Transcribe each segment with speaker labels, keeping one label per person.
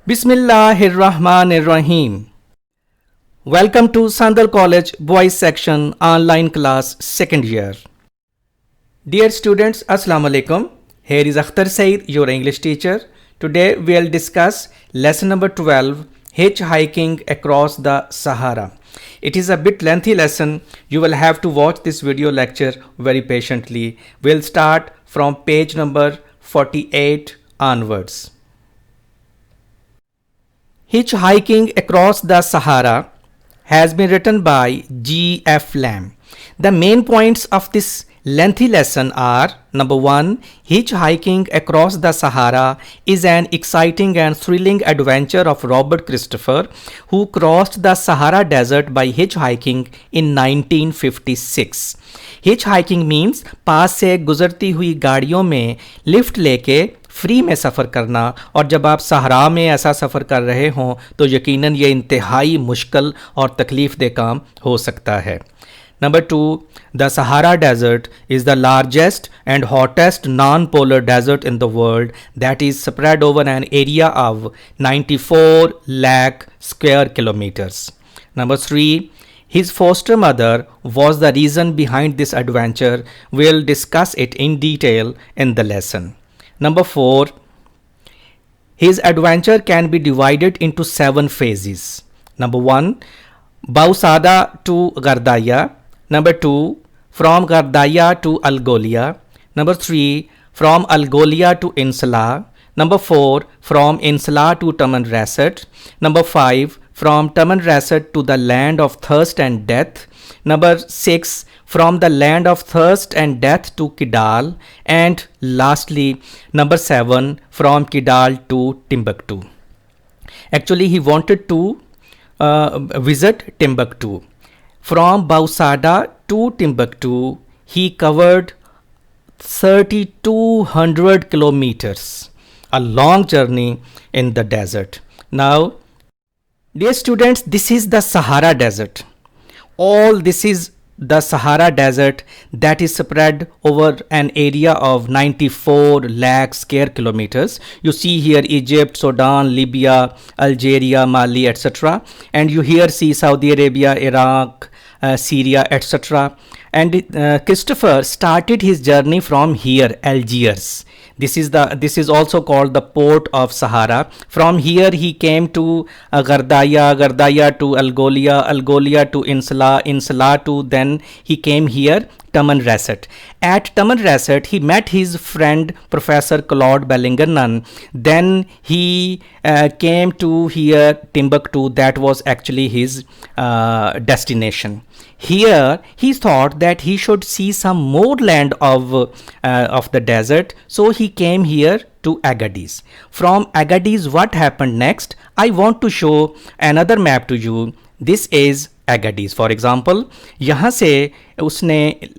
Speaker 1: Bismillahirrahmanirrahim. Welcome to Sandal College Boys Section Online Class 2nd Year. Dear students, Assalamu alaikum. Here is Akhtar Saeed, your English teacher. Today we will discuss lesson number 12, Hitchhiking Across the Sahara. It is a bit lengthy lesson. You will have to watch this video lecture very patiently. We'll start from page number 48 onwards. Hitchhiking Across the Sahara has been written by G.F. Lamb. The main points of this lengthy lesson are: number 1, Hitchhiking Across the Sahara is an exciting and thrilling adventure of Robert Christopher, who crossed the Sahara Desert by hitchhiking in 1956. Hitchhiking means पास से गुजरती हुई गाड़ियों में lift लेके free में सफ़र करना, और जब आप सहरा में ऐसा सफ़र कर रहे हों तो यकीनन ये इंतहाई मुश्किल और तकलीफ़ दे काम हो सकता है. Number 2, the Sahara Desert is the largest and hottest non-polar desert in the world that is spread over an area of 94 lakh square kilometers. Number 3, his foster mother was the reason behind this adventure. We'll discuss it in detail in the lesson. Number 4, his adventure can be divided into 7 phases. Number 1, Bausada to Gardaya. Number 2, from Gardaya to Algolia. Number 3, from Algolia to Insala. Number 4, from Insala to Tamanrasset. Number 5, from Tamanrasset to the land of thirst and death. Number 6, from the land of thirst and death to Kidal. And lastly, number 7, from Kidal to Timbuktu. Actually, he wanted to visit Timbuktu. From Bausada to Timbuktu, he covered 3,200 kilometers, a long journey in the desert. Now, dear students, this is the Sahara Desert. All this is the Sahara Desert that is spread over an area of 94 lakh square kilometers. You see here Egypt, Sudan, Libya, Algeria, Mali, etc. And you here see Saudi Arabia, Iraq, Syria, etc. And Christopher started his journey from here, Algiers. This is also called the port of Sahara. From here he came to Gardaya, Gardaya to Algolia, Algolia to Insala, Insala to, then he came here Tamanrasset. At Tamanrasset he met his friend Professor Claude Bellingernon. Then he came to here Timbuktu. That was actually his destination. Here he thought that he should see some more land of the desert, so he came here to Agadez. From Agadez, what happened next? I want to show another map to you. This is Agadez. For example, यहाँ से उसने,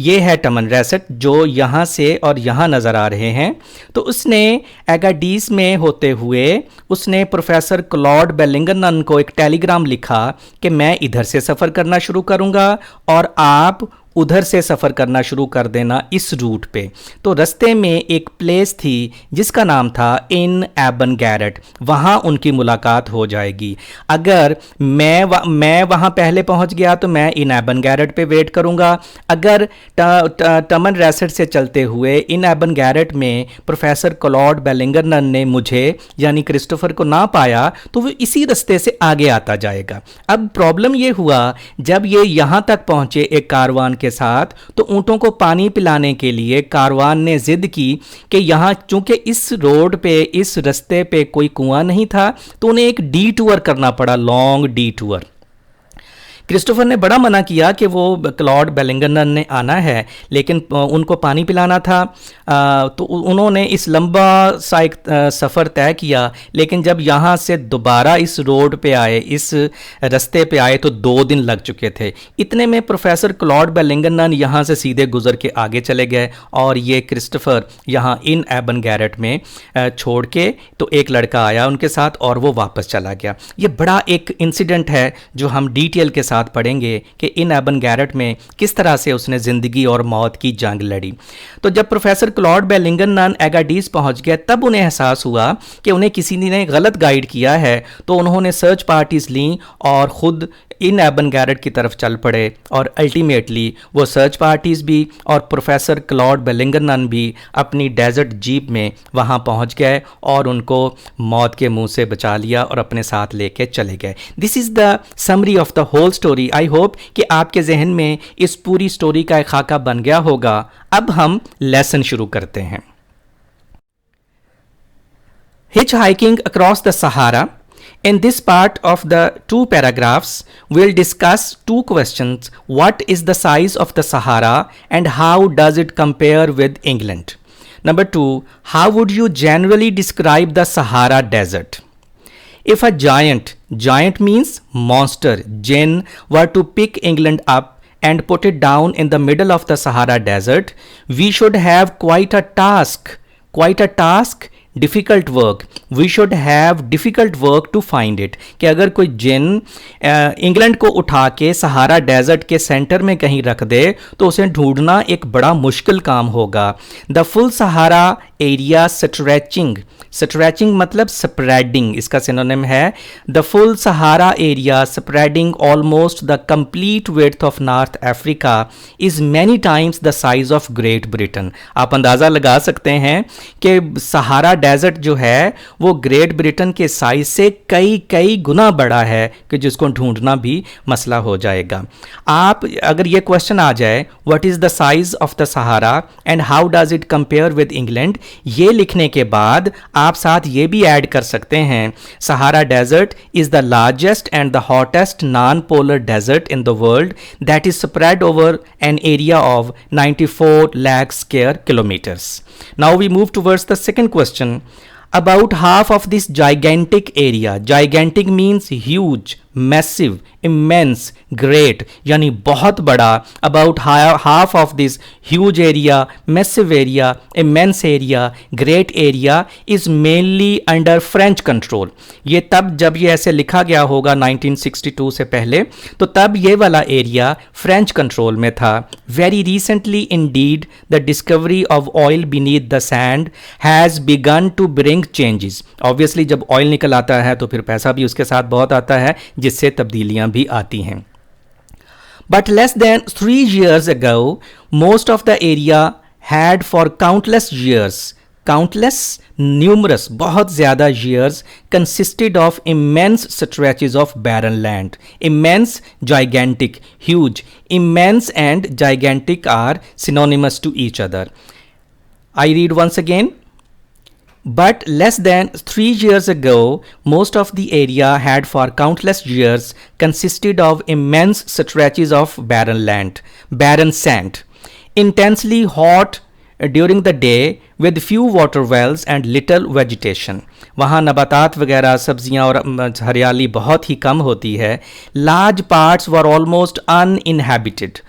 Speaker 1: ये है टमनरैसेट जो यहाँ से और यहाँ नज़र आ रहे हैं, तो उसने एगाडीस में होते हुए उसने प्रोफेसर क्लॉड बेलिंगरनन को एक टेलीग्राम लिखा कि मैं इधर से सफ़र करना शुरू करूँगा और आप उधर से सफ़र करना शुरू कर देना इस रूट पे. तो रास्ते में एक प्लेस थी जिसका नाम था इन एबन गैरेट. वहाँ उनकी मुलाकात हो जाएगी. अगर मैं वहाँ पहले पहुँच गया तो मैं इन एबन गैरेट पे वेट करूँगा. अगर टमनरैसेट से चलते हुए इन एबन गैरेट में प्रोफेसर क्लॉड बेलिंगरनन ने मुझे यानी क्रिस्टोफर को ना पाया तो वो इसी रास्ते से आगे आता जाएगा. अब प्रॉब्लम ये हुआ, जब ये यहाँ तक पहुँचे एक कारवान के साथ, तो ऊंटों को पानी पिलाने के लिए कारवान ने जिद की कि यहाँ चूंकि इस रोड पे, इस रास्ते पे कोई कुआं नहीं था, तो उन्हें एक डी टूर करना पड़ा, लॉन्ग डी टूर. क्रिस्टोफर ने बड़ा मना किया कि वो क्लॉड बेलिंगरनन ने आना है, लेकिन उनको पानी पिलाना था. तो उन्होंने इस लंबा सा एक सफ़र तय किया. लेकिन जब यहाँ से दोबारा इस रोड पे आए, इस रास्ते पे आए, तो 2 दिन लग चुके थे. इतने में प्रोफेसर क्लॉड बेलिंगरनन यहाँ से सीधे गुजर के आगे चले गए और ये क्रिस्टोफर यहाँ इन एबन गैरेट में छोड़ के, तो एक लड़का आया उनके साथ और वो वापस चला गया. ये बड़ा एक इंसिडेंट है जो हम डिटेल के साथ साथ पढ़ेंगे कि इन एबन गैरेट में किस तरह से उसने ज़िंदगी और मौत की जंग लड़ी। तो जब प्रोफेसर क्लॉड बेलिंगनन एगाडीज पहुंच गए तब उन्हें एहसास हुआ कि उन्हें किसी ने गलत गाइड किया है, तो उन्होंने सर्च पार्टीज ली और ख़ुद इन एबन गैरेट की तरफ चल पड़े और अल्टीमेटली वो सर्च पार्टीज भी और प्रोफेसर क्लॉड बेलिंगनन भी अपनी डेजर्ट जीप में वहाँ पहुँच गए और उनको मौत के मुंह से बचा लिया और अपने साथ लेके चले गए। This is the summary of the whole story. I hope कि आपके जहन में इस पूरी स्टोरी का एक खाका बन गया होगा। अब हम लेसन शुरू करते हैं। Hitch hiking across the Sahara. In this part of the two paragraphs, we'll discuss two questions. What is the size of the Sahara and how does it compare with England? Number two, how would you generally describe the Sahara Desert? If a giant means monster, jinn, were to pick England up and put it down in the middle of the Sahara Desert, we should have quite a task, difficult work, we should have difficult work to find it. कि अगर कोई जिन England को उठा के Sahara desert के centre में कहीं रख दे तो उसे ढूंढना एक बड़ा मुश्किल काम होगा। The full Sahara area stretching मतलब स्प्रेडिंग, इसका सिनोनिम है। The full Sahara area spreading almost the complete width of north Africa is many times the size of great Britain. आप अंदाज़ा लगा सकते हैं कि सहारा डेजर्ट जो है वो ग्रेट ब्रिटेन के साइज से कई गुना बड़ा है कि जिसको ढूंढना भी मसला हो जाएगा। आप अगर ये क्वेश्चन आ जाए what is the size of the Sahara and how does it compare with England, ये लिखने के बाद आप साथ ये भी ऐड कर सकते हैं Sahara desert is the largest and the hottest non polar desert in the world that is spread over an area of 94 lakh square kilometers. Now we move towards the second question. About half of this gigantic area, gigantic means huge, massive, immense, great, यानी बहुत बड़ा, about half of this huge area, massive area, immense area, great area is mainly under French control. ये तब जब ये ऐसे लिखा गया होगा 1962 से पहले, तो तब ये वाला एरिया फ्रेंच कंट्रोल में था। Very recently indeed, the discovery of oil beneath the sand has begun to bring changes. Obviously जब ऑयल निकल आता है तो फिर पैसा भी उसके साथ बहुत आता है, जिससे तब्दीलियां भी आती हैं। But less than 3 years ago, most of the area had for countless years, countless, numerous, बहुत ज़्यादा years, consisted of immense stretches of barren land. Immense, gigantic, huge. Immense and gigantic are synonymous to each other. I read once again. But less than 3 years ago, most of the area had for countless years consisted of immense stretches of barren sand, intensely hot during the day with few water wells and little vegetation. वहाँ नबातात वगैरह सब्जियाँ और हरियाली बहुत ही कम होती है। Large parts were almost uninhabited,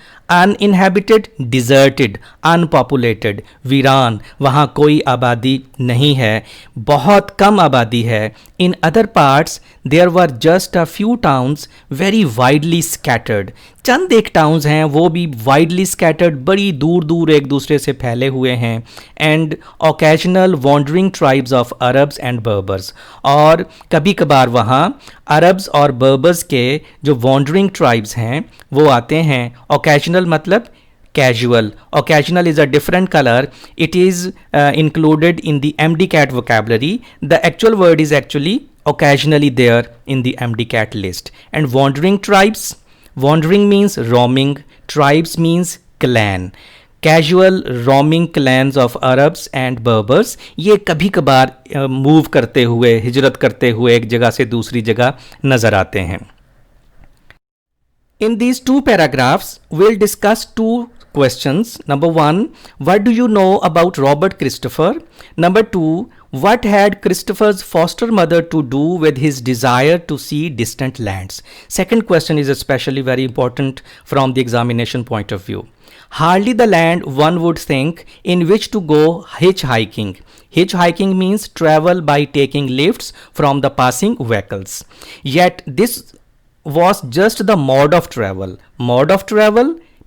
Speaker 1: deserted, unpopulated, वीरान, वहाँ कोई आबादी नहीं है, बहुत कम आबादी है। In other parts there were just a few towns very widely scattered. चंद एक टाउन्स हैं वो भी वाइडली स्कैटर्ड, बड़ी दूर दूर एक दूसरे से फैले हुए हैं। And occasional wandering tribes of Arabs and Berbers, और कभी कभार वहाँ अरब्स और बर्बर्स के जो वॉन्डरिंग ट्राइब्स हैं वो आते हैं। ओकेजनल मतलब casual. Occasional is a different color. It is included in the MDCAT vocabulary. The actual word is actually occasionally there in the MDCAT list. And wandering tribes, wandering means roaming, tribes means clan. Casual roaming clans of Arabs and Berbers, ये कभी कभार move करते हुए, हिजरत करते हुए एक जगह से दूसरी जगह नजर आते हैं। In these two paragraphs, we'll discuss two questions. Number 1, what do you know about Robert Christopher? Number 2, what had Christopher's foster mother to do with his desire to see distant lands? Second question is especially very important from the examination point of view. Hardly the land one would think in which to go hitchhiking. Hitchhiking means travel by taking lifts from the passing vehicles. Yet this was just the mode of travel,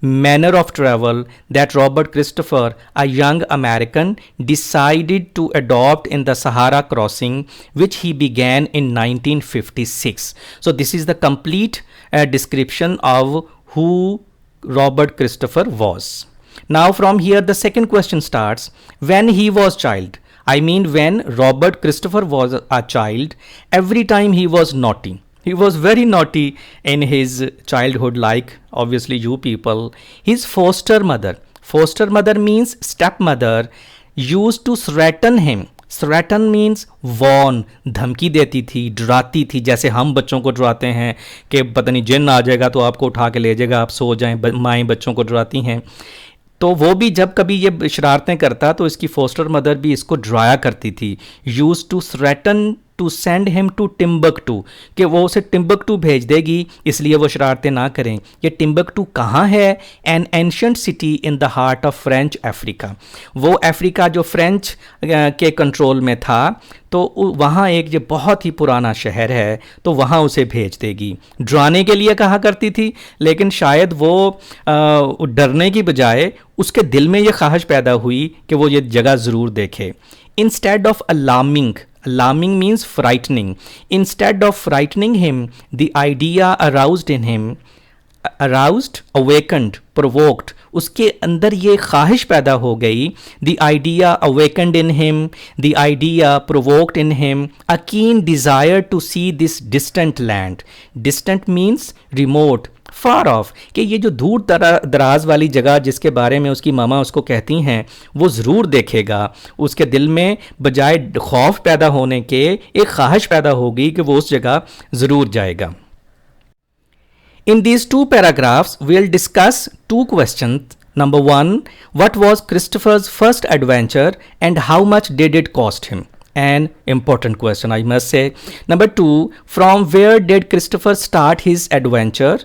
Speaker 1: manner of travel that Robert Christopher, a young American, decided to adopt in the Sahara crossing, which he began in 1956. So this is the complete description of who Robert Christopher was. Now from here the second question starts. When he was child, I mean when Robert Christopher was a child, every time he was naughty. He was very naughty in his childhood, like obviously you people. His foster mother means stepmother, used to threaten him. Threaten means warn, धमकी देती थी, डराती थी, जैसे हम बच्चों को डराते हैं कि पता नहीं जिन आ जाएगा तो आपको उठा के ले जाएगा, आप सो जाएं, माएँ बच्चों को डराती हैं। तो वो भी जब कभी ये शरारतें करता तो इसकी फोस्टर मदर भी इसको डराया करती थी। Use to threaten to send him to Timbuktu, कि वो उसे टिम्बकटू भेज देगी, इसलिए वो शरारतें ना करें। ये टिम्बकटू कहाँ है? An ancient city in the heart of French Africa. वो अफ्रीका जो फ्रेंच के कंट्रोल में था, तो वहाँ एक जो बहुत ही पुराना शहर है, तो वहाँ उसे भेज देगी। डराने के लिए कहा करती थी, लेकिन शायद वो डरने की बजाय उसके दिल में ये ख्वाहिश पैदा हुई कि वो ये जगह ज़रूर देखे। Instead of alarming means frightening. Instead of frightening him, the idea aroused in him, awakened, provoked, उसके अंदर ये ख्वाहिश पैदा हो गई। The idea awakened in him, the idea provoked in him a keen desire to see this distant land. Distant means remote, far of, कि ये जो दूर दराज वाली जगह जिसके बारे में उसकी मामा उसको कहती हैं, वो ज़रूर देखेगा। उसके दिल में बजाय खौफ पैदा होने के एक ख्वाहिश पैदा होगी कि वो उस जगह ज़रूर जाएगा। In these two paragraphs, we'll discuss two questions. Number one, what was Christopher's first adventure and how much did it cost him? An important question, I must say. Number two, from where did Christopher start his adventure?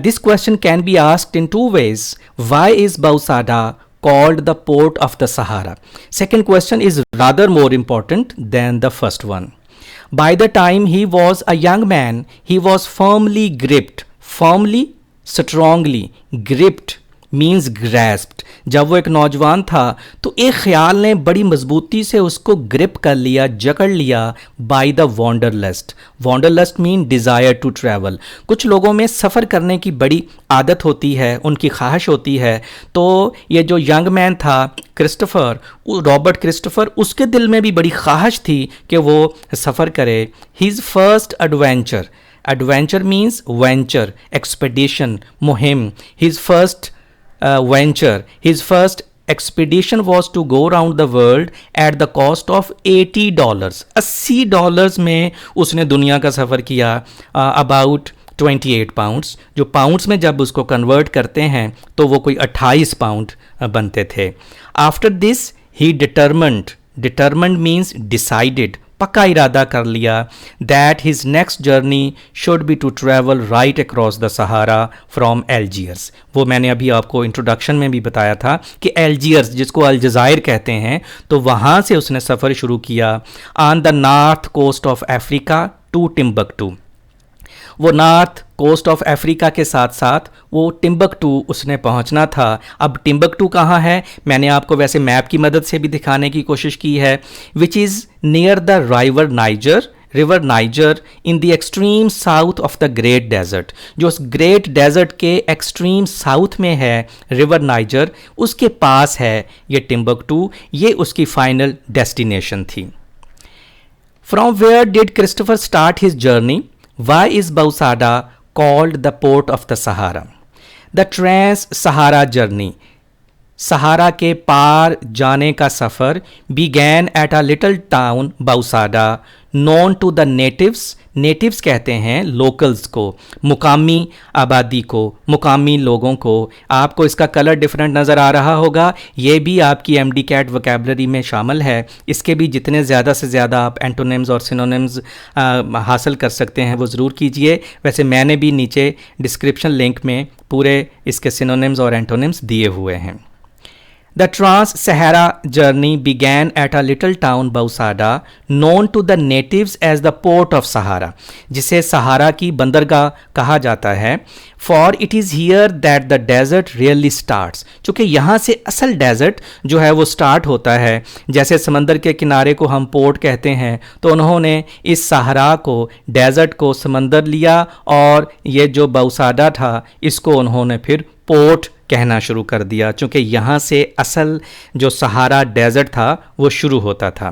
Speaker 1: This question can be asked in two ways. Why is Bausada called the port of the Sahara? Second question is rather more important than the first one. By the time he was a young man, he was firmly gripped. Firmly, strongly, gripped means grasped. जब वो एक नौजवान था तो एक ख्याल ने बड़ी मजबूती से उसको ग्रिप कर लिया, जकड़ लिया, by the wanderlust. Wanderlust mean desire to travel. कुछ लोगों में सफ़र करने की बड़ी आदत होती है, उनकी ख्वाहिश होती है। तो ये जो यंग मैन था क्रिस्टोफर, रॉबर्ट क्रिस्टोफर, उसके दिल में भी बड़ी ख्वाहिश थी कि वो सफ़र करे। His first adventure, adventure means venture, expedition, मुहिम। His first venture, his first expedition was to go around the world at the cost of $80. $80 में उसने दुनिया का सफ़र किया। अबाउट 28 पाउंड्स, जो पाउंड्स में जब उसको कन्वर्ट करते हैं तो वो कोई 28 पाउंड बनते थे। After this he determined means decided, पक्का इरादा कर लिया, that his next journey should be to travel right across the Sahara from Algiers. वो मैंने अभी आपको इंट्रोडक्शन में भी बताया था कि एल्जियर्स, जिसको अलजायर कहते हैं, तो वहाँ से उसने सफ़र शुरू किया। On the north coast of Africa to Timbuktu. वो नॉर्थ कोस्ट ऑफ अफ्रीका के साथ साथ वो टिम्बकटू उसने पहुंचना था। अब टिम्बकटू कहाँ है, मैंने आपको वैसे मैप की मदद से भी दिखाने की कोशिश की है। Which is near the river Niger in the extreme south of the great desert. जो उस ग्रेट डेजर्ट के एक्सट्रीम साउथ में है रिवर नाइजर, उसके पास है ये टिम्बकटू। ये उसकी फाइनल डेस्टिनेशन थी। From where did Christopher start his journey? Why is Bausada called the port of the Sahara? The Trans-Sahara journey, सहारा के पार जाने का सफ़र, began at a little town Bausada, known to the natives. Natives कहते हैं locals को, मुकामी आबादी को, मुकामी लोगों को। आपको इसका कलर डिफरेंट नज़र आ रहा होगा, ये भी आपकी एमडी कैट वोकैबुलरी में शामिल है। इसके भी जितने ज़्यादा से ज़्यादा आप एंटोनिम्स और सिनोनिम्स हासिल कर सकते हैं वो ज़रूर कीजिए। वैसे मैंने भी नीचे डिस्क्रिप्शन लिंक में पूरे इसके सिनोनिम्स और एंटोनिम्स दिए हुए हैं। The Trans-Sahara journey began at a little town Bausada, known to the natives as the Port of Sahara, जिसे सहारा की बंदरगाह कहा जाता है. For it is here that the desert really starts. चूँकि यहाँ से असल डेजर्ट जो है वो स्टार्ट होता है. जैसे समंदर के किनारे को हम पोर्ट कहते हैं, तो उन्होंने इस सहारा को, डेजर्ट को समंदर लिया और ये जो बाउसाडा था इसको उन्होंने फिर पोर्ट कहना शुरू कर दिया, क्योंकि यहाँ से असल जो सहारा डेजर्ट था वो शुरू होता था.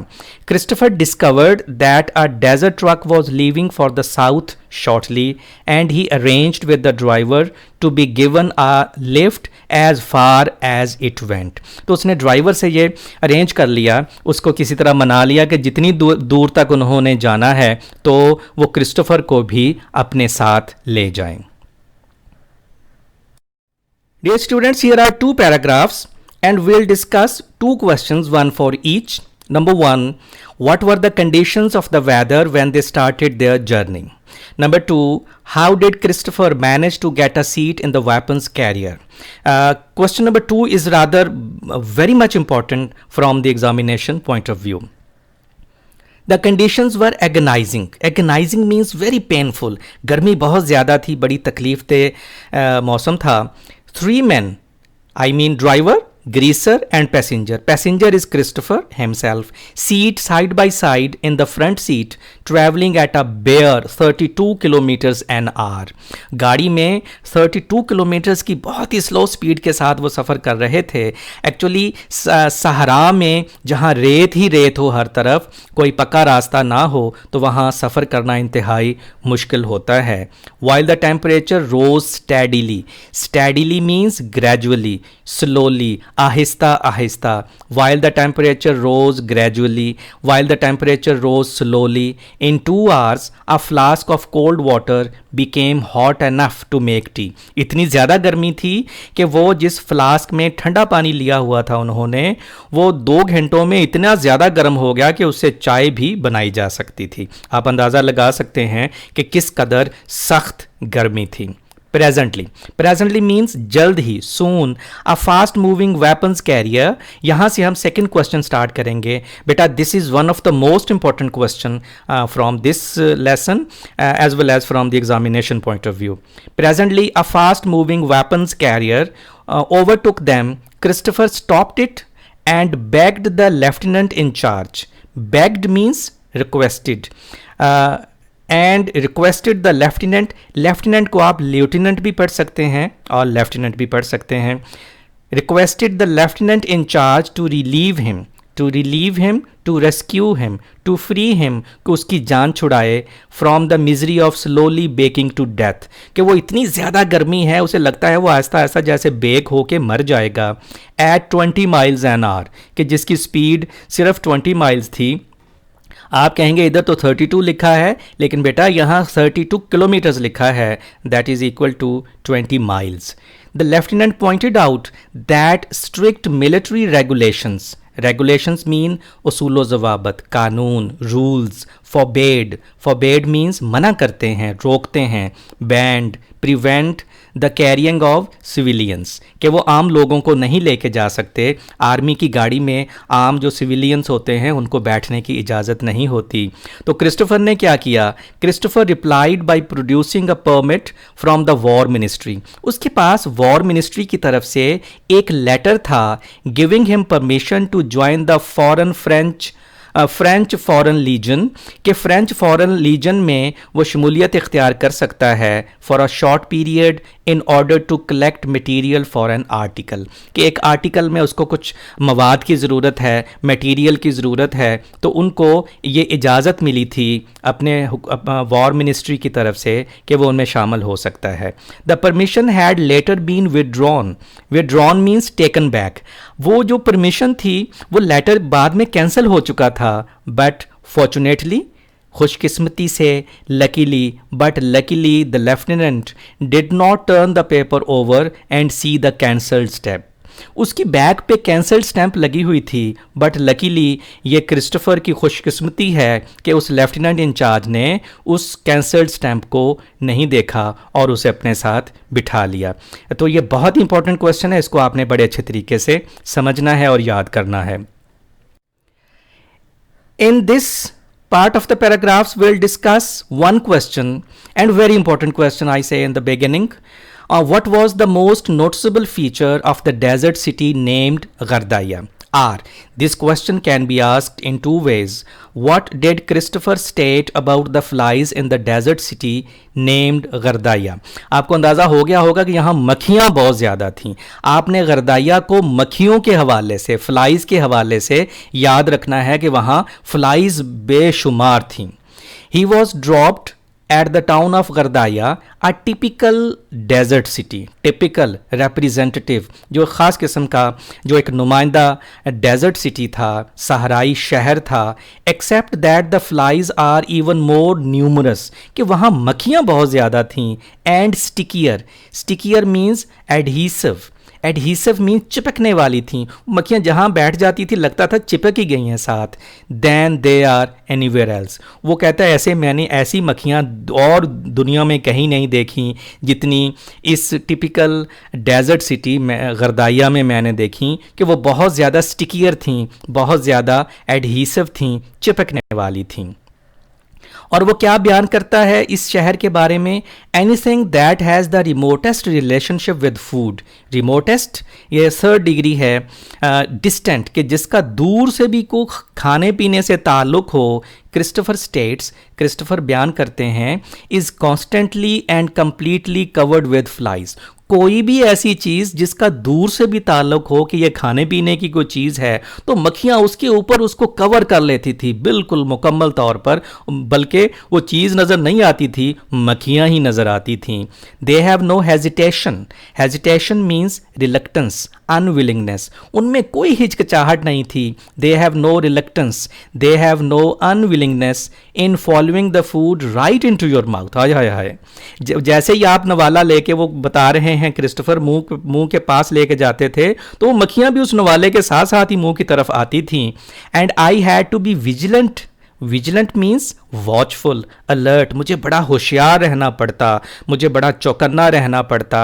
Speaker 1: Christopher discovered that a desert truck was leaving for the south shortly and he arranged with the driver to be given a lift as far as it went. तो उसने ड्राइवर से ये arrange कर लिया, उसको किसी तरह मना लिया कि जितनी दूर तक उन्होंने जाना है तो वो क्रिस्टोफर को भी अपने साथ ले जाएं. Dear students, here are two paragraphs and we'll discuss two questions, one for each. Number one, what were the conditions of the weather when they started their journey? Number two, how did Christopher manage to get a seat in the weapons carrier? Question number two is rather very much important from the examination point of view. The conditions were agonizing. Agonizing means very painful. गर्मी बहुत ज़्यादा थी, बड़ी तकलीफ दे मौसम था. Three men, I mean driver, greaser and passenger. Passenger is Christopher himself. Seat side by side in the front seat, traveling at a bare 32 kilometers an hour. गाड़ी में 32 किलोमीटर्स की बहुत ही स्लो स्पीड के साथ वो सफ़र कर रहे थे. एक्चुअली सहारा में जहाँ रेत ही रेत हो हर तरफ, कोई पक्का रास्ता ना हो, तो वहाँ सफ़र करना इंतहाई मुश्किल होता है. While the temperature rose steadily. Steadily means gradually, slowly, Aahista Aahista. While the temperature rose gradually, while the temperature rose slowly, in 2 hours a flask of cold water became hot enough to make tea. इतनी ज़्यादा गर्मी थी कि वो जिस flask में ठंडा पानी लिया हुआ था उन्होंने, वो 2 घंटों में इतना ज़्यादा गर्म हो गया कि उससे चाय भी बनाई जा सकती थी. आप अंदाज़ा लगा सकते हैं कि किस कदर सख्त गर्मी थी. Presently means जल्द ही, soon. A fast moving weapons carrier. यहाँ से हम second question start करेंगे. बेटा, this is one of the most important question from this lesson as well as from the examination point of view. Presently, a fast moving weapons carrier overtook them. Christopher stopped it and begged the lieutenant in charge. Begged means requested. And requested the lieutenant. Lieutenant को आप lieutenant भी पढ़ सकते हैं और lieutenant भी पढ़ सकते हैं. Requested the lieutenant in charge to relieve him, to rescue him, to free him, कि उसकी जान छुड़ाए. From the misery of slowly baking to death, कि वो इतनी ज़्यादा गर्मी है उसे लगता है वो आहिस्ता आहिस्ता जैसे बेक होके मर जाएगा. एट 20 माइल्स एन आवर, कि जिसकी स्पीड सिर्फ 20 माइल्स थी. आप कहेंगे इधर तो 32 लिखा है, लेकिन बेटा यहाँ 32 किलोमीटर्स लिखा है. That is equal to 20 miles. The lieutenant pointed out that strict military regulations mean उसूलो ज़वाबत, कानून, रूल्स. फॉरबेड मीन्स मना करते हैं, रोकते हैं. Banned, prevent the carrying of civilians, कि वो आम लोगों को नहीं लेके जा सकते. आर्मी की गाड़ी में आम जो सिविलियंस होते हैं उनको बैठने की इजाज़त नहीं होती. तो क्रिस्टोफर ने क्या किया? Christopher replied by producing a permit from the war ministry. उसके पास वॉर मिनिस्ट्री की तरफ से एक लेटर था, giving him permission to join the French Foreign Legion, के फ्रेंच फॉरेन लीजन में वो शमूलियत इख्तियार कर सकता है for a short period in order to collect material for an article, कि एक आर्टिकल में उसको कुछ मवाद की ज़रूरत है, मटीरियल की ज़रूरत है, तो उनको ये इजाज़त मिली थी अपने वॉर मिनिस्ट्री की तरफ से कि वो उनमें शामिल हो सकता है. The permission had later been withdrawn means taken back. वो जो परमिशन थी वो लेटर बाद में कैंसिल हो चुका था. बट फॉर्चुनेटली, खुशकिस्मती से, luckily the lieutenant did not turn the paper over and see the cancelled step. उसकी बैग पे कैंसल्ड स्टैंप लगी हुई थी, बट लकीली ये क्रिस्टोफर की खुशकिस्मती है कि उस लेफ्टिनेंट इंचार्ज ने उस कैंसल्ड स्टैंप को नहीं देखा और उसे अपने साथ बिठा लिया। तो ये बहुत इंपॉर्टेंट क्वेश्चन है, इसको आपने बड़े अच्छे तरीके से समझना है और याद करना है। In this part of the paragraphs, we'll discuss one question, and very important question I say in the beginning. What was the most noticeable feature of the desert city named Gardaya? Or, this question can be asked in two ways. What did Christopher state about the flies in the desert city named Gardaya? आपको अंदाज़ा हो गया होगा कि यहाँ मक्खियाँ बहुत ज़्यादा थीं। आपने गर्दाया को मक्खियों के हवाले से, फ्लाइज के हवाले से याद रखना है कि वहाँ फ्लाइज बेशुमार थीं। He was dropped at the town of Gardaya, a typical desert city, typical representative, जो ख़ास किस्म का, जो एक नुमाइंदा डेजर्ट सिटी था, सहराई शहर था, except that the flies are even more numerous, कि वहाँ मक्खियाँ बहुत ज़्यादा थीं, and stickier, stickier means adhesive, adhesive mean चिपकने वाली थी। मक्खियाँ जहाँ बैठ जाती थी लगता था चिपक ही गई हैं साथ। Then they are anywhere else, वो कहता है ऐसे मैंने ऐसी मक्खियाँ और दुनिया में कहीं नहीं देखी जितनी इस टिपिकल डेजर्ट सिटी में गर्दाया में मैंने देखी, कि वो बहुत ज़्यादा स्टिकियर थी, बहुत ज़्यादा एडहीसिव थी, चिपकने वाली थी। और वो क्या बयान करता है इस शहर के बारे में? Anything that has the remotest relationship with food. Remotest ये थर्ड डिग्री है, डिस्टेंट कि जिसका दूर से भी को खाने पीने से ताल्लुक़ हो। क्रिस्टोफर स्टेट्स, क्रिस्टोफर बयान करते हैं, is constantly and completely covered with flies. कोई भी ऐसी चीज़ जिसका दूर से भी ताल्लुक़ हो कि ये खाने पीने की कोई चीज़ है, तो मक्खियाँ उसके ऊपर उसको कवर कर लेती थी बिल्कुल मुकम्मल तौर पर, बल्कि वो चीज़ नज़र नहीं आती थी, मक्खियाँ ही नज़र आती थीं। They have no hesitation, hesitation means reluctance, unwillingness, उनमें कोई हिचकिचाहट नहीं थी। They have no reluctance, they have no unwillingness in following the food right into your mouth. हाय हाय हाय, जैसे ही आप नवाला लेके, वो बता रहे हैं क्रिस्टोफर मुंह के पास लेके जाते थे, तो वो मक्खियाँ भी उस नवाले के साथ साथ ही मुंह की तरफ आती थीं। And I had to be vigilant, vigilant means watchful, alert, मुझे बड़ा होशियार रहना पड़ता, मुझे बड़ा चौकन्ना रहना पड़ता।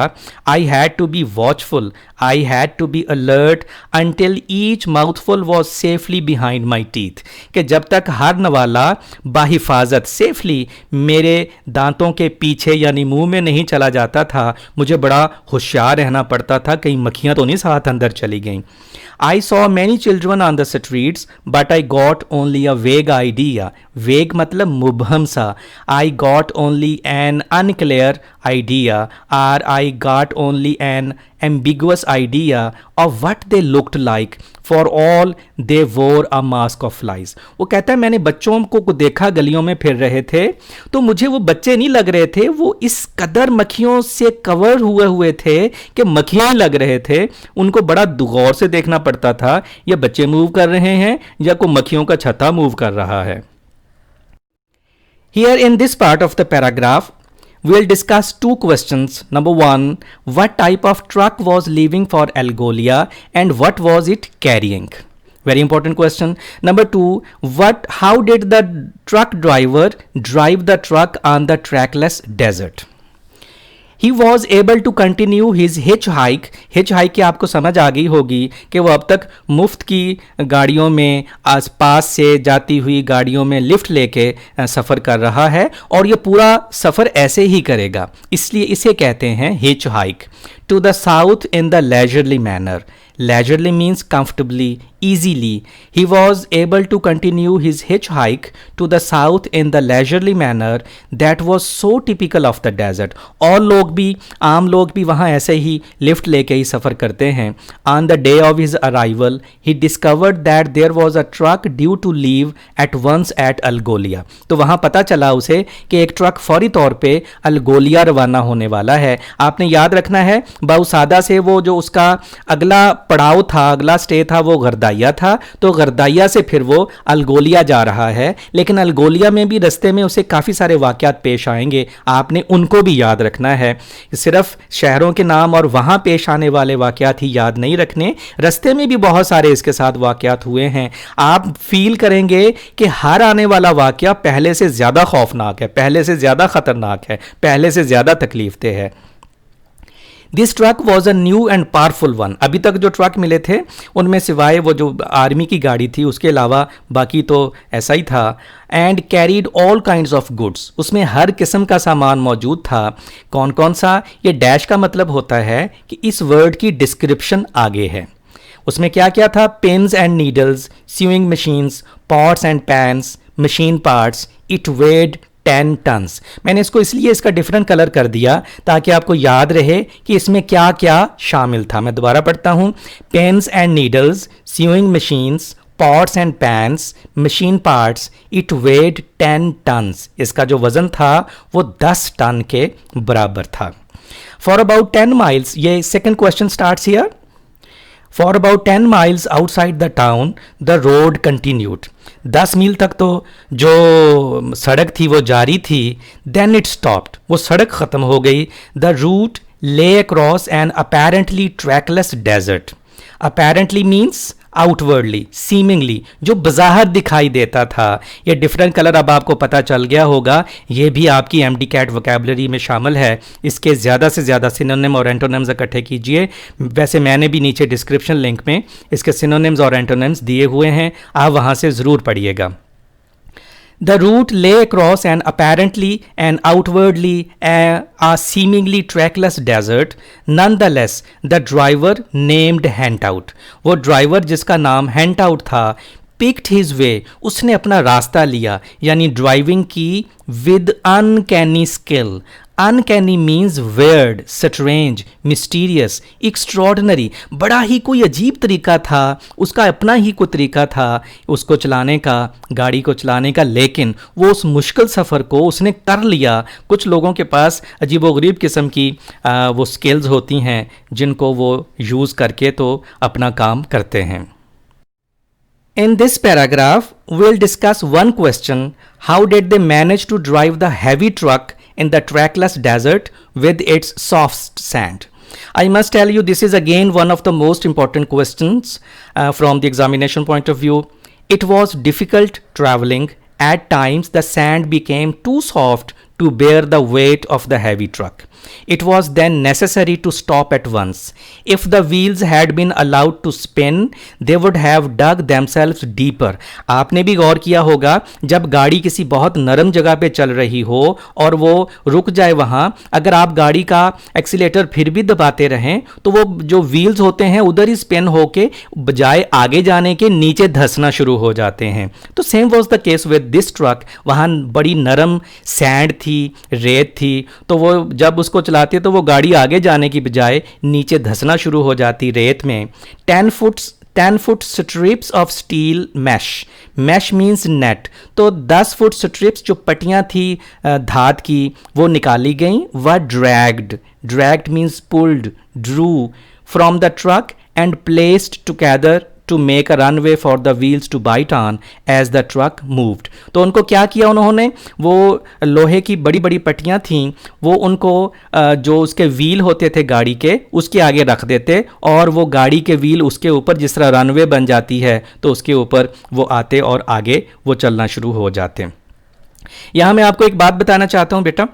Speaker 1: I had to be watchful, I had to be alert until each mouthful was safely behind my teeth, कि जब तक हर नवाला बाहिफाजत सेफली मेरे दांतों के पीछे यानी मुंह में नहीं चला जाता था, मुझे बड़ा होशियार रहना पड़ता था, कहीं मक्खियाँ तो नहीं साथ अंदर चली गईं। I saw many children on the streets, but I got only a vague idea. Vague मतलब मुबहम सा। I got only an unclear idea, or I got only an ambiguous idea of what they looked like. For all they wore a mask of flies. वो कहता है मैंने बच्चों को देखा गलियों में फिर रहे थे, तो मुझे वो बच्चे नहीं लग रहे थे, वो इस कदर मक्खियों से कवर हुए थे कि मक्खियाँ लग रहे थे। उनको बड़ा गौर से देखना पड़ता था, ये बच्चे मूव कर रहे हैं या कोई मक्खियों का छत्ता मूव कर रहा है। Here in this part of the paragraph, we'll discuss two questions. Number one, what type of truck was leaving for Algolia and what was it carrying? Very important question. Number two, how did the truck driver drive the truck on the trackless desert? He was able to continue his hitchhike. hitchhike की आपको समझ आ गई होगी कि वो अब तक मुफ्त की गाड़ियों में, आसपास से जाती हुई गाड़ियों में लिफ्ट लेके सफ़र कर रहा है, और ये पूरा सफ़र ऐसे ही करेगा, इसलिए इसे कहते हैं hitchhike. To the south in the leisurely manner. Leisurely means comfortably, easily. He was able to continue his hitchhike to the south in the leisurely manner that was so typical of the desert. और लोग भी, आम लोग भी वहाँ ऐसे ही lift लेके ही सफ़र करते हैं। On the day of his arrival, he discovered that there was a truck due to leave at once at Algolia. तो वहाँ पता चला उसे कि एक ट्रक फौरी तौर पे अल्गोलिया रवाना होने वाला है। आपने याद रखना है, बाउसादा से वो जो उसका अगला पड़ाव था, अगला स्टे था, वो गर्दाया गर्दाइया था, तो गर्दाइया से फिर वो अल्गोलिया जा रहा है, लेकिन अल्गोलिया में भी रास्ते में उसे काफ़ी सारे वाक़यात पेश आएंगे, आपने उनको भी याद रखना है। सिर्फ शहरों के नाम और वहाँ पेश आने वाले वाक़यात ही याद नहीं रखने, रास्ते में भी बहुत सारे इसके साथ वाक़यात हुए हैं। आप फील करेंगे कि हर आने वाला वाक़या पहले से ज़्यादा खौफनाक है, पहले से ज़्यादा ख़तरनाक है, पहले से ज़्यादा तकलीफ दे है। This truck was a new and powerful one. अभी तक जो ट्रक मिले थे उनमें सिवाय वो जो आर्मी की गाड़ी थी उसके अलावा बाकी तो ऐसा ही था। And carried all kinds of goods, उसमें हर किस्म का सामान मौजूद था। कौन कौन सा? ये डैश का मतलब होता है कि इस वर्ड की डिस्क्रिप्शन आगे है। उसमें क्या क्या था? Pens and needles, sewing machines, pots and pans, machine parts. It weighed 10 tons. मैंने इसको इसलिए इसका डिफरेंट कलर कर दिया ताकि आपको याद रहे कि इसमें क्या क्या शामिल था। मैं दोबारा पढ़ता हूँ। Pens and needles, sewing machines, pots and pans, machine parts. It weighed 10 tons. इसका जो वजन था वो 10 टन के बराबर था। फॉर अबाउट 10 माइल्स, ये second question starts here. For about 10 miles outside the town, the road continued. 10 मील तक तो जो सड़क थी वो जारी थी। Then it stopped. वो सड़क ख़त्म हो गई। The route lay across an apparently trackless desert. Apparently means outwardly, seemingly, जो बज़ाहर दिखाई देता था। ये डिफरेंट कलर अब आपको पता चल गया होगा, ये भी आपकी एमडी कैट वोकैबुलरी में शामिल है। इसके ज़्यादा से ज़्यादा सिनोनिम और एंटोनिम्स इकट्ठे कीजिए। वैसे मैंने भी नीचे डिस्क्रिप्शन लिंक में इसके सिनोनिम्स और एंटोनिम्स दिए हुए हैं, आप वहाँ से ज़रूर पढ़िएगा। The route lay across an apparently and outwardly a seemingly trackless desert. Nonetheless, the driver named Hantout, वो ड्राइवर जिसका नाम हैंटआउट था, picked his way, उसने अपना रास्ता लिया, यानी ड्राइविंग की with uncanny skill. Uncanny means weird, strange, mysterious, extraordinary. बड़ा ही कोई अजीब तरीका था, उसका अपना ही कोई तरीका था उसको चलाने का, गाड़ी को चलाने का, लेकिन वो उस मुश्किल सफ़र को उसने कर लिया। कुछ लोगों के पास अजीब व गरीब किस्म की वो स्किल्स होती हैं जिनको वो यूज़ करके तो अपना काम करते हैं। In this paragraph, we'll discuss one question: how did they manage to drive the heavy truck in the trackless desert with its soft sand? I must tell you, this is again one of the most important questions from the examination point of view. It was difficult traveling. At times, the sand became too soft to bear the weight of the heavy truck. It was then necessary to stop at once. If the wheels had been allowed to spin, they would have dug themselves deeper. आपने भी गौर किया होगा, जब गाड़ी किसी बहुत नरम जगह पे चल रही हो और वो रुक जाए वहाँ, अगर आप गाड़ी का एक्सीलेटर फिर भी दबाते रहें तो वो जो व्हील्स होते हैं उधर ही स्पिन होके बजाय आगे जाने के नीचे धंसना शुरू हो जाते हैं। तो same was the case with this truck. वहाँ बड़ी नरम सैंड थी, रेत थी, तो वो जब उसको चलाते तो वो गाड़ी आगे जाने की बजाय नीचे धंसना शुरू हो जाती रेत में। 10 foot strips of steel mesh, mesh means net, तो 10 फुट स्ट्रिप्स जो पट्टियाँ थी धात की वो निकाली गई। व dragged means pulled, Drew from the truck and placed together to make a runway for the wheels to bite on as the truck moved. तो उनको क्या किया उन्होंने, वो लोहे की बड़ी बड़ी पट्टियाँ थीं, वो उनको जो उसके व्हील होते थे गाड़ी के उसके आगे रख देते और वो गाड़ी के व्हील उसके ऊपर जिस तरह रनवे बन जाती है तो उसके ऊपर वो आते और आगे वो चलना शुरू हो जाते। यहाँ मैं आपको एक बात बताना चाहता हूँ बेटा,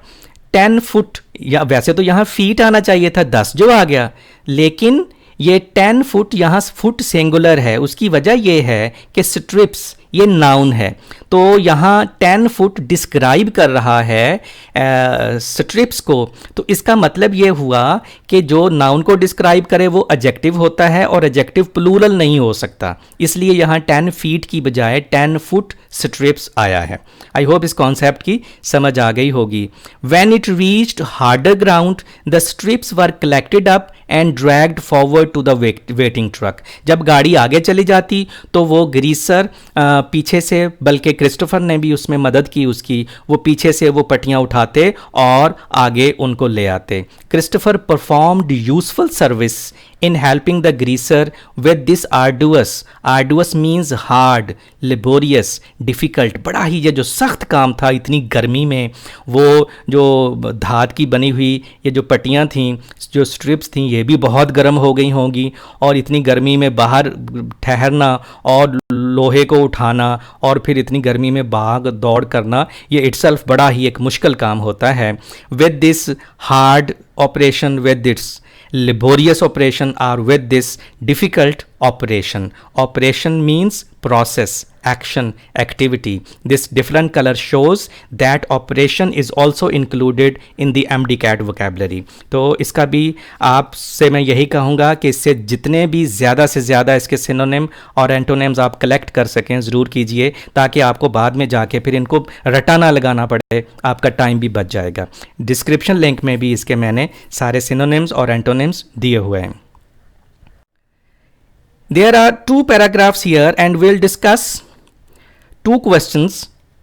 Speaker 1: 10 फुट, या वैसे तो यहाँ फीट आना चाहिए था, 10 जो आ गया, लेकिन ये 10 फुट यहाँ फुट सिंगुलर है। उसकी वजह ये है कि स्ट्रिप्स ये नाउन है, तो यहाँ 10 फुट डिस्क्राइब कर रहा है स्ट्रिप्स को, तो इसका मतलब ये हुआ कि जो नाउन को डिस्क्राइब करे वो एडजेक्टिव होता है और एडजेक्टिव प्लूरल नहीं हो सकता, इसलिए यहाँ 10 फीट की बजाय 10 फुट स्ट्रिप्स आया है। आई होप इस कॉन्सेप्ट की समझ आ गई होगी। When it reached harder ground, the strips were collected up and dragged forward to the waiting truck. जब गाड़ी आगे चली जाती तो वो ग्रीसर पीछे से, बल्कि क्रिस्टोफर ने भी उसमें मदद की उसकी, वो पीछे से वो पट्टियाँ उठाते और आगे उनको ले आते। Christopher performed useful service in helping the greaser with this arduous means hard, laborious, difficult। बड़ा ही ये जो सख्त काम था इतनी गर्मी में, वो जो धात की बनी हुई ये जो पट्टियाँ थीं, जो स्ट्रिप्स थीं, ये भी बहुत गर्म हो गई होंगी, और इतनी गर्मी में बाहर ठहरना और लोहे को उठाना और फिर इतनी गर्मी में भाग दौड़ करना, ये इटसेल्फ बड़ा ही एक मुश्किल काम होता है। With this hard operation, with this laborious operation, or with this difficult operation. Operation means process, action, activity. This different color shows that operation is also included in the MDCAT vocabulary. तो इसका भी आपसे मैं यही कहूँगा कि इससे जितने भी ज़्यादा से ज़्यादा इसके सिनोनिम और एंटोनिम्स आप कलेक्ट कर सकें ज़रूर कीजिए, ताकि आपको बाद में जाके फिर इनको रटा ना लगाना पड़े, आपका टाइम भी बच जाएगा। डिस्क्रिप्शन लिंक में भी इसके मैंने सारे सिनोनिम्स और एंटोनिम्स दिए हुए हैं। There are 2 paragraphs here and we'll discuss 2 questions.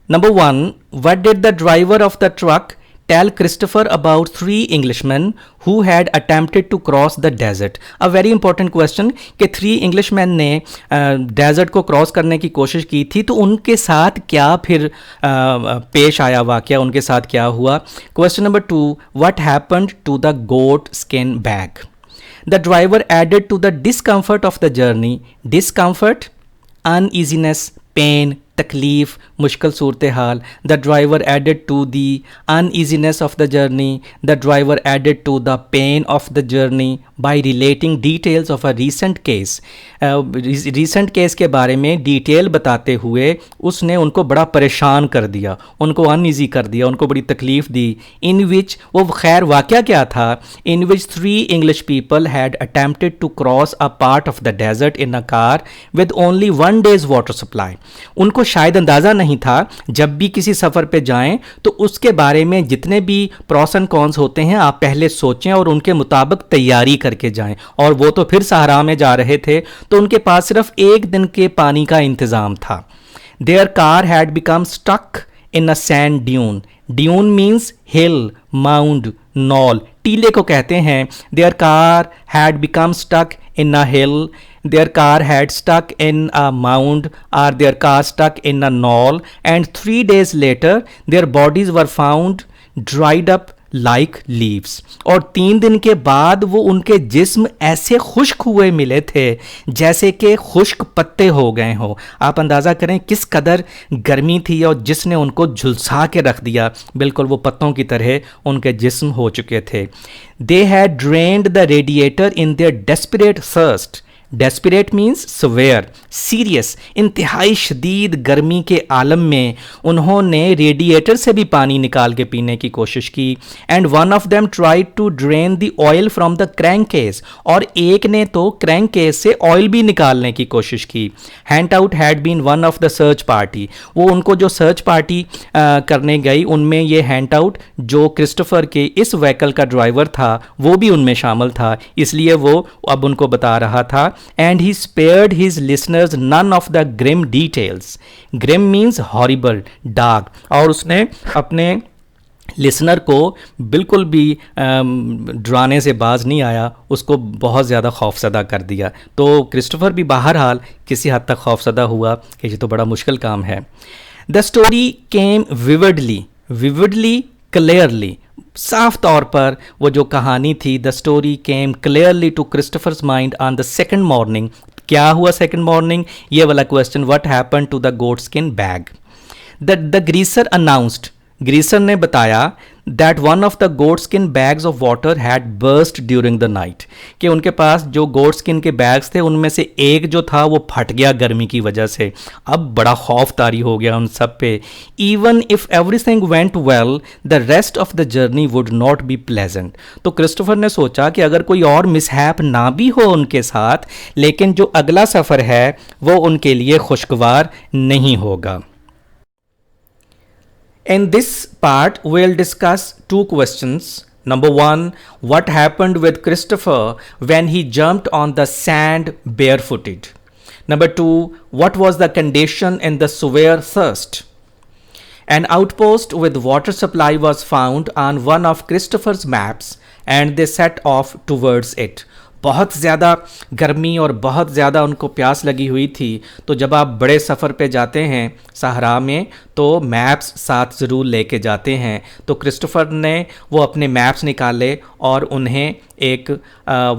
Speaker 1: Number 1, what did the driver of the truck tell Christopher about 3 Englishmen who had attempted to cross the desert? A very important question कि 3 Englishmen ने desert को cross करने की कोशिश की थी, तो उनके साथ क्या फिर पेश आया वाकया, उनके साथ क्या हुआ। Question number 2, what happened to the goat skin bag? The driver added to the discomfort of the journey discomfort, uneasiness, pain, तकलीफ, मुश्किल सूरत हाल। The driver added to the uneasiness of the journey, the driver added to the pain of the journey by relating details of a recent case. Recent case के बारे में detail बताते हुए उसने उनको बड़ा परेशान कर दिया, उनको अनईजी कर दिया, उनको बड़ी तकलीफ़ दी। इन विच, वो खैर वाक़या क्या था, in which 3 English people had attempted to cross a part of the desert in a car with only 1 day's water supply. उनको शायद अंदाज़ा नहीं था जब भी किसी सफ़र पे जाएं तो उसके बारे में जितने भी प्रॉस एंड कॉन्स होते हैं आप पहले सोचें और उनके मुताबिक तैयारी करके जाएं। और वो तो फिर सहारा में जा रहे थे तो उनके पास सिर्फ 1 दिन के पानी का इंतज़ाम था। Their car had become stuck in a sand dune. Dune means hill, mound, knoll, टीले को कहते हैं। Their car had become stuck in a hill, their car had stuck in a mound, or their car stuck in a knoll, and 3 days later their bodies were found dried up like leaves। और 3 दिन के बाद वो उनके जिस्म ऐसे खुश्क हुए मिले थे जैसे कि खुश्क पत्ते हो गए हो। आप अंदाज़ा करें किस कदर गर्मी थी और जिसने उनको झुलसा के रख दिया, बिल्कुल वो पत्तों की तरह उनके जिस्म हो चुके थे। They had drained the radiator in their desperate thirst। Desperate means severe, serious, इंतहाई शदीद गर्मी के आलम में उन्होंने रेडिएटर से भी पानी निकाल के पीने की कोशिश की। And one of them tried to drain the oil from the crankcase, और एक ने तो क्रैंक केस से ऑयल भी निकालने की कोशिश की। Hand out had been one of the search party. वो उनको जो सर्च पार्टी करने गई उनमें ये हैंड आउट जो क्रिस्टोफर के इस व्हीकल का ड्राइवर था वो भी उनमें शामिल था, इसलिए वो अब उनको बता रहा था। And he spared his listeners none of the grim details। Grim means horrible, dark। और उसने अपने लिसनर को बिल्कुल भी डराने से बाज नहीं आया, उसको बहुत ज़्यादा खौफजदा कर दिया। तो क्रिस्टोफर भी बहरहाल किसी हद तक खौफजदा हुआ कि ये तो बड़ा मुश्किल काम है। The story came vividly clearly. साफ तौर पर वो जो कहानी थी, the story came clearly to Christopher's mind on the second morning. क्या हुआ सेकंड मॉर्निंग, ये वाला question, what happened to the goatskin bag. The greaser announced, greaser ने बताया that one of the goatskin bags of water had burst during the night, कि उनके पास जो गोट skin के बैग्स थे उनमें से एक जो था वो फट गया गर्मी की वजह से। अब बड़ा खौफ तारी हो गया उन सब पे। Even if everything went well the rest of the journey would not be pleasant. तो क्रिस्टोफर ने सोचा कि अगर कोई और मिसहैप ना भी हो उनके साथ, लेकिन जो अगला सफ़र है वो उनके लिए खुशगवार नहीं होगा। In this part, we'll discuss 2 questions. Number 1, what happened with Christopher when he jumped on the sand barefooted? Number 2, what was the condition in the severe thirst? An outpost with water supply was found on one of Christopher's maps and they set off towards it. बहुत ज़्यादा गर्मी और बहुत ज़्यादा उनको प्यास लगी हुई थी। तो जब आप बड़े सफ़र पे जाते हैं सहरा में तो मैप्स साथ ज़रूर लेके जाते हैं। तो क्रिस्टोफर ने वो अपने मैप्स निकाले और उन्हें एक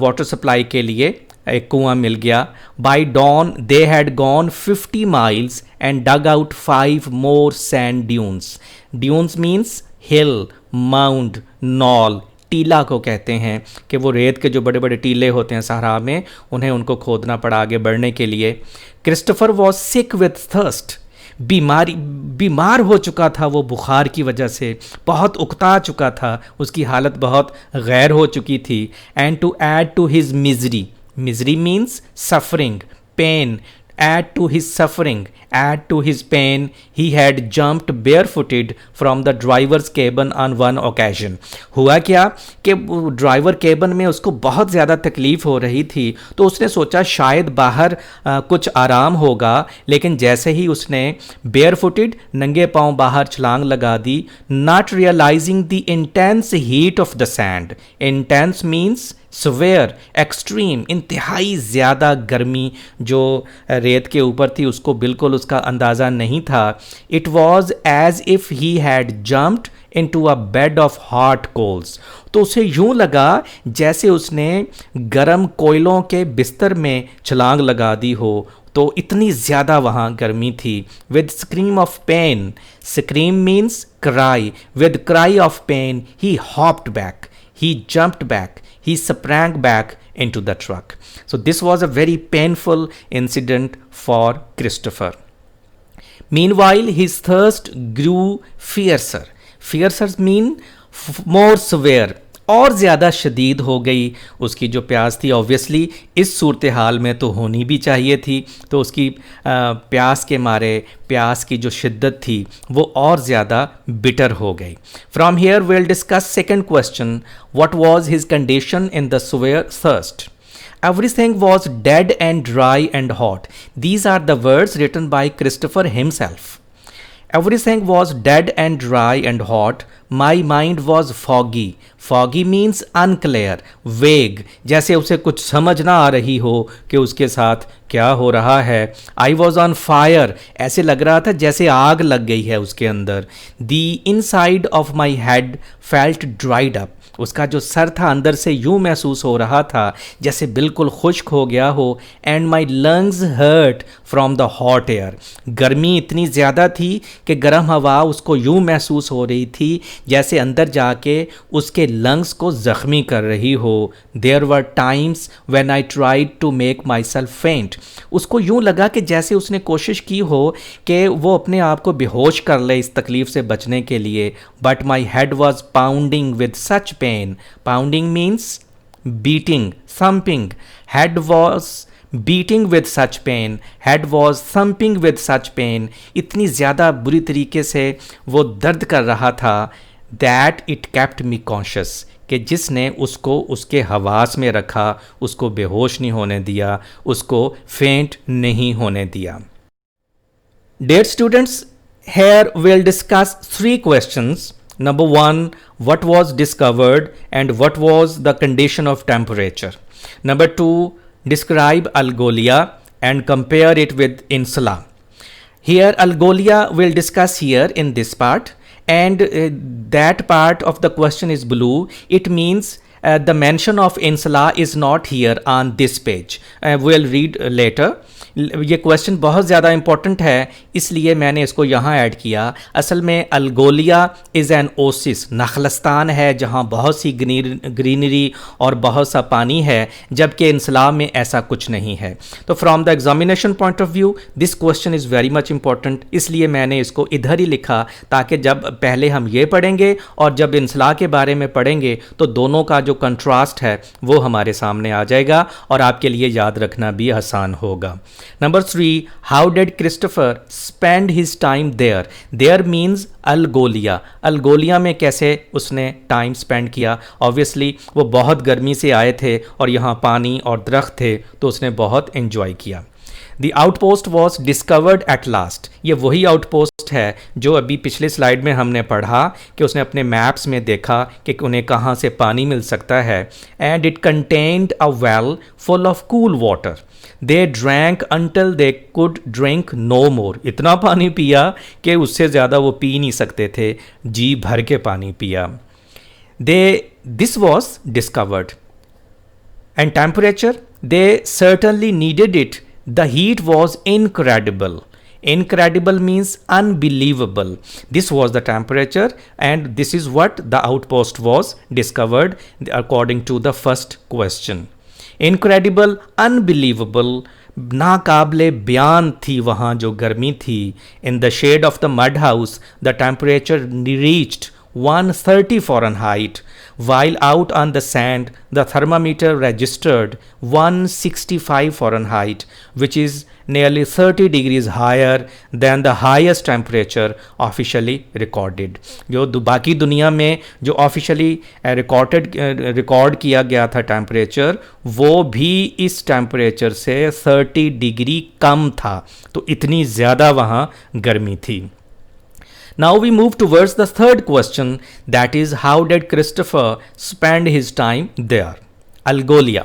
Speaker 1: वाटर सप्लाई के लिए एक कुआं मिल गया। By dawn they had gone 50 miles and dug out 5 more sand dunes. Dunes means hill, mount, knoll, टीला को कहते हैं कि वो रेत के जो बड़े बड़े टीले होते हैं सहरा में, उनको खोदना पड़ा आगे बढ़ने के लिए। Christopher was sick with thirst. बीमार हो चुका था वो बुखार की वजह से, बहुत उकता चुका था, उसकी हालत बहुत गैर हो चुकी थी। And to add to his misery, misery means suffering, pain, add to his suffering, add to his pain, he had jumped barefooted from the driver's cabin on one occasion. हुआ क्या कि ड्राइवर केबिन में उसको बहुत ज़्यादा तकलीफ़ हो रही थी, तो उसने सोचा शायद बाहर कुछ आराम होगा, लेकिन जैसे ही उसने barefooted, नंगे पाँव बाहर छलांग लगा दी, not realizing the intense heat of the sand. Intense means severe, extreme, इंतहाई ज़्यादा गर्मी जो रेत के ऊपर थी उसको बिल्कुल उसका अंदाज़ा नहीं था। It was as if he had jumped into a bed of hot coals. तो उसे यूं लगा जैसे उसने गर्म कोयलों के बिस्तर में छलांग लगा दी हो। तो इतनी ज़्यादा वहाँ गर्मी थी। With scream of pain, scream means cry, with cry of pain he hopped back, he jumped back, he sprang back into the truck. So this was a very painful incident for Christopher. Meanwhile, his thirst grew fiercer. Fiercer mean more severe. और ज़्यादा शदीद हो गई उसकी जो प्यास थी। Obviously इस सूरत हाल में तो होनी भी चाहिए थी, तो उसकी प्यास के मारे प्यास की जो शिद्दत थी वो और ज़्यादा बिटर हो गई। From here will discuss second question, what was his condition in the severe thirst. Everything was dead and dry and hot. These are the words written by Christopher himself. Everything was dead and dry and hot. My mind was foggy. Foggy means unclear, vague, जैसे उसे कुछ समझ ना आ रही हो कि उसके साथ क्या हो रहा है। I was on fire. ऐसे लग रहा था जैसे आग लग गई है उसके अंदर। The inside of my head felt dried up. उसका जो सर था अंदर से यूं महसूस हो रहा था जैसे बिल्कुल खुश्क हो गया हो। And my lungs hurt from the hot air. गर्मी इतनी ज़्यादा थी कि गर्म हवा उसको यूं महसूस हो रही थी जैसे अंदर जाके उसके लंग्स को ज़ख्मी कर रही हो। There were times when I tried to make myself faint. उसको यूं लगा कि जैसे उसने कोशिश की हो कि वो अपने आप को बेहोश कर ले इस तकलीफ़ से बचने के लिए। But my head was pounding with such pain. Pounding means beating, thumping. Head was beating with such pain. Head was thumping with such pain. इतनी ज़्यादा बुरी तरीके से वो दर्द कर रहा था that it kept me conscious. कि जिसने उसको उसके हवास में रखा, उसको बेहोश नहीं होने दिया, उसको फेंट नहीं होने दिया। Dear students, here we'll discuss 3 questions. Number 1, what was discovered and what was the condition of temperature? Number 2, describe Algolia and compare it with Insula. Here Algolia we'll discuss here in this part, and that part of the question is blue. It means the mention of Insula is not here on this page. We'll read later. ये question बहुत ज़्यादा important है इसलिए मैंने इसको यहाँ add किया। असल में अल्गोलिया इज़ एन ओसिस, नखलस्तान है जहाँ बहुत सी ग्रीनरी और बहुत सा पानी है, जबकि इंसला में ऐसा कुछ नहीं है। तो from the examination point of view this question is very much important, इसलिए मैंने इसको इधर ही लिखा ताकि जब पहले हम ये पढ़ेंगे और जब इंसला के बारे में पढ़ेंगे तो दोनों का जो कंट्रास्ट है वो हमारे सामने आ जाएगा और आपके लिए याद रखना भी आसान होगा। Number 3, how did Christopher spend his time there? There means अल्गोलिया। अल्गोलिया में कैसे उसने टाइम स्पेंड किया? ऑब्वियसली वो बहुत गर्मी से आए थे और यहाँ पानी और दरख्त थे तो उसने बहुत एंजॉय किया। The outpost was discovered at last. ये वही आउटपोस्ट है जो अभी पिछले स्लाइड में हमने पढ़ा कि उसने अपने मैप्स में देखा कि उन्हें कहाँ से पानी मिल सकता है। And it contained a well full of cool water. They drank until they could drink no more. इतना पानी पिया कि उससे ज़्यादा वो पी नहीं सकते थे, जी भर के पानी पिया। This was discovered. And temperature, they certainly needed it. The heat was incredible. Incredible means unbelievable. This was the temperature, and this is what the outpost was discovered according to the first question. Incredible, unbelievable, नाकाबले बयान थी वहाँ जो गर्मी थी। In the shade of the mud house, the temperature reached 130 Fahrenheit, while out on the sand, the thermometer registered 165 Fahrenheit, which is nearly 30 degrees higher than the highest temperature officially recorded. जो बाकी दुनिया में जो officially record किया गया था temperature, वो भी इस टेम्परेचर से 30 डिग्री कम था। तो इतनी ज़्यादा वहाँ गर्मी थी। Now we move towards the third question, that is, how did Christopher spend his time there? Algolia,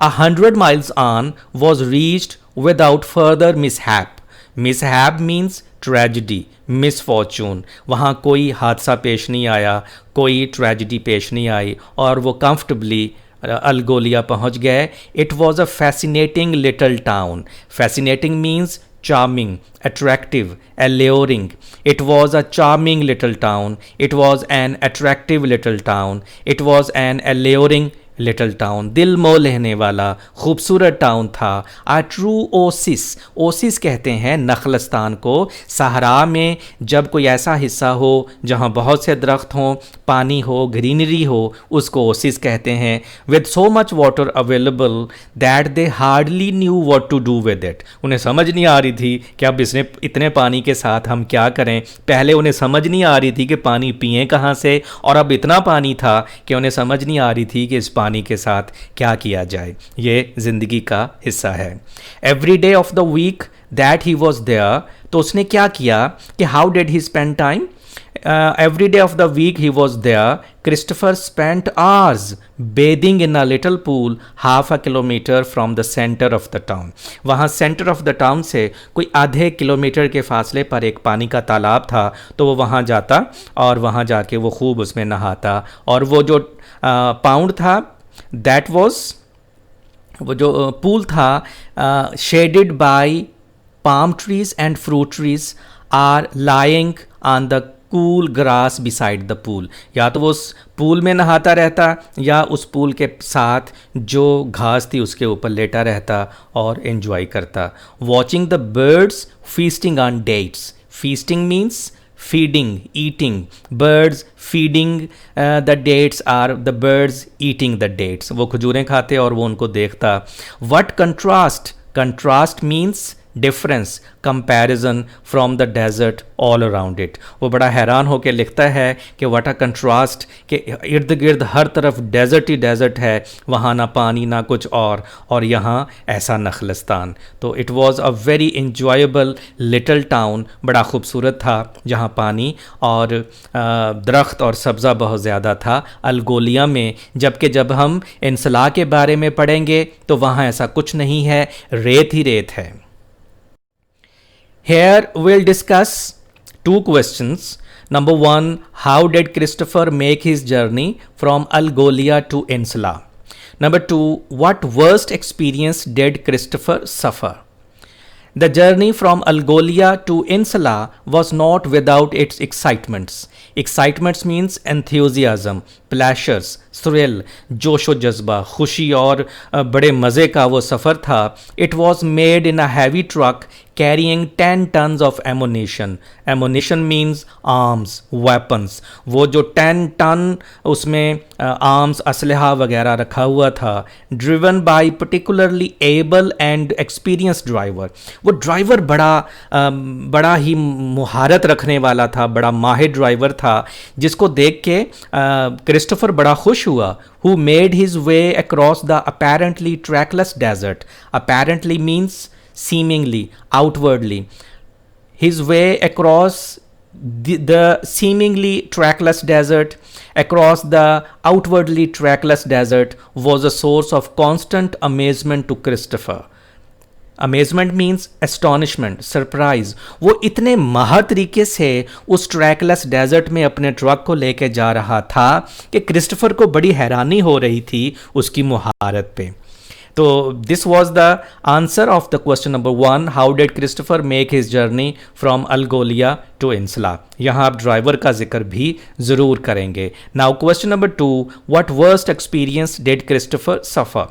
Speaker 1: 100 miles on, was reached without further mishap. Mishap means tragedy, misfortune. वहाँ कोई हादसा पेश नहीं आया, कोई ट्रेजिडी पेश नहीं आई और वो comfortably अल्गोलिया पहुँच गए। It was a fascinating little town. Fascinating means charming, attractive, alluring. It was a charming little town. It was an attractive little town. It was an alluring little town, दिल मोह लेने वाला खूबसूरत टाउन था। आ true Oasis, Oasis कहते हैं नखलस्तान को। सहरा में जब कोई ऐसा हिस्सा हो जहाँ बहुत से दरख्त हों, पानी हो, ग्रीनरी हो, उसको ओसिस कहते हैं। With so much water available that they hardly knew what to do with it. उन्हें समझ नहीं आ रही थी कि अब इसने इतने पानी के साथ हम क्या करें। पहले उन्हें समझ नहीं आ रही थी कि पानी पिएं कहाँ से, और अब इतना पानी था कि उन्हें समझ नहीं आ रही थी कि इस पानी के साथ क्या किया जाए। ये ज़िंदगी का हिस्सा है। Every day of the week that he was there, तो उसने क्या किया कि how did he spend time. every day of the week he was there. Christopher spent hours bathing in a little pool half a kilometer from the center of the town. वहाँ center of the town से कोई आधे kilometre के फासले पर एक पानी का तालाब था, तो वो वहाँ जाता और वहाँ जाके वो खूब उसमें नहाता। और वो जो पाउंड था, दैट वॉज, वो जो पूल था, shaded by palm trees and fruit trees are lying on the cool grass beside the pool. या तो वो उस पूल में नहाता रहता या उस पूल के साथ जो घास थी उसके ऊपर लेटा रहता और एंजॉय करता। Watching the birds feasting on dates. Feasting means feeding, eating. Birds feeding the dates are the birds eating the dates. वो खजूरें खाते और वो उनको देखता। What contrast? Contrast means difference, comparison from the desert all around it. वो बड़ा हैरान होकर लिखता है कि व्हाट अ कंट्रास्ट, कि इर्द गिर्द हर तरफ डेजर्ट ही डेजर्ट है, वहाँ ना पानी ना कुछ और यहाँ ऐसा नखलस्तान। तो it was a very enjoyable little town, बड़ा खूबसूरत था, जहाँ पानी और दरख्त और सब्ज़ा बहुत ज़्यादा था अल्गोलिया में। जबकि जब हम इंसला के बारे में पढ़ेंगे तो वहाँ ऐसा कुछ नहीं है, रेत ही रेत है। Here we'll discuss two questions. Number one, how did Christopher make his journey from Algolia to Insula? Number two, what worst experience did Christopher suffer? The journey from Algolia to Insula was not without its excitements. Excitements means enthusiasm, pleasures, thrill, जोशो जज्बा, खुशी और बड़े मज़े का वो सफ़र था। It was made in a heavy truck carrying 10 tons of ammunition. Ammunition means arms, weapons. वो जो 10 टन उसमें आर्म्स, असलहा वगैरह रखा हुआ था। Driven by particularly able and experience driver. वो ड्राइवर बड़ा ही मुहारत रखने वाला था, बड़ा माहिर ड्राइवर था, जिसको देख के क्रिस्टोफर बड़ा खुश हुआ। Who made his way across the apparently trackless desert. Apparently means seemingly, outwardly. His way across the seemingly trackless desert, across the outwardly trackless desert, was a source of constant amazement to Christopher. Amazement means astonishment, surprise. वो इतने माहिर तरीके से उस trackless desert में अपने truck को लेके जा रहा था कि क्रिस्टोफर को बड़ी हैरानी हो रही थी उसकी मुहारत पे। तो this was the answer of the question number 1, how did Christopher make his journey from El Golea to In Salah. यहाँ आप ड्राइवर का जिक्र भी ज़रूर करेंगे। Now question number 2, what worst experience did Christopher suffer.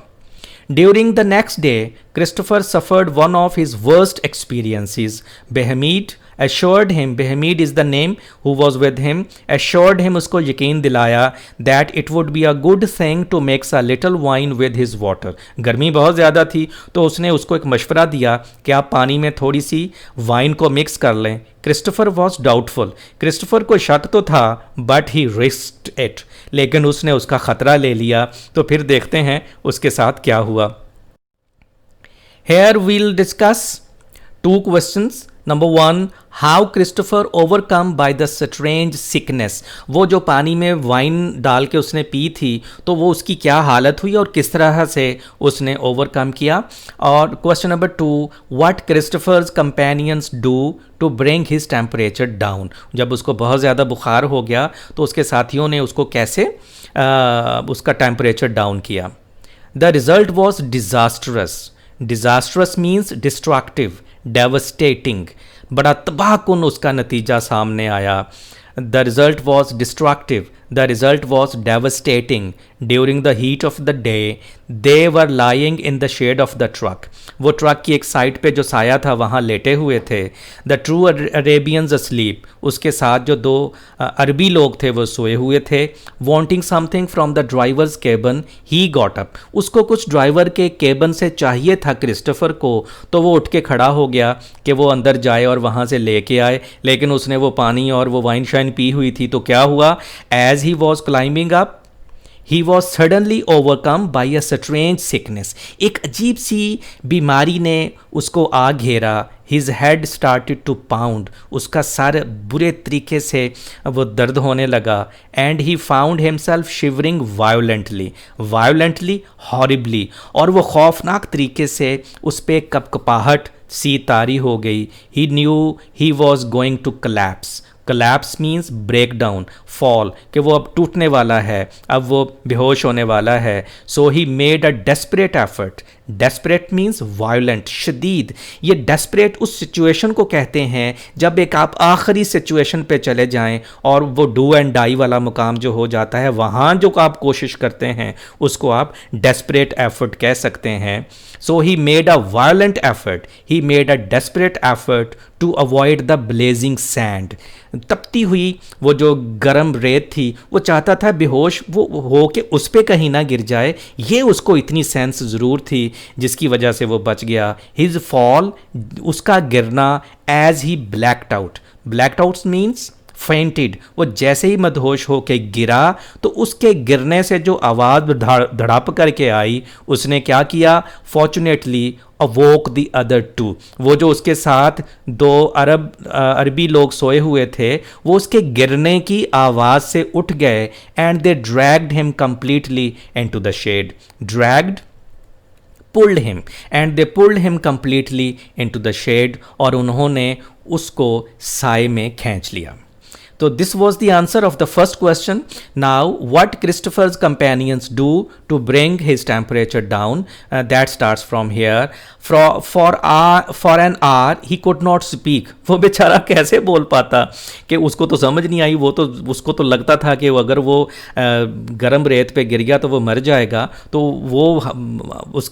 Speaker 1: During the next day, Christopher suffered one of his worst experiences. Behamid assured him, Behamid is the name who was with him, assured him, उसको यकीन दिलाया that it would be a good thing to mix a little wine with his water. गर्मी बहुत ज़्यादा थी तो उसने उसको एक मशवरा दिया कि आप पानी में थोड़ी सी वाइन को मिक्स कर लें। क्रिस्टोफर वॉज डाउटफुल, क्रिस्टोफर को शक तो था बट ही रिस्क्ड इट, लेकिन उसने उसका ख़तरा ले लिया। तो फिर देखते हैं उसके साथ क्या हुआ। Here we'll discuss 2 questions. Number 1, how Christopher overcome by the strange sickness. वो जो पानी में वाइन डाल के उसने पी थी तो वो उसकी क्या हालत हुई और किस तरह से उसने ओवरकम किया। और question number 2, what Christopher's companions do to bring his temperature down. जब उसको बहुत ज़्यादा बुखार हो गया तो उसके साथियों ने उसको कैसे उसका टेम्परेचर डाउन किया। The result was disastrous. Disastrous means destructive, devastating, बड़ा तबाहकुन उसका नतीजा सामने आया। The result was destructive, the result was devastating. During the heat of the day they were lying in the shade of the truck. वो truck की एक side पे जो साया था वहाँ लेटे हुए थे। द ट्रू अरेबियंस अस्लीप, उसके साथ जो 2 अरबी लोग थे वो सोए हुए थे। Wanting something from the drivers केबन he got up, उसको कुछ ड्राइवर के केबन से चाहिए था क्रिस्टोफर को, तो वो उठ के खड़ा हो गया कि वो अंदर जाए और वहाँ से लेके आए। लेकिन उसने वो पानी और वो वाइन शाइन पी हुई थी तो क्या हुआ, as he was climbing up he was suddenly overcome by a strange sickness. एक अजीब सी बीमारी ने उसको आ घेरा। His head started to pound, उसका सर बुरे तरीके से वो दर्द होने लगा। And he found himself shivering violently, violently, horribly, और वो खौफनाक तरीके से उस पर कपकपाहट सी तारी हो गई। He knew he was going to collapse. Collapse means break down, fall, कि वो अब टूटने वाला है, अब वो बेहोश होने वाला है। So he made a desperate effort. Desperate means violent, शदीद। ये डेस्परेट उस सिचुएशन को कहते हैं जब एक आप आखिरी सिचुएशन पे चले जाएं और वो डू एंड डाई वाला मुकाम जो हो जाता है, वहाँ जो आप कोशिश करते हैं उसको आप डेस्परेट एफर्ट कह सकते हैं। So he made a violent effort, he made a desperate effort to avoid the blazing sand. तपती हुई वो जो गर्म रेत थी वो चाहता था बेहोश वो हो के उस पर कहीं ना गिर जाए। ये उसको इतनी सेंस ज़रूर थी जिसकी वजह से वो बच गया। हिज फॉल, उसका गिरना, as he blacked out. Blacked out means fainted. वो जैसे ही मदहोश होके गिरा तो उसके गिरने से जो आवाज़ धड़ाप करके आई, उसने क्या किया, फॉर्चुनेटली अवोक द अदर 2। वो जो उसके साथ 2 अरबी लोग सोए हुए थे वो उसके गिरने की आवाज़ से उठ गए। And they dragged him completely into the shade. Dragged, pulled him, and they pulled him completely into the shade, और उन्होंने उसको साए में खींच लिया। So this was the answer of the first question. Now, what Christopher's companions do to bring his temperature down? That starts from here. For an hour, he could not speak. वो बेचारा कैसे बोल पाता कि उसको तो समझ नहीं आई। वो तो उसको तो लगता था कि अगर वो गर्म रेत पे गिर गया तो वो मर जाएगा, तो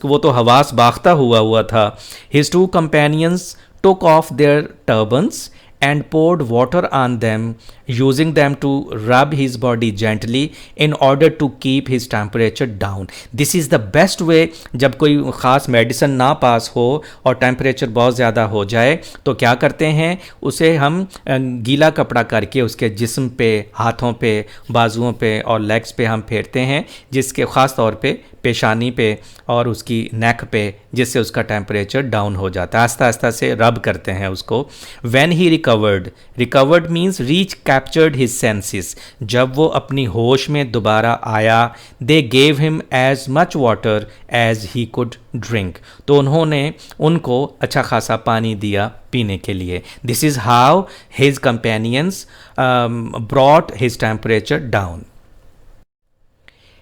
Speaker 1: वो तो हवास बाख्ता हुआ था। His 2 companions took off their turbans and poured water on them, using them to rub his body gently in order to keep his temperature down. This is the best way. जब कोई ख़ास मेडिसिन ना पास हो और temperature बहुत ज़्यादा हो जाए तो क्या करते हैं, उसे हम गीला कपड़ा करके उसके जिस्म पे, हाथों पे, बाजुओं पे और लेग्स पे हम फेरते हैं, जिसके ख़ास तौर पे पेशानी पे और उसकी नेक पे, जिससे उसका टेम्परेचर डाउन हो जाता है। आस्ता आस्ता से रब करते हैं उसको। When he recovered means recaptured his senses, जब वो अपनी होश में दोबारा आया, they gave him as much water as he could drink, तो उन्होंने उनको अच्छा खासा पानी दिया पीने के लिए। This is how his companions brought his temperature down.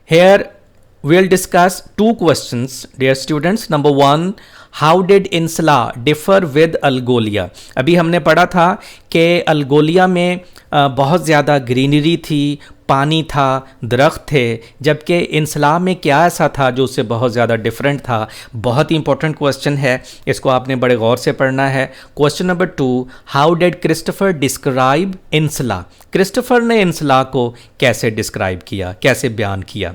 Speaker 1: Here we'll discuss two questions, dear students. Number one, how did Insula differ with Algolia? अभी हमने पढ़ा था कि अल्गोलिया में बहुत ज़्यादा ग्रीनरी थी, पानी था, दरख्त थे, जबकि इंसला में क्या ऐसा था जो उससे बहुत ज़्यादा डिफरेंट था। बहुत ही इंपॉर्टेंट क्वेश्चन है, इसको आपने बड़े गौर से पढ़ना है। Question number 2, how did Christopher describe In Salah? Christopher ने इंसला को कैसे डिस्क्राइब किया, कैसे बयान किया?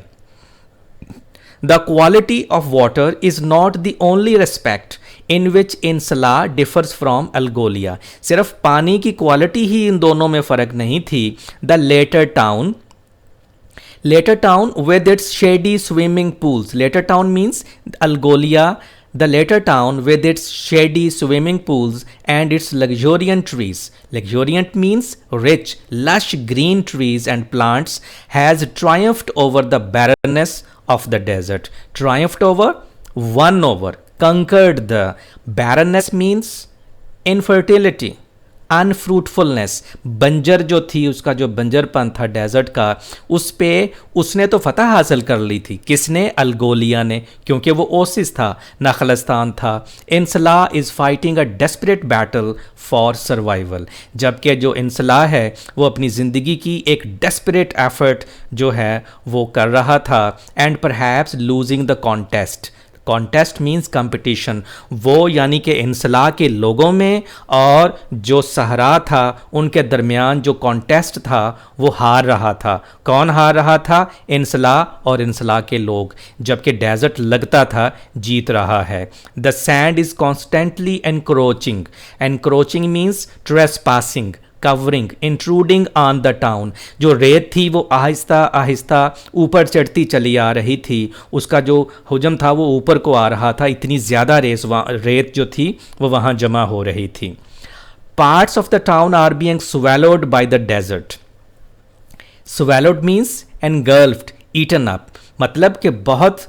Speaker 1: The quality of water is not the only respect in which Insula differs from Algolia. सिर्फ पानी की क्वालिटी ही इन दोनों में फ़र्क नहीं थी। The later town with its shady swimming pools. Later town means Algolia. The later town with its shady swimming pools and its luxuriant trees. Luxuriant means rich, lush green trees and plants has triumphed over the barrenness of the desert. Triumphed over, won over, conquered the. Barrenness means infertility, अनफ्रूटफुलनेस, बंजर जो थी, उसका जो बंजरपन था desert का, उस पे उसने तो फतह हासिल कर ली थी। किसने? अल्गोलिया ने, क्योंकि वो ओसिस था, नखलस्तान था। In Salah is fighting a desperate battle for survival, जबकि जो इंसला है वो अपनी ज़िंदगी की एक डेस्परेट एफर्ट जो है वो कर रहा था, and perhaps losing the contest. Contest means competition. वो यानी कि इंसला के लोगों में और जो सहरा था उनके दरमियान जो कॉन्टेस्ट था वो हार रहा था। कौन हार रहा था? इंसला और इंसला के लोग, जबकि डेजर्ट लगता था जीत रहा है। The sand is constantly encroaching. Encroaching means trespassing, covering, intruding on the town. जो रेत थी वो आहिस्ता आहिस्ता ऊपर चढ़ती चली आ रही थी, उसका जो हुजम था वो ऊपर को आ रहा था, इतनी ज़्यादा रेत जो थी वो वहाँ जमा हो रही थी। Parts of the town are being swallowed by the desert. swallowed means engulfed, eaten up, मतलब कि बहुत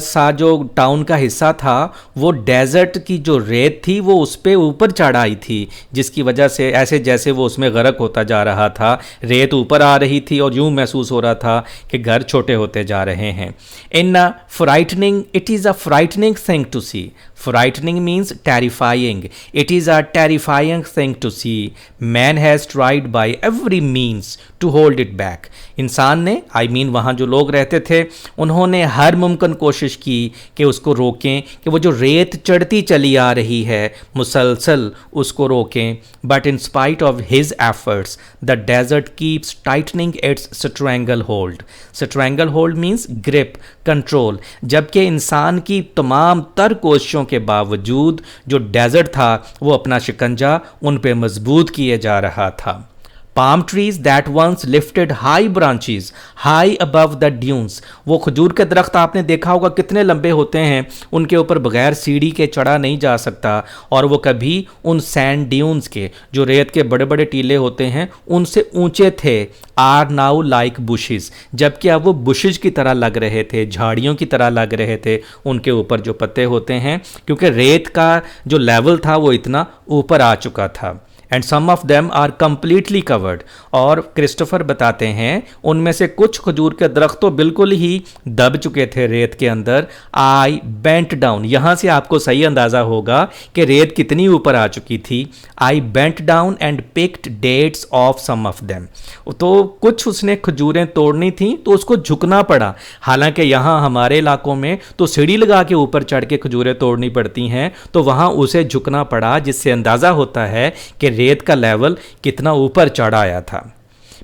Speaker 1: सा जो टाउन का हिस्सा था वो डेजर्ट की जो रेत थी वो उस पर ऊपर चढ़ आई थी, जिसकी वजह से ऐसे जैसे वो उसमें गर्क होता जा रहा था, रेत ऊपर आ रही थी और यूँ महसूस हो रहा था कि घर छोटे होते जा रहे हैं। In frightening, it is a frightening thing to see. Frightening means terrifying. It is a terrifying thing to see. Man has tried by every means to hold it back. इंसान ने, I mean वहाँ जो लोग रहते थे, उन्होंने हर मुमकिन कोशिश की कि उसको रोकें, कि वो जो रेत चढ़ती चली आ रही है मुसलसल उसको रोकें। But in spite of his efforts, the desert keeps tightening its stranglehold. Stranglehold means grip, control. जबकि इंसान की तमाम तर कोशिशों के बावजूद जो डेजर्ट था वो अपना शिकंजा उन पे मजबूत किए जा रहा था। palm trees that once lifted high branches high above the dunes. वो खजूर के दरख्त आपने देखा होगा कितने लंबे होते हैं, उनके ऊपर बगैर सीढ़ी के चढ़ा नहीं जा सकता, और वो कभी उन सैंड ड्यून्स के जो रेत के बड़े बड़े टीले होते हैं उनसे ऊंचे थे। आर नाउ लाइक बुशेस, जबकि अब वो बुशेज की तरह लग रहे थे, झाड़ियों की तरह लग रहे थे उनके ऊपर जो पत्ते होते हैं, क्योंकि रेत का जो लेवल था वो इतना ऊपर आ चुका था। And some of them are completely covered, और क्रिस्टोफर बताते हैं उनमें से कुछ खजूर के दरख्त तो बिल्कुल ही दब चुके थे रेत के अंदर। आई बेंट डाउन, यहाँ से आपको सही अंदाज़ा होगा कि रेत कितनी ऊपर आ चुकी थी। I bent down and picked dates of some of them, तो कुछ उसने खजूरें तोड़नी थी तो उसको झुकना पड़ा। हालांकि यहाँ हमारे इलाकों में तो सीढ़ी लगा के ऊपर चढ़ के खजूरें तोड़नी पड़ती हैं, तो वहाँ उसे झुकना पड़ा, जिससे अंदाज़ा होता है कि रेत का लेवल कितना ऊपर चढ़ आया था।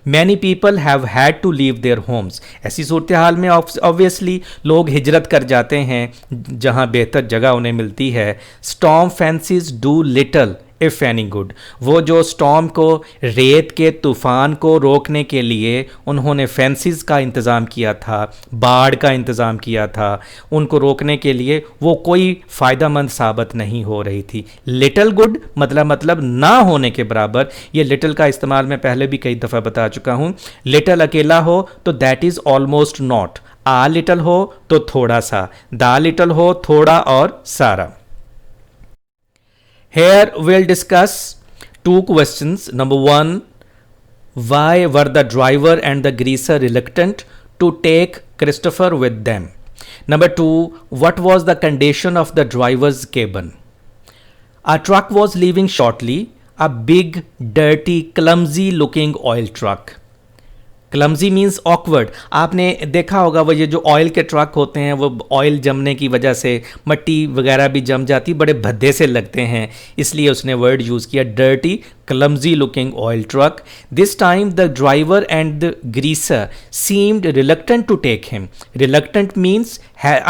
Speaker 1: Many people have had to leave their homes, ऐसी सूरत हाल में ऑब्वियसली लोग हिजरत कर जाते हैं जहाँ बेहतर जगह उन्हें मिलती है। Storm fancies do little if any good, वो जो स्टॉर्म को, रेत के तूफ़ान को रोकने के लिए उन्होंने फैंसीज़ का इंतज़ाम किया था, बाढ़ का इंतज़ाम किया था, उनको रोकने के लिए वो कोई फ़ायदेमंद साबित नहीं हो रही थी। लिटिल गुड मतलब ना होने के बराबर। ये लिटिल का इस्तेमाल मैं पहले भी कई दफ़ा बता चुका हूँ। लिटिल अकेला हो तो that is almost not, uh little हो तो थोड़ा सा, दा लिटिल हो थोड़ा और सारा। Here we'll discuss two questions. Number one, why were the driver and the greaser reluctant to take Christopher with them? Number two, what was the condition of the driver's cabin? A truck was leaving shortly, a big, dirty, clumsy looking oil truck. Clumsy means awkward. आपने देखा होगा वो ये जो oil के truck होते हैं वो ऑयल जमने की वजह से मट्टी वगैरह भी जम जाती, बड़े भद्दे से लगते हैं, इसलिए उसने वर्ड यूज़ किया dirty clumsy looking oil truck. This time the driver and the greaser seemed reluctant to take him. Reluctant means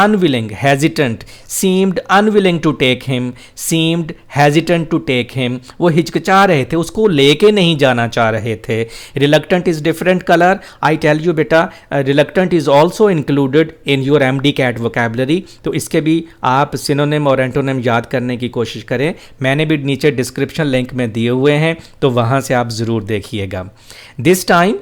Speaker 1: unwilling, hesitant. Seemed unwilling to take him, seemed hesitant to take him. वो हिचकिचा रहे थे, उसको लेके नहीं जाना चाह रहे थे। Reluctant is different color. I tell you बेटा, reluctant is also included in your MD-CAT vocabulary. तो इसके भी आप synonym और antonym याद करने की कोशिश करें। मैंने भी नीचे डिस्क्रिप्शन लिंक में दिए हुए हैं, तो वहां से आप जरूर देखिएगा। This time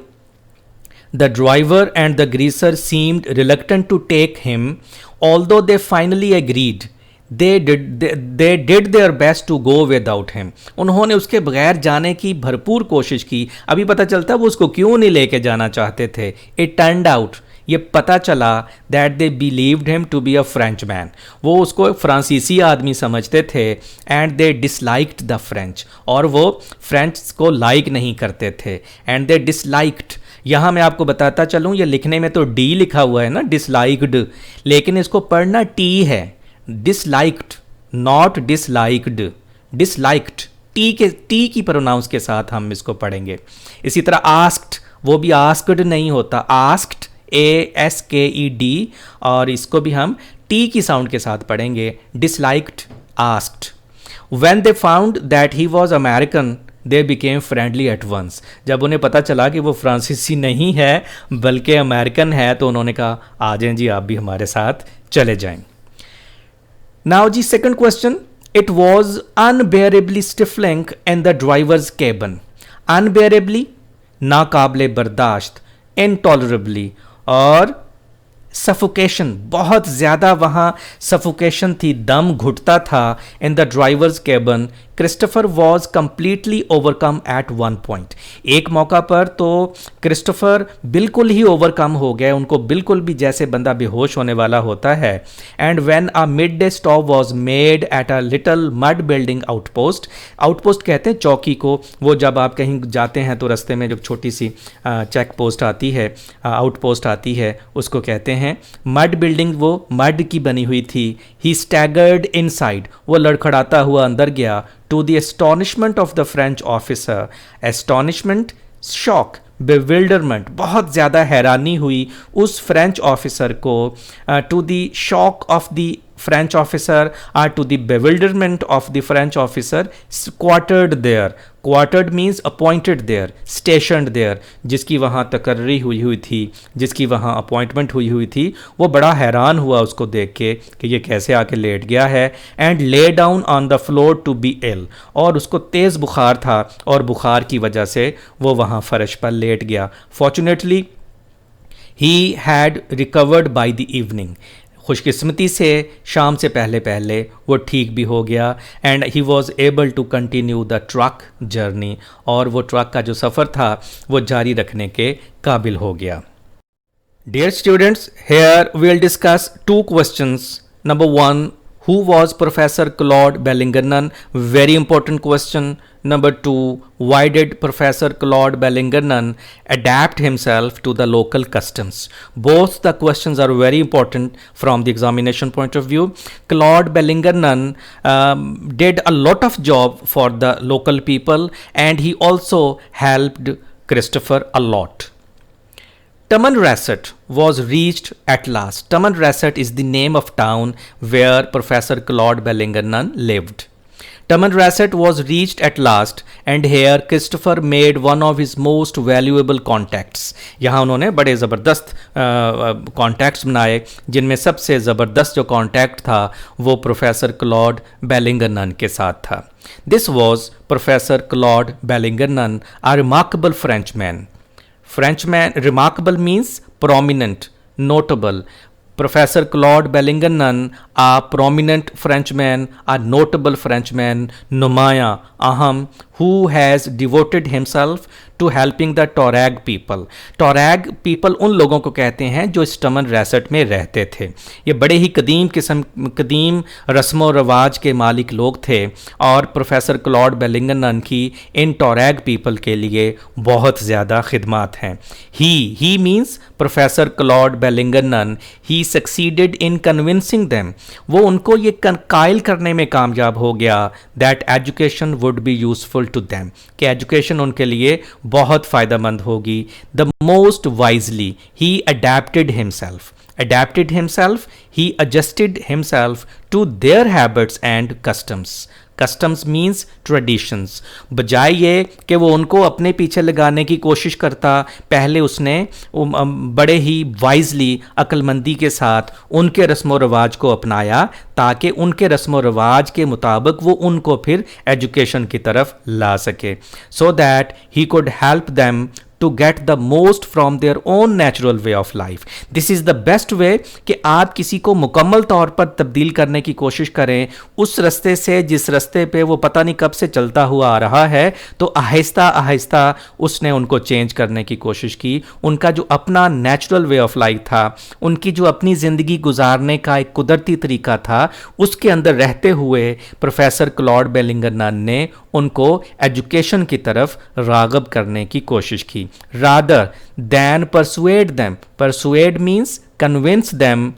Speaker 1: the driver and the greaser seemed reluctant to take him, although they finally agreed, they did their best to go without him. उन्होंने उसके बगैर जाने की भरपूर कोशिश की। अभी पता चलता वो उसको क्यों नहीं लेके जाना चाहते थे। इट टर्न्ड आउट, ये पता चला that they believed him to be a Frenchman, वो उसको फ्रांसीसी आदमी समझते थे। And they disliked the French, और वो फ्रेंच को लाइक नहीं करते थे। एंड दे डिसलाइक्ड, यहाँ मैं आपको बताता चलूँ, ये लिखने में तो डी लिखा हुआ है ना, डिसलाइक्ड, लेकिन इसको पढ़ना टी है। Disliked not disliked, disliked T की प्रोनाउंस के साथ हम इसको पढ़ेंगे। इसी तरह आस्क्ड, वो भी आस्क्ड नहीं होता, आस्क्ड ASKED, और इसको भी हम टी की साउंड के साथ पढ़ेंगे। Disliked, asked. When they found that he was American they became friendly at once, जब उन्हें पता चला कि वो फ्रांसीसी नहीं है बल्कि अमेरिकन है, तो उन्होंने कहा आ जाएं जी, आप भी हमारे साथ चले जाएं। Now the second question, it was unbearably stifling in the driver's cabin. Unbearably नाकाबिले बर्दाश्त, इनटॉलरेबली, और सफोकेशन, बहुत ज़्यादा वहाँ सफोकेशन थी, दम घुटता था। In the driver's cabin Christopher was completely overcome at one point, एक मौका पर तो क्रिस्टोफर बिल्कुल ही ओवरकम हो गए, उनको बिल्कुल भी जैसे बंदा बेहोश होने वाला होता है। And when a mid day stop was made at a little mud building outpost, outpost कहते हैं चौकी को, वो जब आप कहीं जाते हैं तो रास्ते में जो छोटी सी चेक पोस्ट आती है, आउटपोस्ट आती है, उसको कहते हैं मड बिल्डिंग, वो मड की बनी हुई थी। ही स्टैगर्ड इनसाइड, वो लड़खड़ाता हुआ अंदर गया। To the astonishment of the French officer, astonishment, shock, bewilderment, बहुत ज़्यादा हैरानी हुई उस फ्रेंच ऑफिसर को। To the shock of the French officer, to the bewilderment of the French officer, quartered there. Quartered means appointed there, stationed there. जिसकी वहाँ तकर्री हुई थी, जिसकी वहाँ अपॉइंटमेंट हुई थी, वो बड़ा हैरान हुआ उसको देख के कि ये कैसे आके लेट गया है। And lay down on the floor to be ill, और उसको तेज़ बुखार था और बुखार की वजह से वो वहाँ फर्श पर लेट गया। Fortunately he had recovered by the evening, खुशकिस्मती से शाम से पहले पहले वो ठीक भी हो गया। And he was able to continue the truck journey, और वो ट्रक का जो सफ़र था वो जारी रखने के काबिल हो गया। Dear students, here we will discuss two questions. Number one, who was Professor Claude Bellingernon? Very important question. Number two, why did Professor Claude Bellingernon adapt himself to the local customs? Both the questions are very important from the examination point of view. Claude Bellingernon did a lot of job for the local people, and he also helped Christopher a lot. Tamanrasset was reached at last. Tamanrasset is the name of town where Professor Claude Bellingernon lived. Tamanrasset was reached at last, and here Christopher made one of his most valuable contacts. यहाँ उन्होंने बड़े ज़बरदस्त contacts बनाए, जिनमें सबसे ज़बरदस्त जो contact था वो प्रोफेसर क्लॉड बेलिंगरनन के साथ था. This was Professor Claude Bellingernon, a remarkable Frenchman. Frenchman, remarkable means prominent, notable. Professor Claude Bellingernon, a prominent Frenchman, a notable Frenchman, नुमाया, अहम, who has devoted himself to helping the Tuareg people. Tuareg people उन लोगों को कहते हैं जो इस टमनरैसेट में रहते थे. ये बड़े ही कदीम रस्म व रवाज के मालिक लोग थे, और प्रोफेसर क्लॉड बेलिंगरनन की इन टोरैग पीपल के लिए बहुत ज़्यादा खिदमात हैं. He means professor Claude Bellingernon, he succeeded in convincing them. वो उनको ये कायल करने में कामयाब हो गया that education would be useful to them, कि एजुकेशन उनके लिए बहुत फ़ायदेमंद होगी. The most wisely he adapted himself, he adjusted himself to their habits and customs. Customs means traditions. बजाय ये कि वो उनको अपने पीछे लगाने की कोशिश करता, पहले उसने बड़े ही वाइजली, अक्लमंदी के साथ उनके रस्म व रवाज को अपनाया, ताकि उनके रस्म व रवाज के मुताबिक वो उनको फिर एजुकेशन की तरफ ला सके, so that he could help them to get the most from their own natural way of life. This is the best way कि आप किसी को मुकम्मल तौर पर तब्दील करने की कोशिश करें उस रास्ते से जिस रास्ते पे वो पता नहीं कब से चलता हुआ आ रहा है. तो आहिस्ता आहिस्ता उसने उनको चेंज करने की कोशिश की. उनका जो अपना नेचुरल वे ऑफ लाइफ था, उनकी जो अपनी ज़िंदगी गुजारने का एक कुदरती तरीका था, उसके अंदर रहते हुए प्रोफेसर क्लॉड बेलिंगरनन ने उनको एजुकेशन की तरफ रागब करने की कोशिश की. Rather than persuade them, persuade means convince them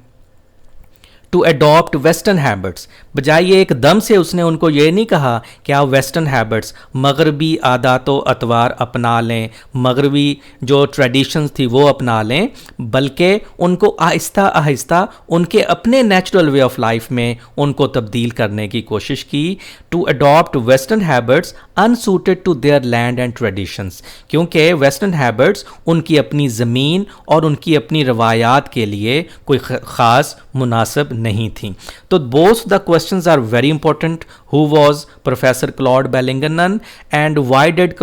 Speaker 1: to adopt western habits. बजाय ये एकदम से उसने उनको ये नहीं कहा कि आप वेस्टर्न हैबिट्स, मगरबी आदात व अतवार अपना लें, मगरबी जो ट्रेडिशंस थी वो अपना लें, बल्कि उनको आहिस्ता आहिस्ता उनके अपने नेचुरल वे ऑफ लाइफ में उनको तब्दील करने की कोशिश की. To adopt western habits unsuited to their land and traditions, क्योंकि वेस्टर्न हैबिट्स उनकी अपनी ज़मीन और उनकी अपनी रवायात के लिए कोई ख़ास मुनासिब नहीं थी. तो both the questions are very important. Who was Professor Claude Bellingernon, and why did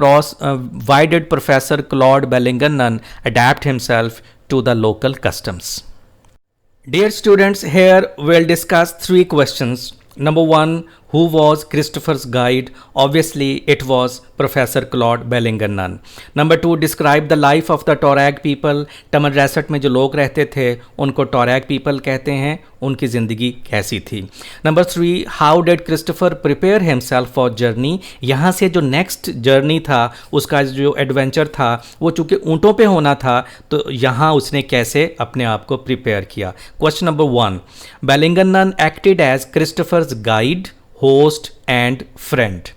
Speaker 1: Professor Claude Bellingernon adapt himself to the local customs? Dear students, here we'll discuss 3 questions. Number 1, who was Christopher's guide? Obviously, it was Professor Claude Bellingernon. Number 2, describe the life of the Tuareg people. टमनरैसेट में जो लोग रहते थे उनको टोरैग people कहते हैं, उनकी ज़िंदगी कैसी थी. Number 3, how did Christopher prepare himself for journey? यहाँ से जो नेक्स्ट जर्नी था, उसका जो एडवेंचर था, वो चूँकि ऊँटों पे होना था, तो यहाँ उसने कैसे अपने आप को प्रिपेयर किया. Question number 1, Bellingernon acted as Christopher's guide, host and friend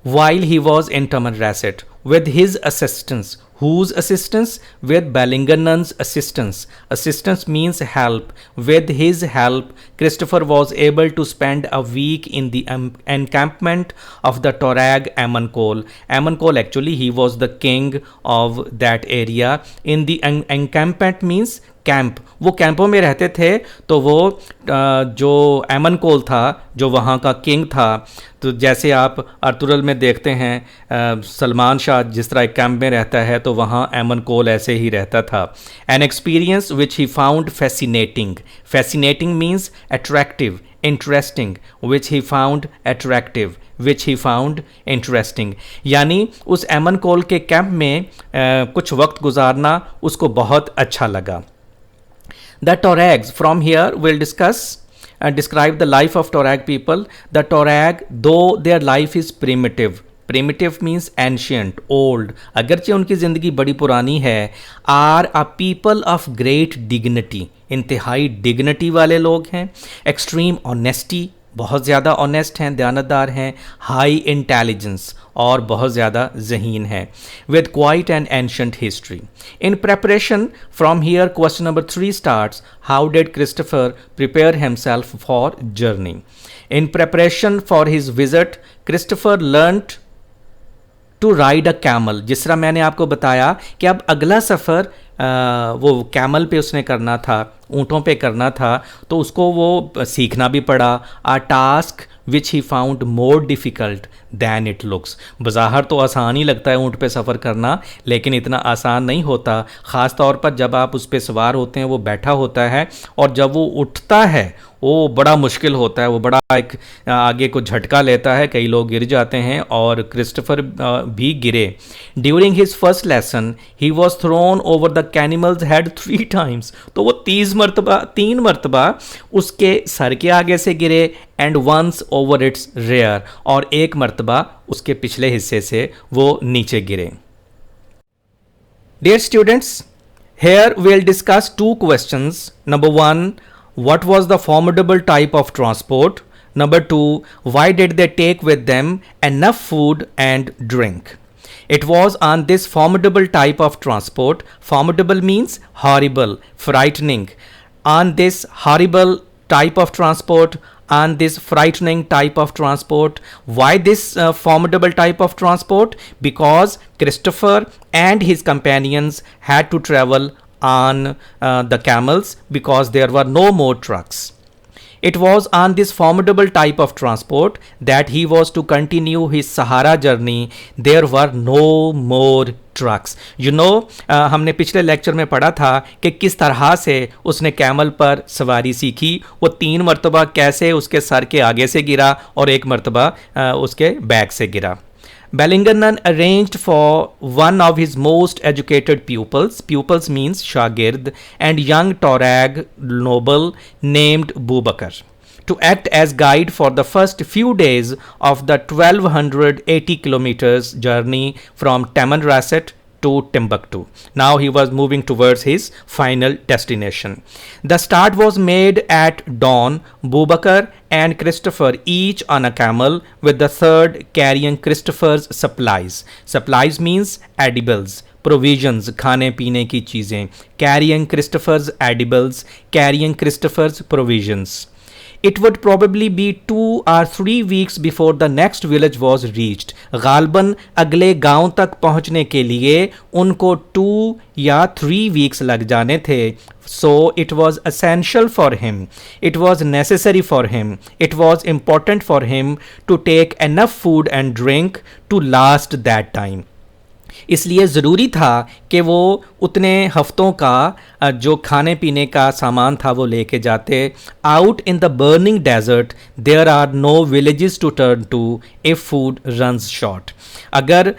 Speaker 1: while he was in Tamanrasset with his assistance. Whose assistance? With Bellingernon's assistance. Assistance means help. With his help, Christopher was able to spend a week in the encampment of the Tuareg Amankol. Amankol, actually, he was the king of that area. In the encampment means camp, वो कैंपों में रहते थे. तो वो जो एमनकोल था, जो वहाँ का किंग था, तो जैसे आप अर्तुगरुल में देखते हैं सलमान शाह जिस तरह एक कैंप में रहता है, तो वहाँ एमनकोल ऐसे ही रहता था. An experience which he found fascinating. Fascinating means attractive, interesting, which he found attractive, which he found interesting. यानी उस एमनकोल के कैंप में कुछ वक्त गुजारना उसको बहुत अच्छा लगा. The Tuaregs, from here we'll discuss and describe the life of Tuareg people. The Tuareg, though their life is primitive, primitive means ancient, old, अगरचे उनकी ज़िंदगी बड़ी पुरानी है, are a people of great dignity, इंतहाई डिग्निटी वाले लोग हैं, एक्सट्रीम ऑनेस्टी, बहुत ज़्यादा ऑनेस्ट हैं, दयानतदार हैं, हाई इंटेलिजेंस और बहुत ज़्यादा ज़हीन है, with quite and ancient history. In preparation from here question number 3 starts, how did Christopher prepare himself for journey. In preparation for his visit Christopher learned to ride a camel. जिस तरह मैंने आपको बताया कि अब अगला सफ़र वो कैमल पे उसने करना था, ऊँटों पे करना था, तो उसको वो सीखना भी पड़ा. A task which he found more difficult than it looks. बज़ाहिर तो आसान ही लगता है ऊँट पे सफ़र करना, लेकिन इतना आसान नहीं होता, ख़ास तौर पर जब आप उस पर सवार होते हैं, वो बैठा होता है और जब वो उठता है वो बड़ा मुश्किल होता है, वो बड़ा एक आगे को झटका लेता है, कई लोग गिर जाते हैं और क्रिस्टोफर भी गिरे. During his first lesson he was thrown over the camel's head 3 times. तो वो 3 मरतबा उसके सर के आगे से गिरे, and once over its rear, और एक मरतबा उसके पिछले हिस्से से वो नीचे गिरे. Dear students, here we'll discuss 2 questions. Number 1, what was the formidable type of transport? Number 2, why did they take with them enough food and drink? It was on this formidable type of transport. Formidable means horrible, frightening. On this horrible type of transport, on this frightening type of transport. Why this formidable type of transport? Because Christopher and his companions had to travel on the camels because there were no more trucks. It was on this formidable type of transport that he was to continue his Sahara journey. There were no more trucks. You know, हमने पिछले lecture में पढ़ा था कि किस तरह से उसने कैमल पर सवारी सीखी. वो 3 मरतबा कैसे उसके सर के आगे से गिरा और एक मरतबा उसके बैक से गिरा. Bellingham arranged for one of his most educated pupils, pupils means shagird, and young Torag noble named Bubakar, to act as guide for the first few days of the 1280 kilometers journey from Tamanrasset to Timbuktu. Now he was moving towards his final destination. The start was made at dawn. Bubakar and Christopher each on a camel, with the third carrying Christopher's supplies. Supplies means edibles, provisions, खाने पीने की चीज़ें. Carrying Christopher's edibles, carrying Christopher's provisions. It would probably be 2 or 3 weeks before the next village was reached. गालबन अगले गांव तक पहुंचने के लिए उनको 2 या 3 weeks लग जाने थे. So it was essential for him, it was necessary for him, it was important for him to take enough food and drink to last that time. इसलिए ज़रूरी था कि वो उतने हफ्तों का जो खाने पीने का सामान था वो लेके जाते. Out in the burning desert there are no villages to turn to if food runs short. अगर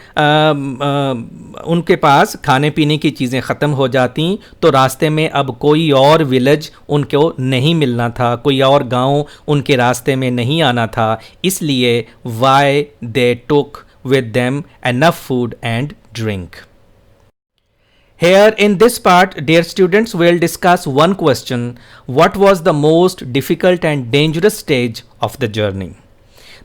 Speaker 1: उनके पास खाने पीने की चीज़ें ख़त्म हो जाती तो रास्ते में अब कोई और विलेज उनको नहीं मिलना था, कोई और गांव उनके रास्ते में नहीं आना था. इसलिए why they took with them enough food and drink. Here in this part, dear students, we'll discuss one question: what was the most difficult and dangerous stage of the journey?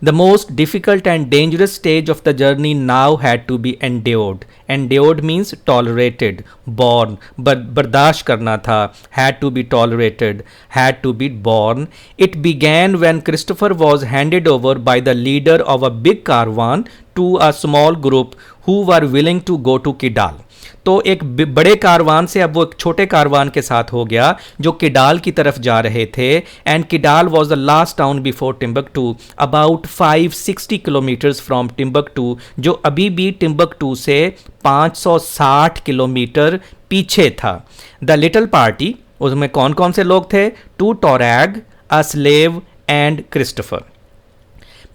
Speaker 1: The most difficult and dangerous stage of the journey now had to be endured. Endured means tolerated, borne, but bardasht karna tha, had to be tolerated, had to be borne. It began when Christopher was handed over by the leader of a big caravan to a small group who were willing to go to Kidal. तो एक बड़े कारवान से अब वो एक छोटे कारवान के साथ हो गया जो किडाल की तरफ जा रहे थे. And Kidal was the last town before Timbuktu, about 560 kilometres from Timbuktu, जो अभी भी टिम्बकटू से 560 किलोमीटर पीछे था. द लिटिल पार्टी, उसमें कौन कौन से लोग थे? 2 Tuareg, a slave and Christopher,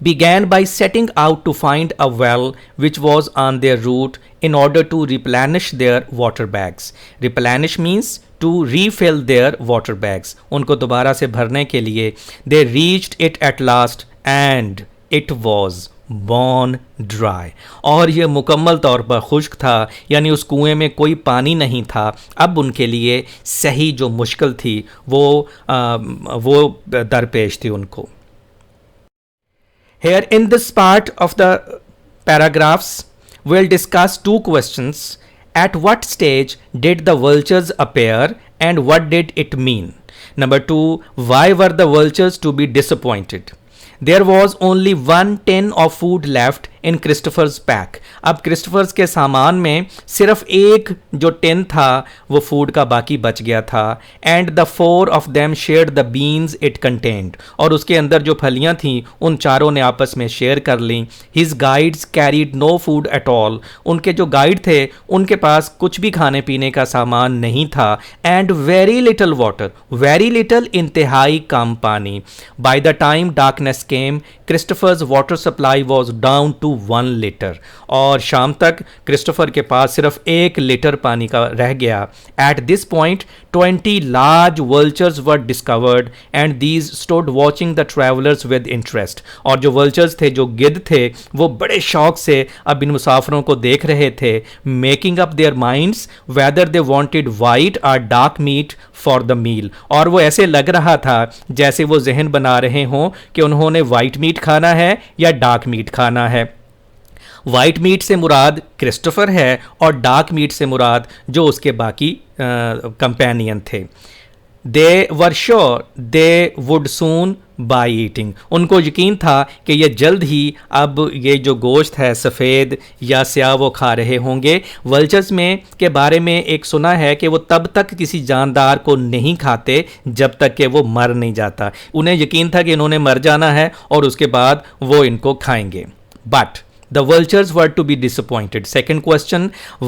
Speaker 1: began by setting out to find a well which was on their route in order to replenish their water bags. Replenish means to refill their water bags. उनको दोबारा से भरने के लिए. They reached it at last and it was bone dry, और ये मुकम्मल तौर पर खुश्क था, यानी उस कुएं में कोई पानी नहीं था। अब उनके लिए सही जो मुश्किल थी वो दरपेश थी उनको। Here in this part of the paragraphs, we'll discuss two questions. At what stage did the vultures appear and what did it mean? Number 2, why were the vultures to be disappointed? There was only one tin of food left in Christopher's pack. अब Christophers के सामान में सिर्फ एक जो tin था वो food का बाकी बच गया था। And the 4 of them shared the beans it contained, और उसके अंदर जो फलियां थीं उन चारों ने आपस में शेयर कर लीं। His guides carried no food at all. उनके जो गाइड थे उनके पास कुछ भी खाने पीने का सामान नहीं था। And very little water, very little इंतहाई कम पानी। By the time darkness came, Christopher's water supply was down to 1 liter, और शाम तक क्रिस्टोफर के पास सिर्फ 1 लीटर पानी का रह गया। At this point 20 large vultures were discovered and these stood watching the travelers with interest, और जो vultures थे, जो गिद्ध थे, वो बड़े शौक से अब इन मुसाफिरों को देख रहे थे। Making up their minds whether they wanted white or dark meat for the meal, और वो ऐसे लग रहा था जैसे वो जहन बना रहे हों कि उन्होंने वाइट मीट खाना है या डार्क मीट खाना है। वाइट मीट से मुराद क्रिस्टोफर है और डार्क मीट से मुराद जो उसके बाकी कंपेनियन थे। They were sure they would soon be eating, उनको यकीन था कि ये जल्द ही अब ये जो गोश्त है सफ़ेद या स्याह वो खा रहे होंगे। वल्चर्स में के बारे में एक सुना है कि वो तब तक किसी जानदार को नहीं खाते जब तक कि वो मर नहीं जाता। उन्हें यकीन था कि इन्होंने मर जाना है और उसके बाद वो इनको खाएंगे। But the vultures were to be disappointed. Second question,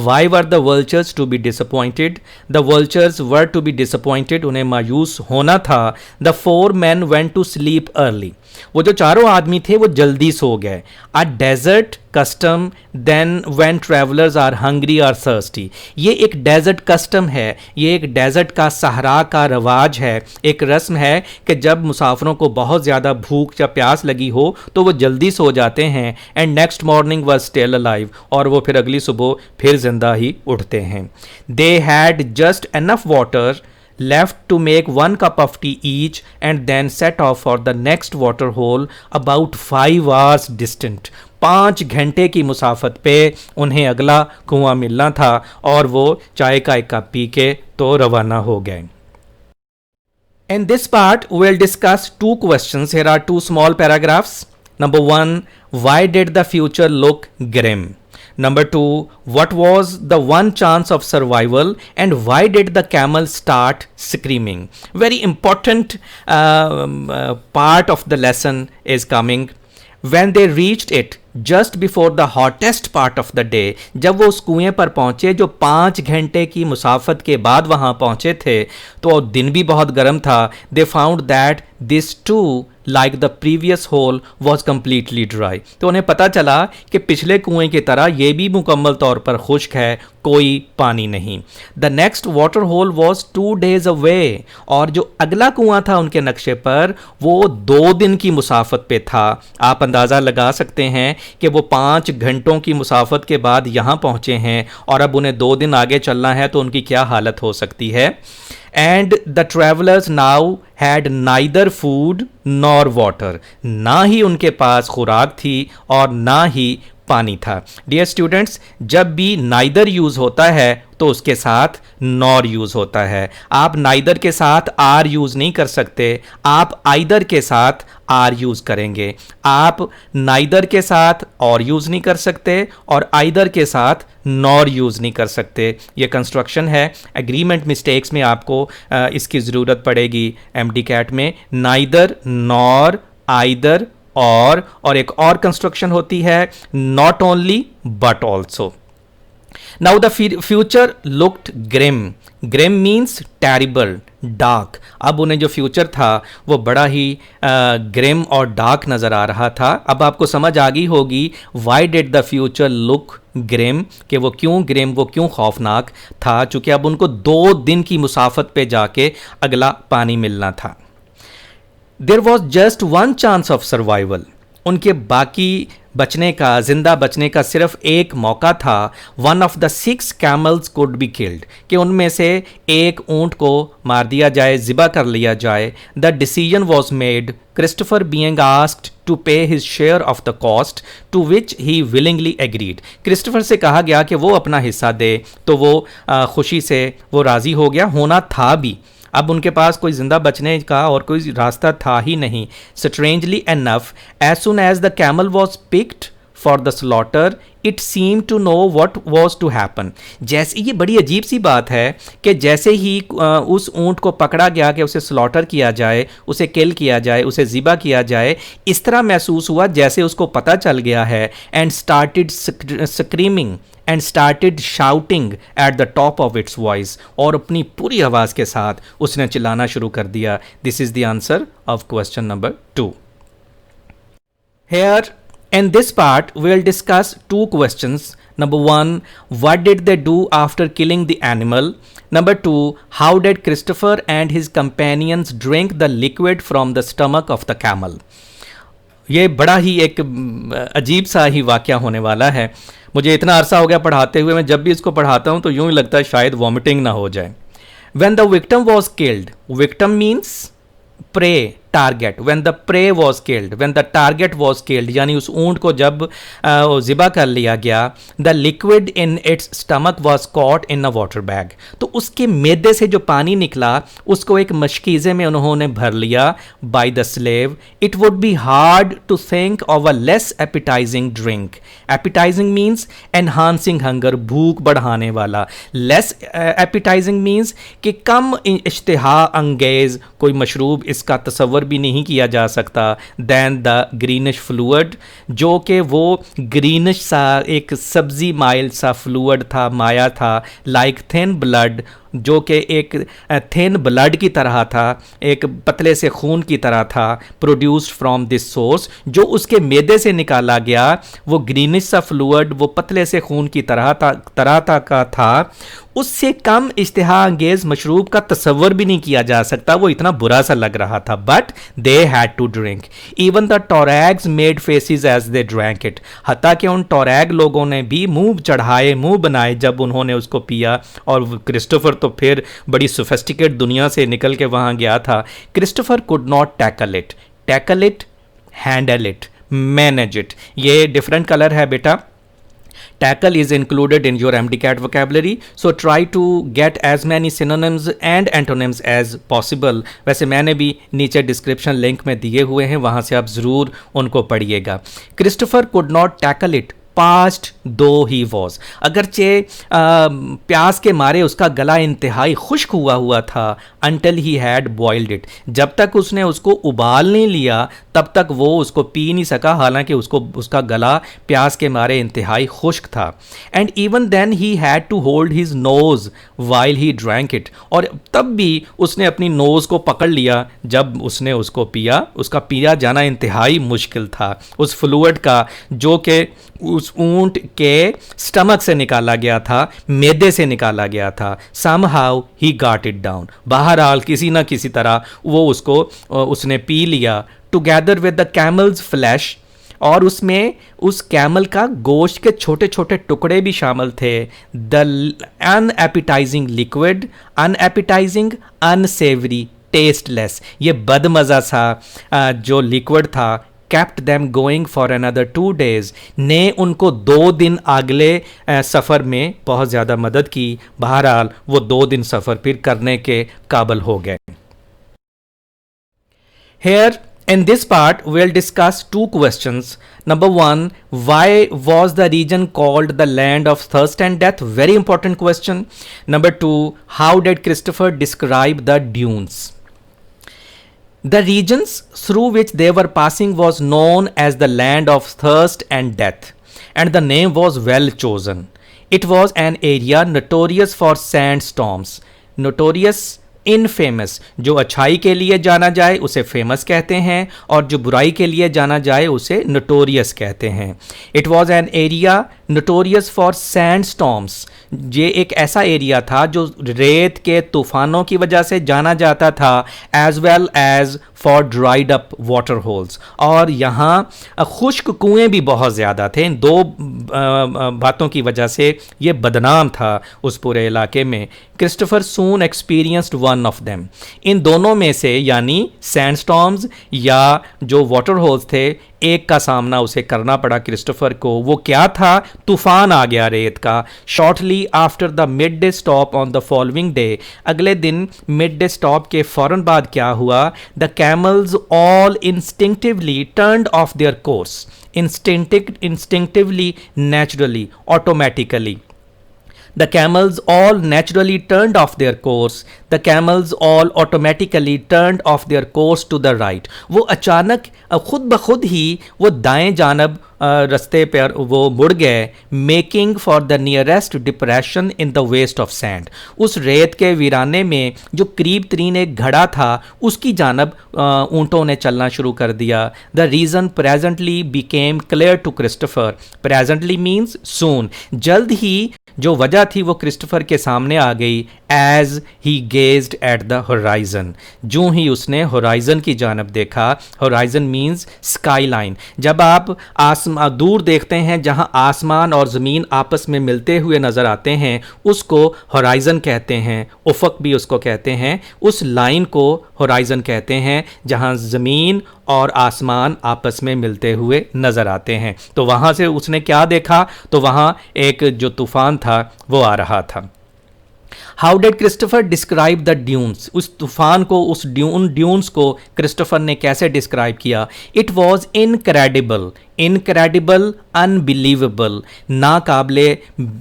Speaker 1: why were the vultures to be disappointed? The vultures were to be disappointed, उन्हें मायूस होना था। The 4 men went to sleep early. वो जो चारों आदमी थे वो जल्दी सो गए। A desert custom then when travelers are hungry or thirsty, ये एक डेजर्ट कस्टम है, ये एक डेजर्ट का सहरा का रवाज है, एक रस्म है कि जब मुसाफिरों को बहुत ज़्यादा भूख या प्यास लगी हो तो वो जल्दी सो जाते हैं। And next morning was still alive, और वो फिर अगली सुबह फिर जिंदा ही उठते हैं। They had just enough water left to make 1 cup of tea each and then set off for the next water hole about 5 hours distant. 5 घंटे की मुसाफत पे उन्हें अगला कुआं मिलना था और वो चाय का एक कप पी के तो रवाना हो गए। In this part we'll discuss 2 questions. Here are 2 small paragraphs. Number 1, why did the future look grim? Number 2, what was the one chance of survival and why did the camel start screaming? Very important part of the lesson is coming. When they reached it just before the hottest part of the day, जब वो उस कुएं पर पहुंचे जो 5 घंटे की मुसाफत के बाद वहां पहुंचे थे तो दिन भी बहुत गर्म था। They found that this too like the previous hole was completely dry. तो उन्हें पता चला कि पिछले कुएं की तरह ये भी मुकम्मल तौर पर खुश्क है, कोई पानी नहीं। The next water hole was 2 days away, और जो अगला कुआं था उनके नक्शे पर वो 2 दिन की मुसाफत पे था। आप अंदाज़ा लगा सकते हैं कि वो 5 घंटों की मुसाफत के बाद यहाँ पहुँचे हैं और अब उन्हें 2 दिन आगे चलना है तो उनकी क्या हालत हो सकती है। And the travelers now had neither food nor water, ना ही उनके पास खुराक थी और ना ही पानी था। डियर स्टूडेंट्स, जब भी नाइदर यूज़ होता है तो उसके साथ नॉर यूज़ होता है। आप नाइदर के साथ आर यूज़ नहीं कर सकते, आप आइदर के साथ आर यूज़ करेंगे। आप नाइदर के साथ और यूज़ नहीं कर सकते और आइदर के साथ नॉर यूज़ नहीं कर सकते। ये कंस्ट्रक्शन है, एग्रीमेंट मिस्टेक्स में आपको इसकी ज़रूरत पड़ेगी एमडी कैट में। नाइदर, नॉर, आइदर, और एक और कंस्ट्रक्शन होती है not only but also. Now the future looked grim. Grim means terrible, dark. अब उन्हें जो फ्यूचर था वो बड़ा ही ग्रिम और डार्क नज़र आ रहा था। अब आपको समझ आ गई होगी why did the future look grim, कि वो क्यों ग्रिम, वो क्यों खौफनाक था, चूँकि अब उनको 2 दिन की मुसाफत पे जाके अगला पानी मिलना था। There was just one chance of survival. उनके बाकी बचने का, जिंदा बचने का सिर्फ एक मौका था। One of the 6 camels could be killed, कि उनमें से एक ऊंट को मार दिया जाए, ज़िबा कर लिया जाए। The decision was made, Christopher being asked to pay his share of the cost, to which he willingly agreed. Christopher से कहा गया कि वो अपना हिस्सा दे, तो वो खुशी से वो राज़ी हो गया, होना था भी। अब उनके पास कोई जिंदा बचने का और कोई रास्ता था ही नहीं। Strangely enough, as soon as the camel was picked for the slaughter, it seem to know what was to happen. जैसे, ये बड़ी अजीब सी बात है कि जैसे ही उस ऊँट को पकड़ा गया कि उसे स्लॉटर किया जाए, उसे किल किया जाए, उसे ज़िबा किया जाए, इस तरह महसूस हुआ जैसे उसको पता चल गया है। And started screaming and started shouting at the top of its voice, और अपनी पूरी आवाज़ के साथ उसने चिल्लाना शुरू कर दिया। This is the answer of question number 2। Here in this part we'll discuss 2 questions. Number 1, what did they do after killing the animal? Number 2, how did Christopher and his companions drink the liquid from the stomach of the camel? ये बड़ा ही एक अजीब सा ही वाक़या होने वाला है। मुझे इतना अरसा हो गया पढ़ाते हुए, मैं जब भी इसको पढ़ाता हूँ तो यूँ ही लगता है शायद वॉमिटिंग ना हो जाए। When the victim was killed, victim means prey, target. When the prey was killed, when the target was killed, यानी उस ऊंट को जब ज़िबा कर लिया गया, the liquid in its stomach was caught in a water bag, तो उसके मैदे से जो पानी निकला उसको एक मशकीज़े में उन्होंने भर लिया by the slave. It would be hard to think of a less appetising drink. Appetising means enhancing hunger, भूख बढ़ाने वाला। लेस एपिटाइजिंग मीन्स कि कम इश्तिहा अंगेज कोई मशरूब इसका तस्वर भी नहीं किया जा सकता दैन द ग्रीनिश फ्लूइड, जो कि वो ग्रीनिश सा एक सब्जी माइल सा फ्लूइड था, माया था, लाइक थिन ब्लड, जो कि एक थिन ब्लड की तरह था, एक पतले से खून की तरह था, प्रोड्यूस्ड फ्रॉम दिस सोर्स, जो उसके मैदे से निकाला गया वो ग्रीनिश सा फ्लूइड, वो पतले से खून की तरह का था। उससे कम इश्तिहा अंगेज मशरूब का तस्वर भी नहीं किया जा सकता, वो इतना बुरा सा लग रहा था। But they had to drink, even the Tuaregs made faces as they drank it, हत्ता कि उन टोरैग लोगों ने भी मुंह चढ़ाए, मुंह बनाए जब उन्होंने उसको पिया। और क्रिस्टोफर तो फिर बड़ी सोफिस्टिकेट दुनिया से निकल के वहाँ गया था। Christopher could not tackle it, handle it, manage it. ये डिफरेंट कलर है बेटा। Tackle is included in your MDCAT vocabulary, so try to get as many synonyms and antonyms as possible. वैसे मैंने भी नीचे डिस्क्रिप्शन लिंक में दिए हुए हैं, वहाँ से आप ज़रूर उनको पढ़िएगा। Christopher could not tackle it past दो ही वॉज, अगरचे प्यास के मारे उसका गला इंतहाई खुश्क हुआ था। Until he had boiled it, जब तक उसने उसको उबाल नहीं लिया तब तक वो उसको पी नहीं सका, हालांकि उसका गला प्यास के मारे इंतहाई खुश्क था। And even then he had to hold his nose while he drank it, और तब भी उसने अपनी नोज़ को पकड़ लिया जब उसने उसको पिया। उसका पिया जाना इंतहाई मुश्किल था उस फ्लूइड का, जो कि उस ऊंट के स्टमक से निकाला गया था, मैदे से निकाला गया था। Somehow he got it down, बहरहाल किसी ना किसी तरह वो उसने पी लिया। Together with the camel's flesh, और उसमें उस कैमल का गोश्त के छोटे छोटे टुकड़े भी शामिल थे। द अनएपिटाइजिंग लिक्विड, अनएपिटाइजिंग, अनसेवरी, टेस्टलेस, ये बदमज़ा सा जो लिक्विड था, kept them going for another 2 days, ने उनको 2 दिन अगले सफ़र में बहुत ज़्यादा मदद की। बहरहाल वो 2 दिन सफ़र फिर करने के काबिल हो गए। Here in this part we'll discuss 2 questions. Number 1, why was the region called the land of thirst and death? Very important question. Number 2, how did Christopher describe the dunes? The regions through which they were passing was known as the land of thirst and death, and the name was well chosen. It was an area notorious for sandstorms. Notorious, infamous, जो अच्छाई के लिए जाना जाए उसे famous कहते हैं, और जो बुराई के लिए जाना जाए उसे नोटोरियस कहते हैं। It was an area notorious for sand storms, ये एक ऐसा एरिया था जो रेत के तूफानों की वजह से जाना जाता था, as well as for dried up water holes, और यहाँ खुश्क कुएं भी बहुत ज़्यादा थे। इन दो बातों की वजह से ये बदनाम था उस पूरे इलाके में। Christopher soon experienced one of them, इन दोनों में से यानी सैंडस्टॉर्म्स या जो वाटर होल्स थे, एक का सामना उसे करना पड़ा क्रिस्टोफर को। वो क्या था? तूफान आ गया रेत का। Shortly after the mid day stop on the following day, अगले दिन मिड डे स्टॉप के फौरन बाद क्या हुआ? The camels all instinctively turned off their course, instinctively, naturally, automatically. The camels all naturally turned off their course. The camels all automatically turned off their course to the right. वो अचानक खुद ब खुद ही वो दाएं जानब रास्ते पर वो मुड़ गए, making for the nearest depression in the waste of sand. उस रेत के वीराने में जो करीब तरीन एक घड़ा था उसकी जानब ऊँटों ने चलना शुरू कर दिया। The reason presently became clear to Christopher. Presently means soon, जल्द ही जो वजह थी वो क्रिस्टोफर के सामने आ गई। As he gazed at the horizon, जो ही उसने होराइजन की जानब देखा। Horizon means skyline. जब आप दूर देखते हैं जहां आसमान और ज़मीन आपस में मिलते हुए नज़र आते हैं, उसको होराइजन कहते हैं, उफ़क़ भी उसको कहते हैं। उस लाइन को होराइजन कहते हैं जहां ज़मीन और आसमान आपस में मिलते हुए नज़र आते हैं। तो वहाँ से उसने क्या देखा? तो वहाँ एक जो तूफ़ान था वो आ रहा था। How did Christopher describe the dunes? उस तूफान को, उस ड्यून्स को क्रिस्टोफर ने कैसे डिस्क्राइब किया? It was incredible, incredible, unbelievable, नाकाबिले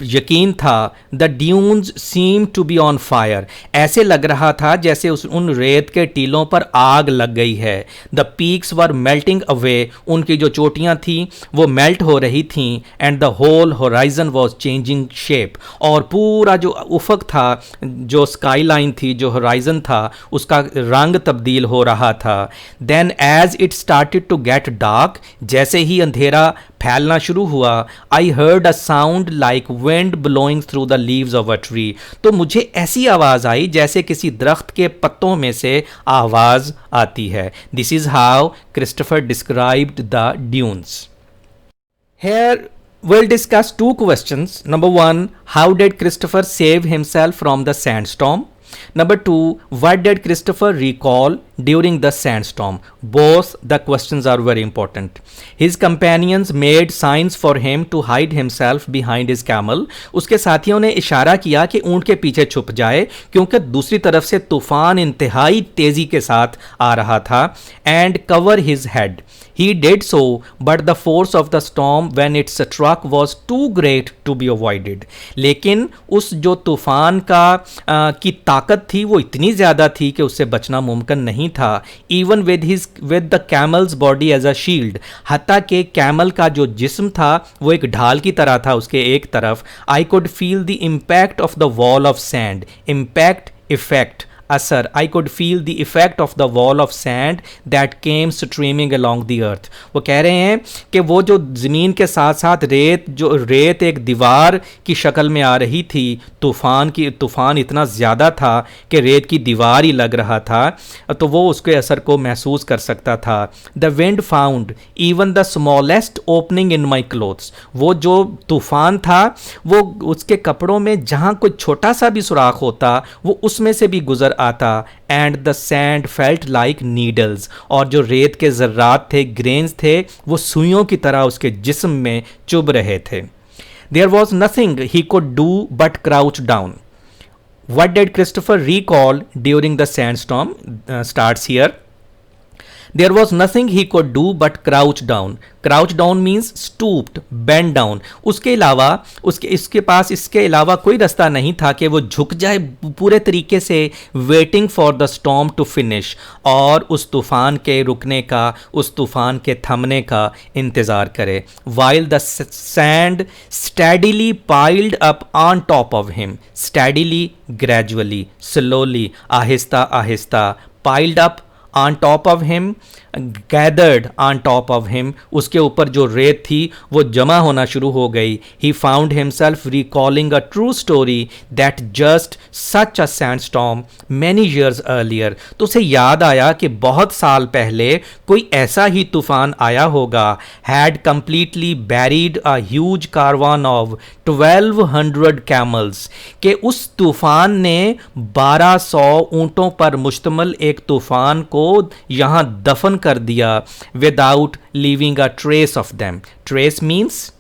Speaker 1: यकीन था। The dunes seem to be on fire, ऐसे लग रहा था जैसे उन रेत के टीलों पर आग लग गई है। The peaks were melting away, उनकी जो चोटियाँ थीं वो मेल्ट हो रही थीं। And the whole horizon was changing shape, और पूरा जो उफक था, जो स्काई लाइन थी, जो होराइजन था, उसका रंग तब्दील हो रहा था। Then as it started to get dark, जैसे ही अंधेरा फैलना शुरू हुआ, I heard a sound like wind blowing through the leaves of a tree, तो मुझे ऐसी आवाज़ आई जैसे किसी दरख्त के पत्तों में से आवाज़ आती है। This is how Christopher described the dunes. Here we'll discuss two questions. Number one, how did Christopher save himself from the sandstorm? Number two, what did Christopher recall during the sandstorm? Both the questions are very important. His companions made signs for him to hide himself behind his camel. उसके साथियों ने इशारा किया कि ऊंट के पीछे छुप जाए, क्योंकि दूसरी तरफ से तूफान इंतहाई तेजी के साथ आ रहा था। And cover his head. He did so, but the force of the storm when it struck was too great to be avoided. लेकिन उस जो तूफान की ताकत थी वो इतनी ज़्यादा थी कि उससे बचना मुमकिन नहीं था। Even with the camel's body as a shield, हत्ता के कैमल का जो जिस्म था वो एक ढाल की तरह था उसके एक तरफ। I could feel the impact of the wall of sand. Impact, effect, असर। I could feel the effect of the wall of sand that came streaming along the earth. वो कह रहे हैं कि वो जो ज़मीन के साथ साथ रेत एक दीवार की शक्ल में आ रही थी, तूफ़ान इतना ज़्यादा था कि रेत की दीवार ही लग रहा था, तो वो उसके असर को महसूस कर सकता था। The wind found even the smallest opening in my clothes, वो जो तूफ़ान था वो उसके कपड़ों में जहाँ कोई छोटा सा भी सुराख होता वो उसमें से भी गुजर आता। And the sand felt like needles, और जो रेत के जर्रात थे, ग्रेन्स थे, वो सुइयों की तरह उसके जिस्म में चुभ रहे थे। There was nothing he could do but crouch down. What did Christopher recall during the sandstorm? Starts here. There was nothing he could do but crouch down. Crouch down means stooped, bend down. उसके अलावा इसके अलावा कोई रास्ता नहीं था कि वो झुक जाए पूरे तरीके से, waiting for the storm to finish, और उस तूफ़ान के रुकने का, उस तूफ़ान के थमने का इंतज़ार करे। While the sand steadily piled up on top of him. Steadily, gradually, slowly, Aahista Aahista, piled up on top of him, gathered on top of him, उसके ऊपर जो रेत थी वो जमा होना शुरू हो गई. ही found himself recalling a true story that just such a sandstorm many years earlier. तो उसे याद आया कि बहुत साल पहले कोई ऐसा ही तूफान आया होगा. Had completely buried a huge caravan of 1200 camels, कि उस तूफान ने 1200 ऊंटों पर मुश्तमल एक तूफान को यहाँ दफन कर दिया. Without leaving a trace of them. Trace means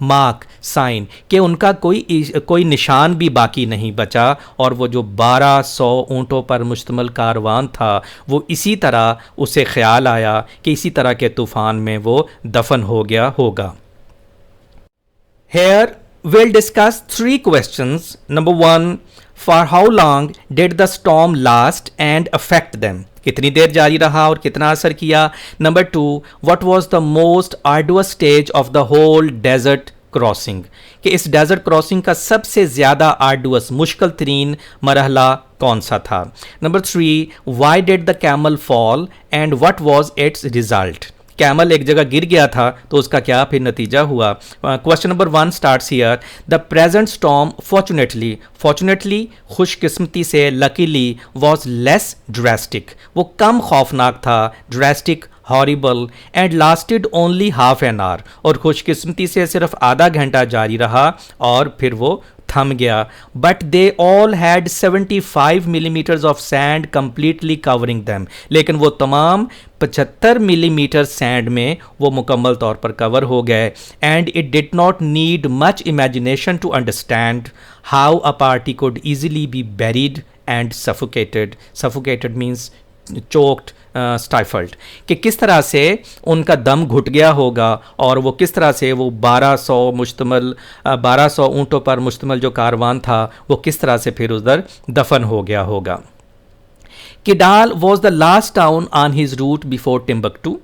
Speaker 1: mark, sign, कि उनका कोई निशान भी बाकी नहीं बचा. और वो जो 1200 ऊंटों पर मुश्तमल कारवान था वो इसी तरह उसे ख्याल आया कि इसी तरह के तूफान में वो दफन हो गया होगा. Here we'll discuss 3 questions. Number 1, for how long did the storm last and affect them? कितनी देर जारी रहा और कितना असर किया. Number 2, what was the most arduous stage of the whole desert crossing? कि इस डेजर्ट क्रॉसिंग का सबसे ज़्यादा आर्डुअस, मुश्किल तरीन मरहला कौन सा था. Number 3, why did the camel fall and what was its result? Camel एक जगह गिर गया था तो उसका क्या फिर नतीजा हुआ. Question number 1 starts here. The present storm fortunately खुशकिस्मती से, लकीली, वॉज लेस ड्रेस्टिक, वो कम खौफनाक था, drastic horrible, and lasted only half an hour, और खुशकिस्मती से सिर्फ आधा घंटा जारी रहा और फिर वो थम गया. But they all had 75 millimetres of sand completely covering them, लेकिन वो तमाम 75 मिलीमीटर सैंड में वो मुकम्मल तौर पर कवर हो गए. And it did not need much imagination to understand how a party could easily be buried and suffocated. Suffocated means choked, stifled, कि किस तरह से उनका दम घुट गया होगा और वो किस तरह से वो 1200 ऊंटों पर मुश्तमल जो कारवान था वो किस तरह से फिर उधर दफन हो गया होगा. Kidal was the last town on his route before Timbuktu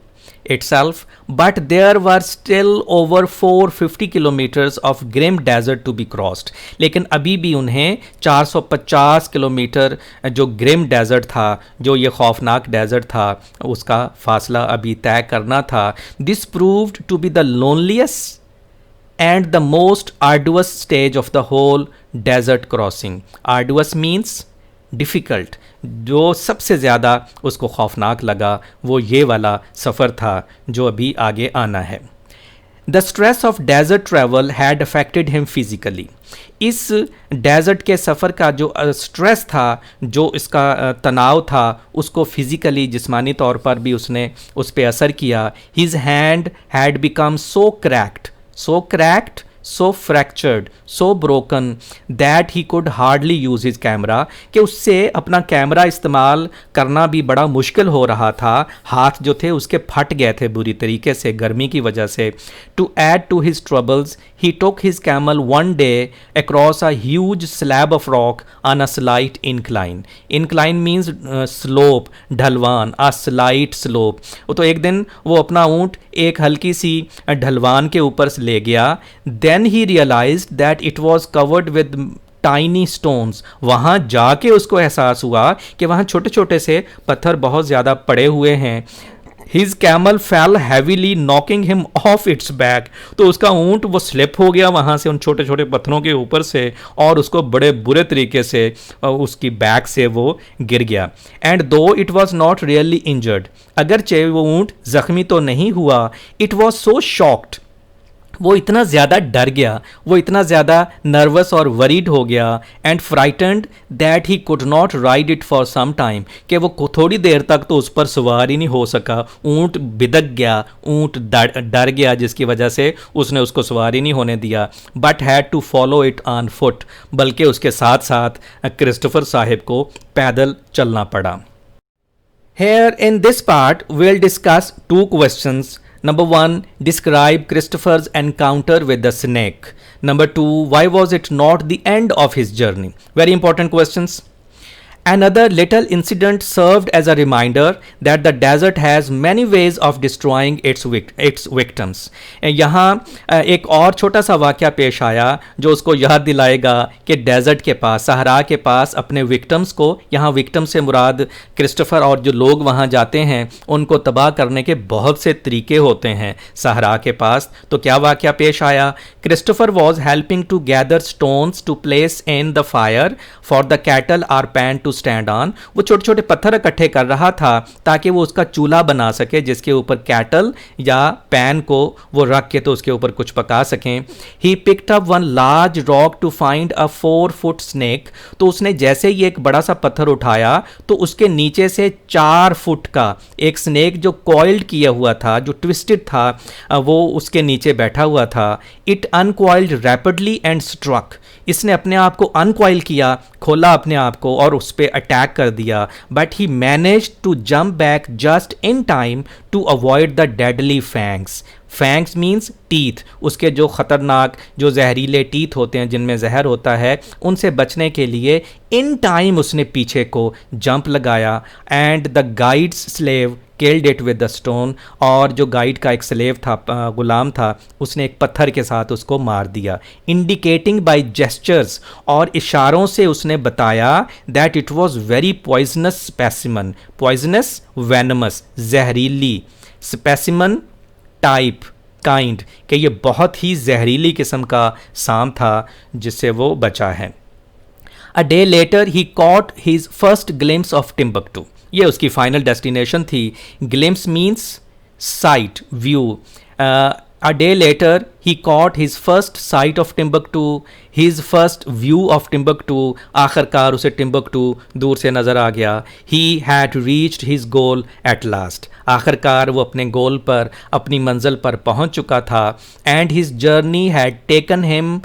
Speaker 1: itself, but there were still over 450 kilometers of grim desert to be crossed. लेकिन अभी भी उन्हें 450 किलोमीटर जो ग्रिम डेजर्ट था, जो ये खौफनाक डेजर्ट था, उसका फासला अभी तय करना था. This proved to be the loneliest and the most arduous stage of the whole desert crossing. Arduous means difficult. जो सबसे ज़्यादा उसको खौफनाक लगा वो ये वाला सफ़र था जो अभी आगे आना है. The stress of desert travel had affected him physically. इस डेजर्ट के सफ़र का जो स्ट्रेस था, जो इसका तनाव था, उसको फिज़िकली, जिस्मानी तौर पर भी उसने उस पर असर किया. His hand had become so cracked, so fractured, so broken that he could hardly use his camera, कि उससे अपना कैमरा इस्तेमाल करना भी बड़ा मुश्किल हो रहा था. हाथ जो थे उसके फट गए थे बुरी तरीके से गर्मी की वजह से. To add to his troubles, he took his camel one day across a huge slab of rock on a slight incline. Incline means slope, ढलवान, a slight slope. तो एक दिन वो अपना ऊँट एक हल्की सी ढलवान के ऊपर से ले गया. Then he realized that it was covered with tiny stones. वहाँ जाके उसको एहसास हुआ कि वहाँ छोटे छोटे से पत्थर बहुत ज़्यादा पड़े हुए हैं. His camel fell heavily, knocking him off its back. तो उसका ऊँट वो स्लिप हो गया वहाँ से उन छोटे छोटे पत्थरों के ऊपर से और उसको बड़े बुरे तरीके से उसकी बैक से वो गिर गया. And though it was not really injured, अगरचे वो ऊँट ज़ख्मी तो नहीं हुआ, it was so shocked, वो इतना ज़्यादा डर गया, वो इतना ज़्यादा नर्वस और वरीड हो गया. And frightened that he could not ride it for some time, कि वो थोड़ी देर तक तो उस पर सवार ही नहीं हो सका. ऊँट बिदक गया, ऊँट डर गया, जिसकी वजह से उसने उसको सवार ही नहीं होने दिया. But had to follow it on foot, बल्कि उसके साथ साथ क्रिस्टोफर साहिब को पैदल चलना पड़ा. Here in this part we'll discuss 2 questions. Number 1, describe Christopher's encounter with the snake. Number 2, why was it not the end of his journey? Very important questions. Another little incident served as a reminder that the desert has many ways of destroying its victims. यहाँ एक और छोटा सा वाक़या पेश आया जो उसको याद दिलाएगा कि डेजर्ट के पास, सहरा के पास अपने विक्टम्स को, यहाँ विक्टम से मुराद क्रिस्टोफर और जो लोग वहाँ जाते हैं उनको तबाह करने के बहुत से तरीके होते हैं सहरा के पास। तो क्या वाक़या पेश आया? Christopher was helping to gather stones to place in the fire for the kettle or pan to stand on. वो छोटे छोटे पत्थर इकट्ठे कर रहा था ताकि वो उसका चूल्हा बना सके जिसके ऊपर कैटल या पैन को वो रख के तो उसके ऊपर कुछ पका सकें। He picked up one large rock to find a 4 foot snake. तो उसने जैसे ही एक बड़ा सा पत्थर उठाया तो उसके नीचे से 4 फुट का एक स्नेक जो कॉइल्ड किया हुआ था, जो ट्विस्टेड था, वो उसके नीचे बैठा हुआ था। It uncoiled rapidly and struck. इसने अपने आप को अनकॉइल किया, खोला अपने आप को और उस पर अटैक कर दिया। But he manage to jump back just in time to avoid the deadly fangs. Fangs means teeth, उसके जो ख़तरनाक, जो जहरीले टीथ होते हैं जिनमें जहर होता है, उनसे बचने के लिए इन टाइम उसने पीछे को जंप लगाया। And the guides slave killed it with the stone. और जो गाइड का एक स्लेव था, गुलाम था, उसने एक पत्थर के साथ उसको मार दिया। इंडिकेटिंग बाय जेस्चर्स, और इशारों से उसने बताया that it was very poisonous specimen. Poisonous, venomous, जहरीली, स्पेसिमन टाइप, काइंड, कि ये बहुत ही जहरीली किस्म का सांप था जिससे वो बचा है। A day later he caught his first glimpse of Timbuktu. ये उसकी फाइनल डेस्टिनेशन थी। Glimpse means sight, view. A day later, he caught his first sight of Timbuktu, his first view of Timbuktu. आखिरकार उसे Timbuktu दूर से नज़र आ गया। He had reached his goal at last. आखिरकार वो अपने गोल पर, अपनी मंजिल पर पहुंच चुका था। And his journey had taken him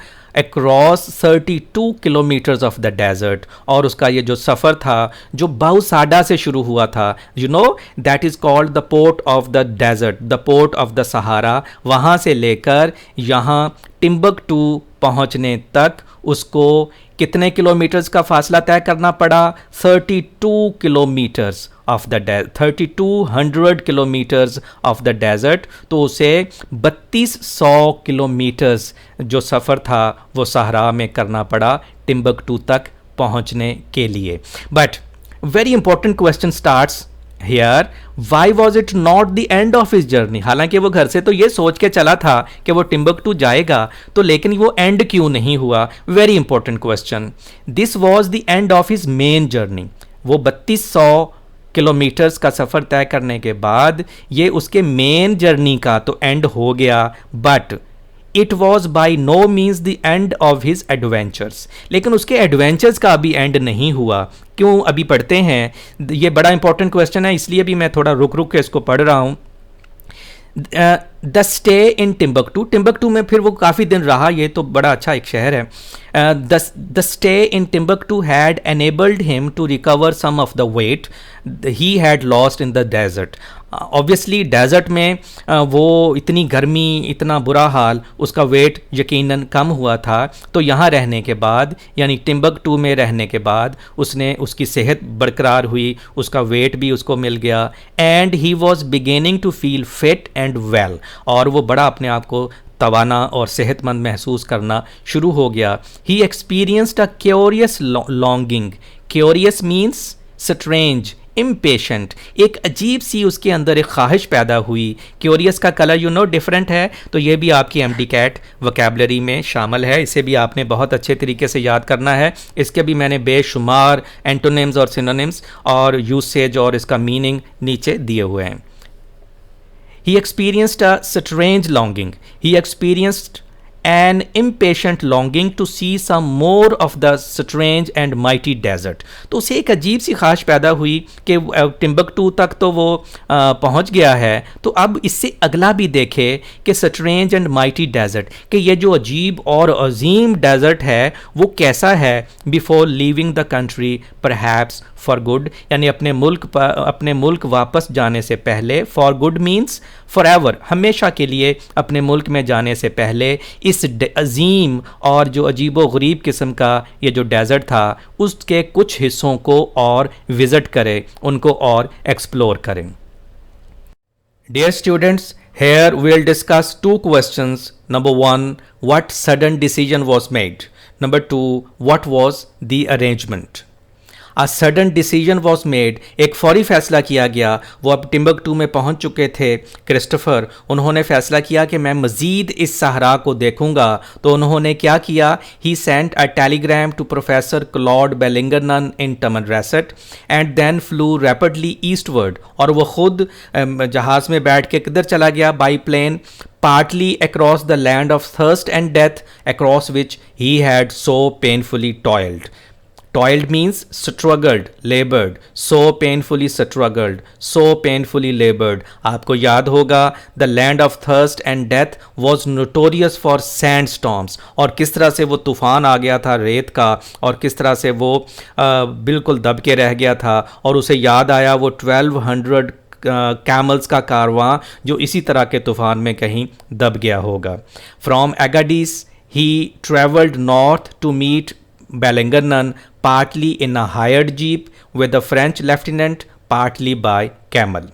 Speaker 1: across 32 kilometers of the desert. और उसका ये जो सफ़र था जो बाउसाडा से शुरू हुआ था, you know that is called the port of the desert, the port of the Sahara। वहाँ से लेकर यहाँ टिम्बकटू पहुँचने तक उसको कितने किलोमीटर्स का फासला तय करना पड़ा? 32 kilometres of the 3200 kilometres of the desert. तो उसे 3200 किलोमीटर्स जो सफ़र था वो सहरा में करना पड़ा टिम्बकटू तक पहुंचने के लिए। But very important question starts here, why was it not the end of his journey? हालांकि वो घर से तो ये सोच के चला था कि वो टिम्बकटू जाएगा, तो लेकिन वो एंड क्यों नहीं हुआ? Very important question. This was the end of his main journey. वो 3200 किलोमीटर्स का सफ़र तय करने के बाद ये उसके मेन जर्नी का तो एंड हो गया, but it was by no means the end of his adventures. लेकिन उसके एडवेंचर्स का अभी एंड नहीं हुआ। क्यों? अभी पढ़ते हैं। ये बड़ा इंपॉर्टेंट क्वेश्चन है, इसलिए भी मैं थोड़ा रुक रुक के इसको पढ़ रहा हूँ। The stay in Timbuktu, Timbuktu में फिर वो काफ़ी दिन रहा, ये तो बड़ा अच्छा एक शहर है। The stay in Timbuktu had enabled him to recover some of the weight he had lost in the desert। Obviously desert में वो इतनी गर्मी, इतना बुरा हाल, उसका वेट यकीनन कम हुआ था। तो यहाँ रहने के बाद, यानी टिम्बकटू में रहने के बाद, उसने, उसकी सेहत बरकरार हुई, उसका वेट भी उसको मिल गया। And he was beginning to feel fit and well, और वो बड़ा अपने आप को तवाना और सेहतमंद महसूस करना शुरू हो गया। He experienced a curious longing. Curious means strange, impatient, एक अजीब सी उसके अंदर एक ख्वाहिश पैदा हुई। क्यूरियस का कलर यू नो डिफरेंट है, तो ये भी आपकी एमडी कैट वोकैबुलरी में शामिल है। इसे भी आपने बहुत अच्छे तरीके से याद करना है। इसके भी मैंने बेशुमार एंटोनिम्स और सिनोनिम्स और यूसेज और इसका मीनिंग नीचे दिए हुए हैं। He experienced a strange longing. He experienced an impatient longing to see some more of the strange and mighty desert। तो उसे एक अजीब सी ख्वाहिश पैदा हुई कि टिम्बकटू तक तो वो पहुंच गया है, तो अब इससे अगला भी देखे कि स्ट्रेंज एंड माइटी डेजर्ट, कि ये जो अजीब और अजीम डेजर्ट है वो कैसा है। Before leaving the country perhaps for good, यानी अपने मुल्क वापस जाने से पहले। For good means for ever, हमेशा के लिए अपने मुल्क में जाने से पहले इस अजीम और जो अजीबो गरीब किस्म का ये जो डेज़र्ट था उसके कुछ हिस्सों को और विज़िट करें, उनको और एक्सप्लोर करें। Dear students, here we'll discuss two questions. Number one, what sudden decision was made? Number two, what was the arrangement? A sudden decision was made, एक फौरी फैसला किया गया। वो अब टिम्बकटू में पहुंच चुके थे क्रिस्टोफर। उन्होंने फैसला किया कि मैं मज़ीद इस सहरा को देखूंगा। तो उन्होंने क्या किया? He sent a telegram to professor Claude Bellingernon in Tamanrasset and then flew rapidly eastward. और वो खुद जहाज़ में बैठ के किधर चला गया? By plane, partly across the land of thirst and death, across which he had so painfully toiled. Toiled means struggled, labored, so painfully struggled, so painfully labored. आपको याद होगा the land of thirst and death was notorious for sandstorms, और किस तरह से वो तूफ़ान आ गया था रेत का, और किस तरह से वो बिल्कुल दब के रह गया था। और उसे याद आया वो 1200 कैमल्स का कारवां जो इसी तरह के तूफ़ान में कहीं दब गया होगा। From Agadez he travelled north to meet Bellingernon, partly in a hired jeep with a French lieutenant, partly by camel.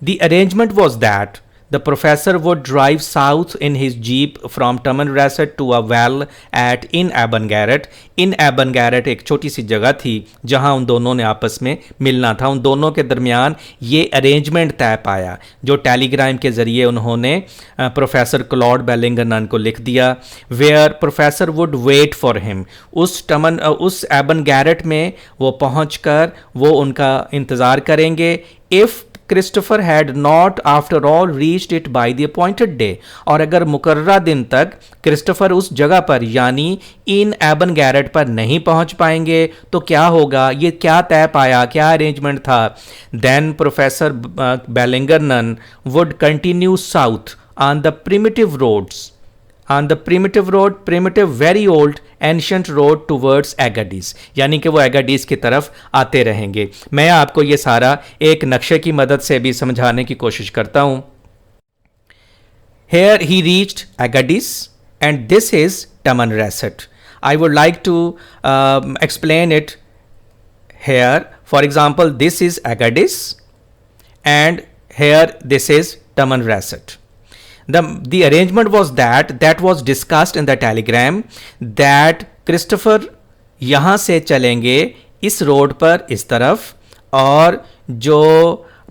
Speaker 1: The arrangement was that the professor would drive south in his jeep from Tamanrasset to a well at In Aban Garret. In Aban Garret एक छोटी सी जगह थी जहां उन दोनों ने आपस में मिलना था। उन दोनों के दरमियान ये अरेंजमेंट तय पाया जो टेलीग्राम के ज़रिए उन्होंने प्रोफेसर क्लॉड बेलिंगरनन को लिख दिया। Where professor would wait for him, उस एबन गैरेट में वो पहुंचकर वो उनका इंतज़ार करेंगे। If Christopher had not after all reached it by the appointed day, और अगर मुकर्ररा दिन तक क्रिस्टोफर उस जगह पर यानी इन एबन गैरेट पर नहीं पहुंच पाएंगे तो क्या होगा? ये क्या तय पाया, क्या अरेंजमेंट था? Then professor Bellingernon would continue south on the primitive roads, on the primitive road, primitive very old ancient road towards Agadis, यानी कि वो एगाडिस की तरफ आते रहेंगे। मैं आपको ये सारा एक नक्शे की मदद से भी समझाने की कोशिश करता हूँ। Here he reached Agadis and this is Tamanrasset. I would like to explain it here. For example, this is Agadis and here this is Tamanrasset. The arrangement was that was discussed in the telegram that Christopher यहाँ से चलेंगे इस road पर इस तरफ, और जो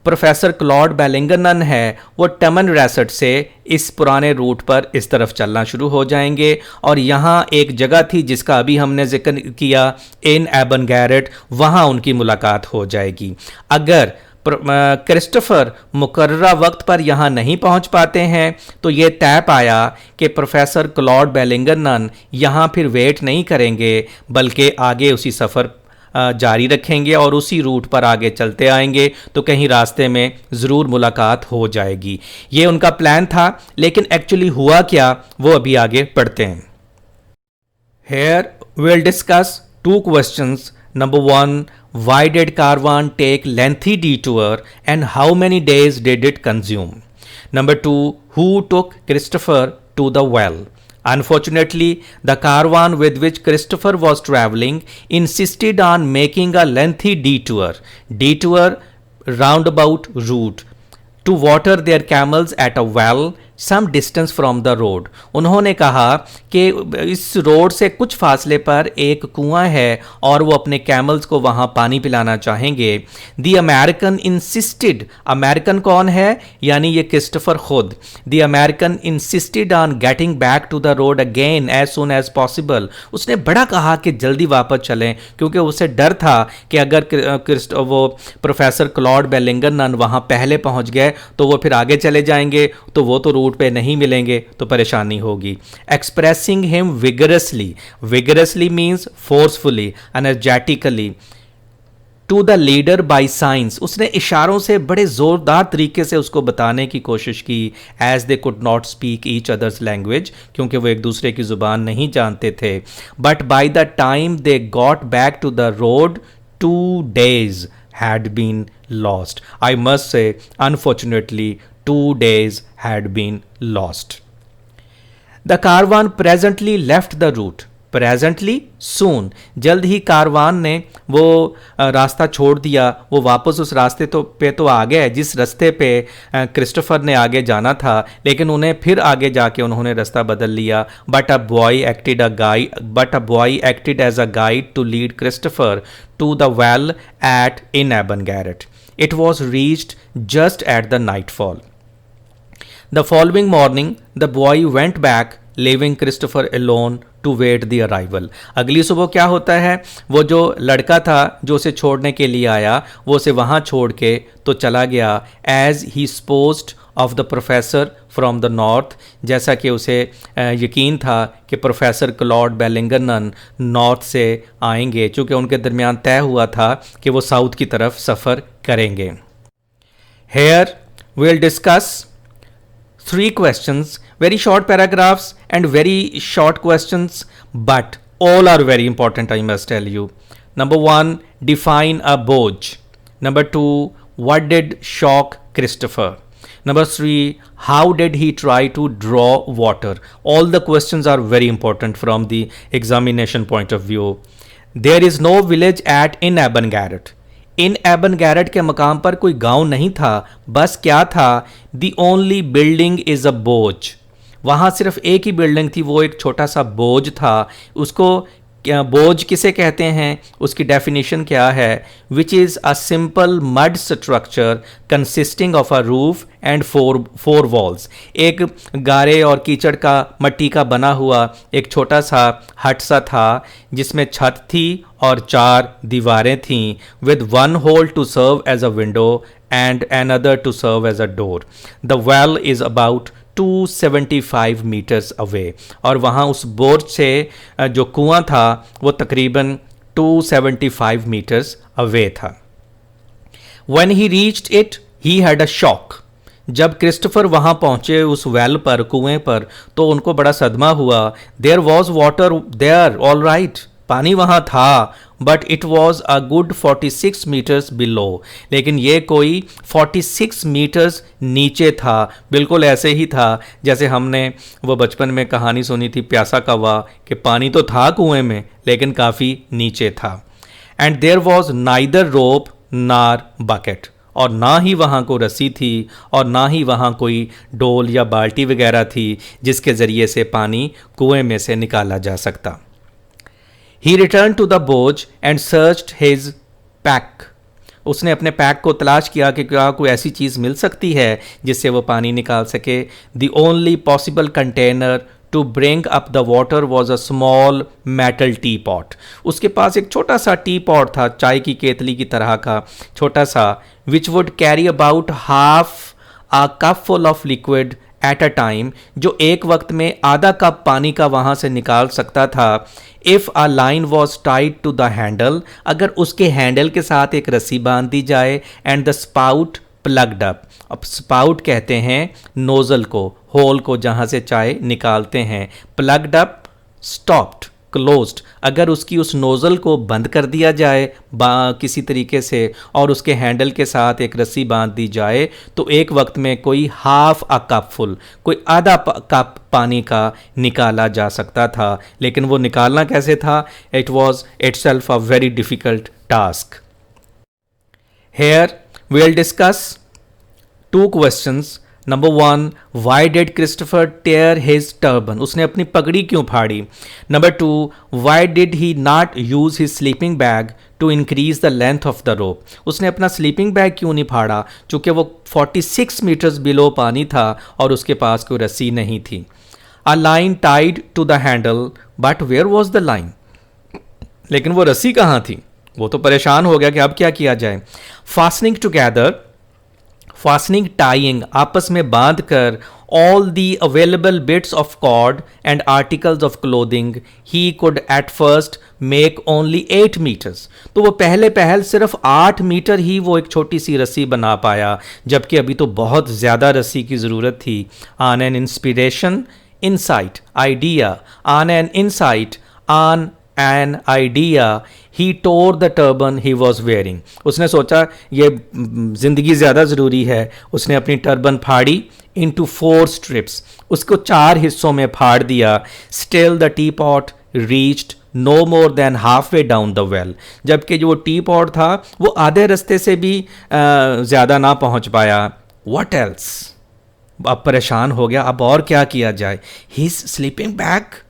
Speaker 1: professor Claude बेलिंगरनन है वो टमनरेसेट से इस पुराने रूट पर इस तरफ चलना शुरू हो जाएंगे। और यहाँ एक जगह थी जिसका अभी हमने जिक्र किया, इन एबन गैरेट, वहाँ उनकी मुलाकात हो जाएगी। अगर क्रिस्टोफर मुकर्ररा वक्त पर यहाँ नहीं पहुँच पाते हैं तो ये तय पाया कि प्रोफेसर क्लॉड बेलिंगरनन यहाँ फिर वेट नहीं करेंगे बल्कि आगे उसी सफ़र जारी रखेंगे और उसी रूट पर आगे चलते आएंगे, तो कहीं रास्ते में ज़रूर मुलाकात हो जाएगी। ये उनका प्लान था, लेकिन एक्चुअली हुआ क्या वो अभी आगे पढ़ते हैं। Here we'll discuss two questions. Number one, why did Caravan take lengthy detour and how many days did it consume? Number two, who took Christopher to the well? Unfortunately, the caravan with which Christopher was traveling insisted on making a lengthy detour roundabout route to water their camels at a well some distance from the road. उन्होंने कहा कि इस road से कुछ फासले पर एक कुआं है और वो अपने कैमल्स को वहाँ पानी पिलाना चाहेंगे। दी अमेरिकन इंसिस्टेड, अमेरिकन कौन है? यानी ये क्रिस्टोफर खुद। The American insisted on getting back to the road again as soon as possible. उसने बड़ा कहा कि जल्दी वापस चलें, क्योंकि उसे डर था कि अगर वो प्रोफेसर क्लॉड बेलिंगरनन वहाँ पहले पहुँच गए तो वो फिर आगे चले जाएंगे, तो वो तो रूट पे नहीं मिलेंगे तो परेशानी होगी। Expressing him vigorously means forcefully, energetically, to the leader by signs, उसने इशारों से बड़े जोरदार तरीके से उसको बताने की कोशिश की। As they could not speak each other's language, क्योंकि वो एक दूसरे की जुबान नहीं जानते थे। But by the time they got back to the road 2 days had been lost. I must say, unfortunately, 2 days had been lost. The caravan presently left the route, presently soon, जल्द ही कारवान ने वो रास्ता छोड़ दिया, वो वापस उस रास्ते पे तो आ गए जिस रास्ते पे क्रिस्टोफर ने आगे जाना था, लेकिन उन्हें फिर आगे जाके उन्होंने रास्ता बदल लिया. But a boy acted as a guide to lead Christopher to the well at in Aban Garrett. It was reached just at the nightfall. The following morning, the boy went back, leaving Christopher alone to wait the arrival. अगली सुबह क्या होता है, वो जो लड़का था जो उसे छोड़ने के लिए आया, वो उसे वहाँ छोड़ के तो चला गया. As he supposed of the professor from the north, जैसा कि उसे यकीन था कि प्रोफेसर क्लॉड बेलिंगरन नॉर्थ से आएंगे, चूँकि उनके दरमियान तय हुआ था कि वो साउथ की तरफ सफ़र करेंगे. Here we'll discuss 3 questions, very short paragraphs and very short questions, but all are very important, I must tell you. Number 1, define a Boj. Number 2, what did shock Christopher? Number 3, how did he try to draw water? All the questions are very important from the examination point of view. There is no village at in Aban Garrett. In Aban Garrett के मकाम पर कोई गांव नहीं था, बस क्या था, the only building is a बोझ. वहाँ सिर्फ एक ही बिल्डिंग थी, वो एक छोटा सा बोझ था. उसको बोझ किसे कहते हैं, उसकी डेफिनेशन क्या है, which is a simple mud structure consisting of a roof and four walls. एक गारे और कीचड़ का मट्टी का बना हुआ एक छोटा सा हट सा था जिसमें छत थी और 4 दीवारें थीं, with 1 hole to serve as a window and another to serve as a door. The well is about 275 metres away. और वहाँ उस बोर से जो कुआं था वो तकरीबन 275 मीटर्स अवे था. When he reached it, he had a shock. जब क्रिस्टोफर वहाँ पहुँचे उस वेल पर, कुएं पर, तो उनको बड़ा सदमा हुआ. There was water there, all right. पानी वहाँ था, but it was a good 46 metres below. लेकिन ये कोई 46 मीटर्स नीचे था. बिल्कुल ऐसे ही था जैसे हमने वो बचपन में कहानी सुनी थी प्यासा कौवा, कि पानी तो था कुएं में लेकिन काफ़ी नीचे था. एंड देयर वॉज नाइदर रोप नार बकेट. और ना ही वहाँ को रस्सी थी और ना ही वहाँ कोई डोल या बाल्टी वगैरह थी जिसके ज़रिए से पानी कुएं में से निकाला जा सकता. He returned to the boat and searched his pack. उसने अपने पैक को तलाश किया कि क्या कोई ऐसी चीज़ मिल सकती है जिससे वो पानी निकाल सके. The only possible container to bring up the water was a small metal teapot. उसके पास एक छोटा सा टी पॉट था, चाय की केतली की तरह का छोटा सा, which would carry about half a cup full of liquid at a time, जो एक वक्त में आधा कप पानी का वहाँ से निकाल सकता था. If a line was tied to the handle, अगर उसके हैंडल के साथ एक रस्सी बांध दी जाए, and the spout plugged up. अब स्पाउट कहते हैं नोज़ल को, होल को जहाँ से चाय निकालते हैं. Plugged up, stopped, closed. अगर उसकी उस नोज़ल को बंद कर दिया जाए किसी तरीके से और उसके हैंडल के साथ एक रस्सी बांध दी जाए, तो एक वक्त में कोई हाफ अ कप फुल, कोई आधा कप पानी का निकाला जा सकता था. लेकिन वो निकालना कैसे था, it was itself a very difficult task. Here we will discuss 2 questions. Number 1, why did Christopher tear his turban. उसने अपनी पगड़ी क्यों फाड़ी. Number 2, why did he not use his sleeping bag to increase the length of the rope. उसने अपना sleeping bag क्यों नहीं फाड़ा, चूँकि वो 46 मीटर्स बिलो पानी था और उसके पास कोई रस्सी नहीं थी. A line tied to the handle, but where was the line. लेकिन वो रस्सी कहाँ थी. वो तो परेशान हो गया कि अब क्या किया जाए. फास्टनिंग टुगेदर, फास्टनिंग टाइंग, आपस में बांध कर, all the available bits of cord and articles of clothing, he could at first make only 8 metres. तो वो पहल सिर्फ 8 मीटर ही वो एक छोटी सी रस्सी बना पाया, जबकि अभी तो बहुत ज़्यादा रस्सी की ज़रूरत थी. On an inspiration, insight, idea, on an insight, on an idea, he tore the turban he was wearing. उसने सोचा ये ज़िंदगी ज़्यादा ज़रूरी है. उसने अपनी टर्बन फाड़ी into 4 strips, उसको 4 हिस्सों में फाड़ दिया. Still the teapot reached no more than halfway down the well. जबकि जो टी पॉट था वो आधे रास्ते से भी ज़्यादा ना पहुंच पाया. What else? अब परेशान हो गया, अब और क्या किया जाए. His sleeping bag,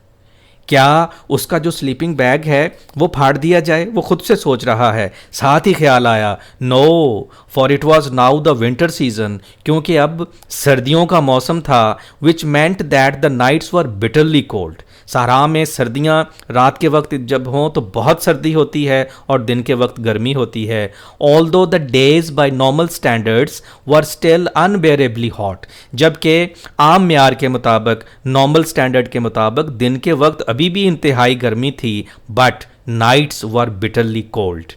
Speaker 1: क्या उसका जो स्लीपिंग बैग है वो फाड़ दिया जाए. वो खुद से सोच रहा है. साथ ही ख्याल आया, no, for it was now the winter season, क्योंकि अब सर्दियों का मौसम था. Which meant that the nights were bitterly cold. Sahara में सर्दियाँ रात के वक्त जब हों तो बहुत सर्दी होती है और दिन के वक्त गर्मी होती है. Although the days by normal standards were still unbearably hot. जबकि आम म्यार के मुताबिक, नॉर्मल स्टैंडर्ड के मुताबिक दिन के वक्त अभी भी इंतहाई गर्मी थी. But nights were bitterly cold.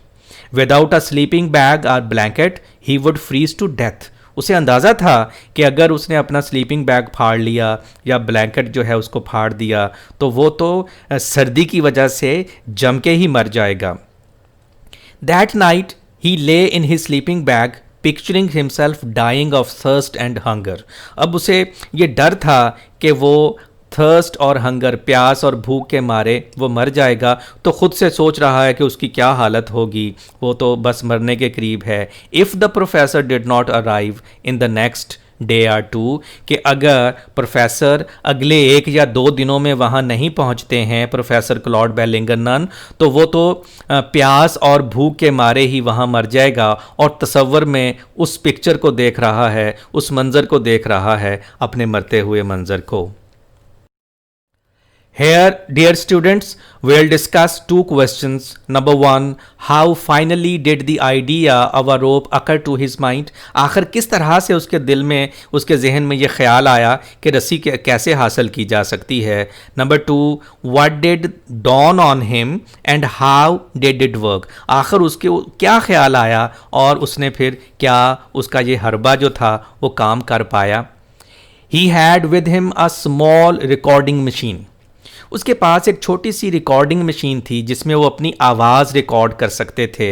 Speaker 1: Without a sleeping bag और blanket he would freeze to death. उसे अंदाज़ा था कि अगर उसने अपना स्लीपिंग बैग फाड़ लिया या ब्लैंकेट जो है उसको फाड़ दिया तो वो तो सर्दी की वजह से जम के ही मर जाएगा. That night he lay in his sleeping bag picturing himself dying of thirst and hunger. अब उसे ये डर था कि वो थर्स्ट और हंगर, प्यास और भूख के मारे वो मर जाएगा. तो खुद से सोच रहा है कि उसकी क्या हालत होगी, वो तो बस मरने के करीब है. If the professor did not arrive in the next day or two, कि अगर प्रोफेसर अगले 1 या 2 दिनों में वहाँ नहीं पहुँचते हैं, प्रोफेसर क्लॉड बेलिंगरनन, तो वो तो प्यास और भूख के मारे ही वहाँ मर जाएगा. और तसव्वुर में उस पिक्चर को देख रहा है, उस मंज़र को देख रहा है, अपने मरते हुए मंज़र को. Here, dear students, we'll discuss 2 questions. Number 1, how finally did the idea of a rope occur to his mind? आखिर किस तरह से उसके दिल में, उसके जहन में ये ख्याल आया कि रस्सी कैसे हासिल की जा सकती है. Number 2, what did dawn on him and how did it work? आखिर उसके क्या ख्याल आया और उसने फिर क्या उसका ये हरबा जो था वो काम कर पाया. He had with him a small recording machine. उसके पास एक छोटी सी रिकॉर्डिंग मशीन थी जिसमें वो अपनी आवाज़ रिकॉर्ड कर सकते थे.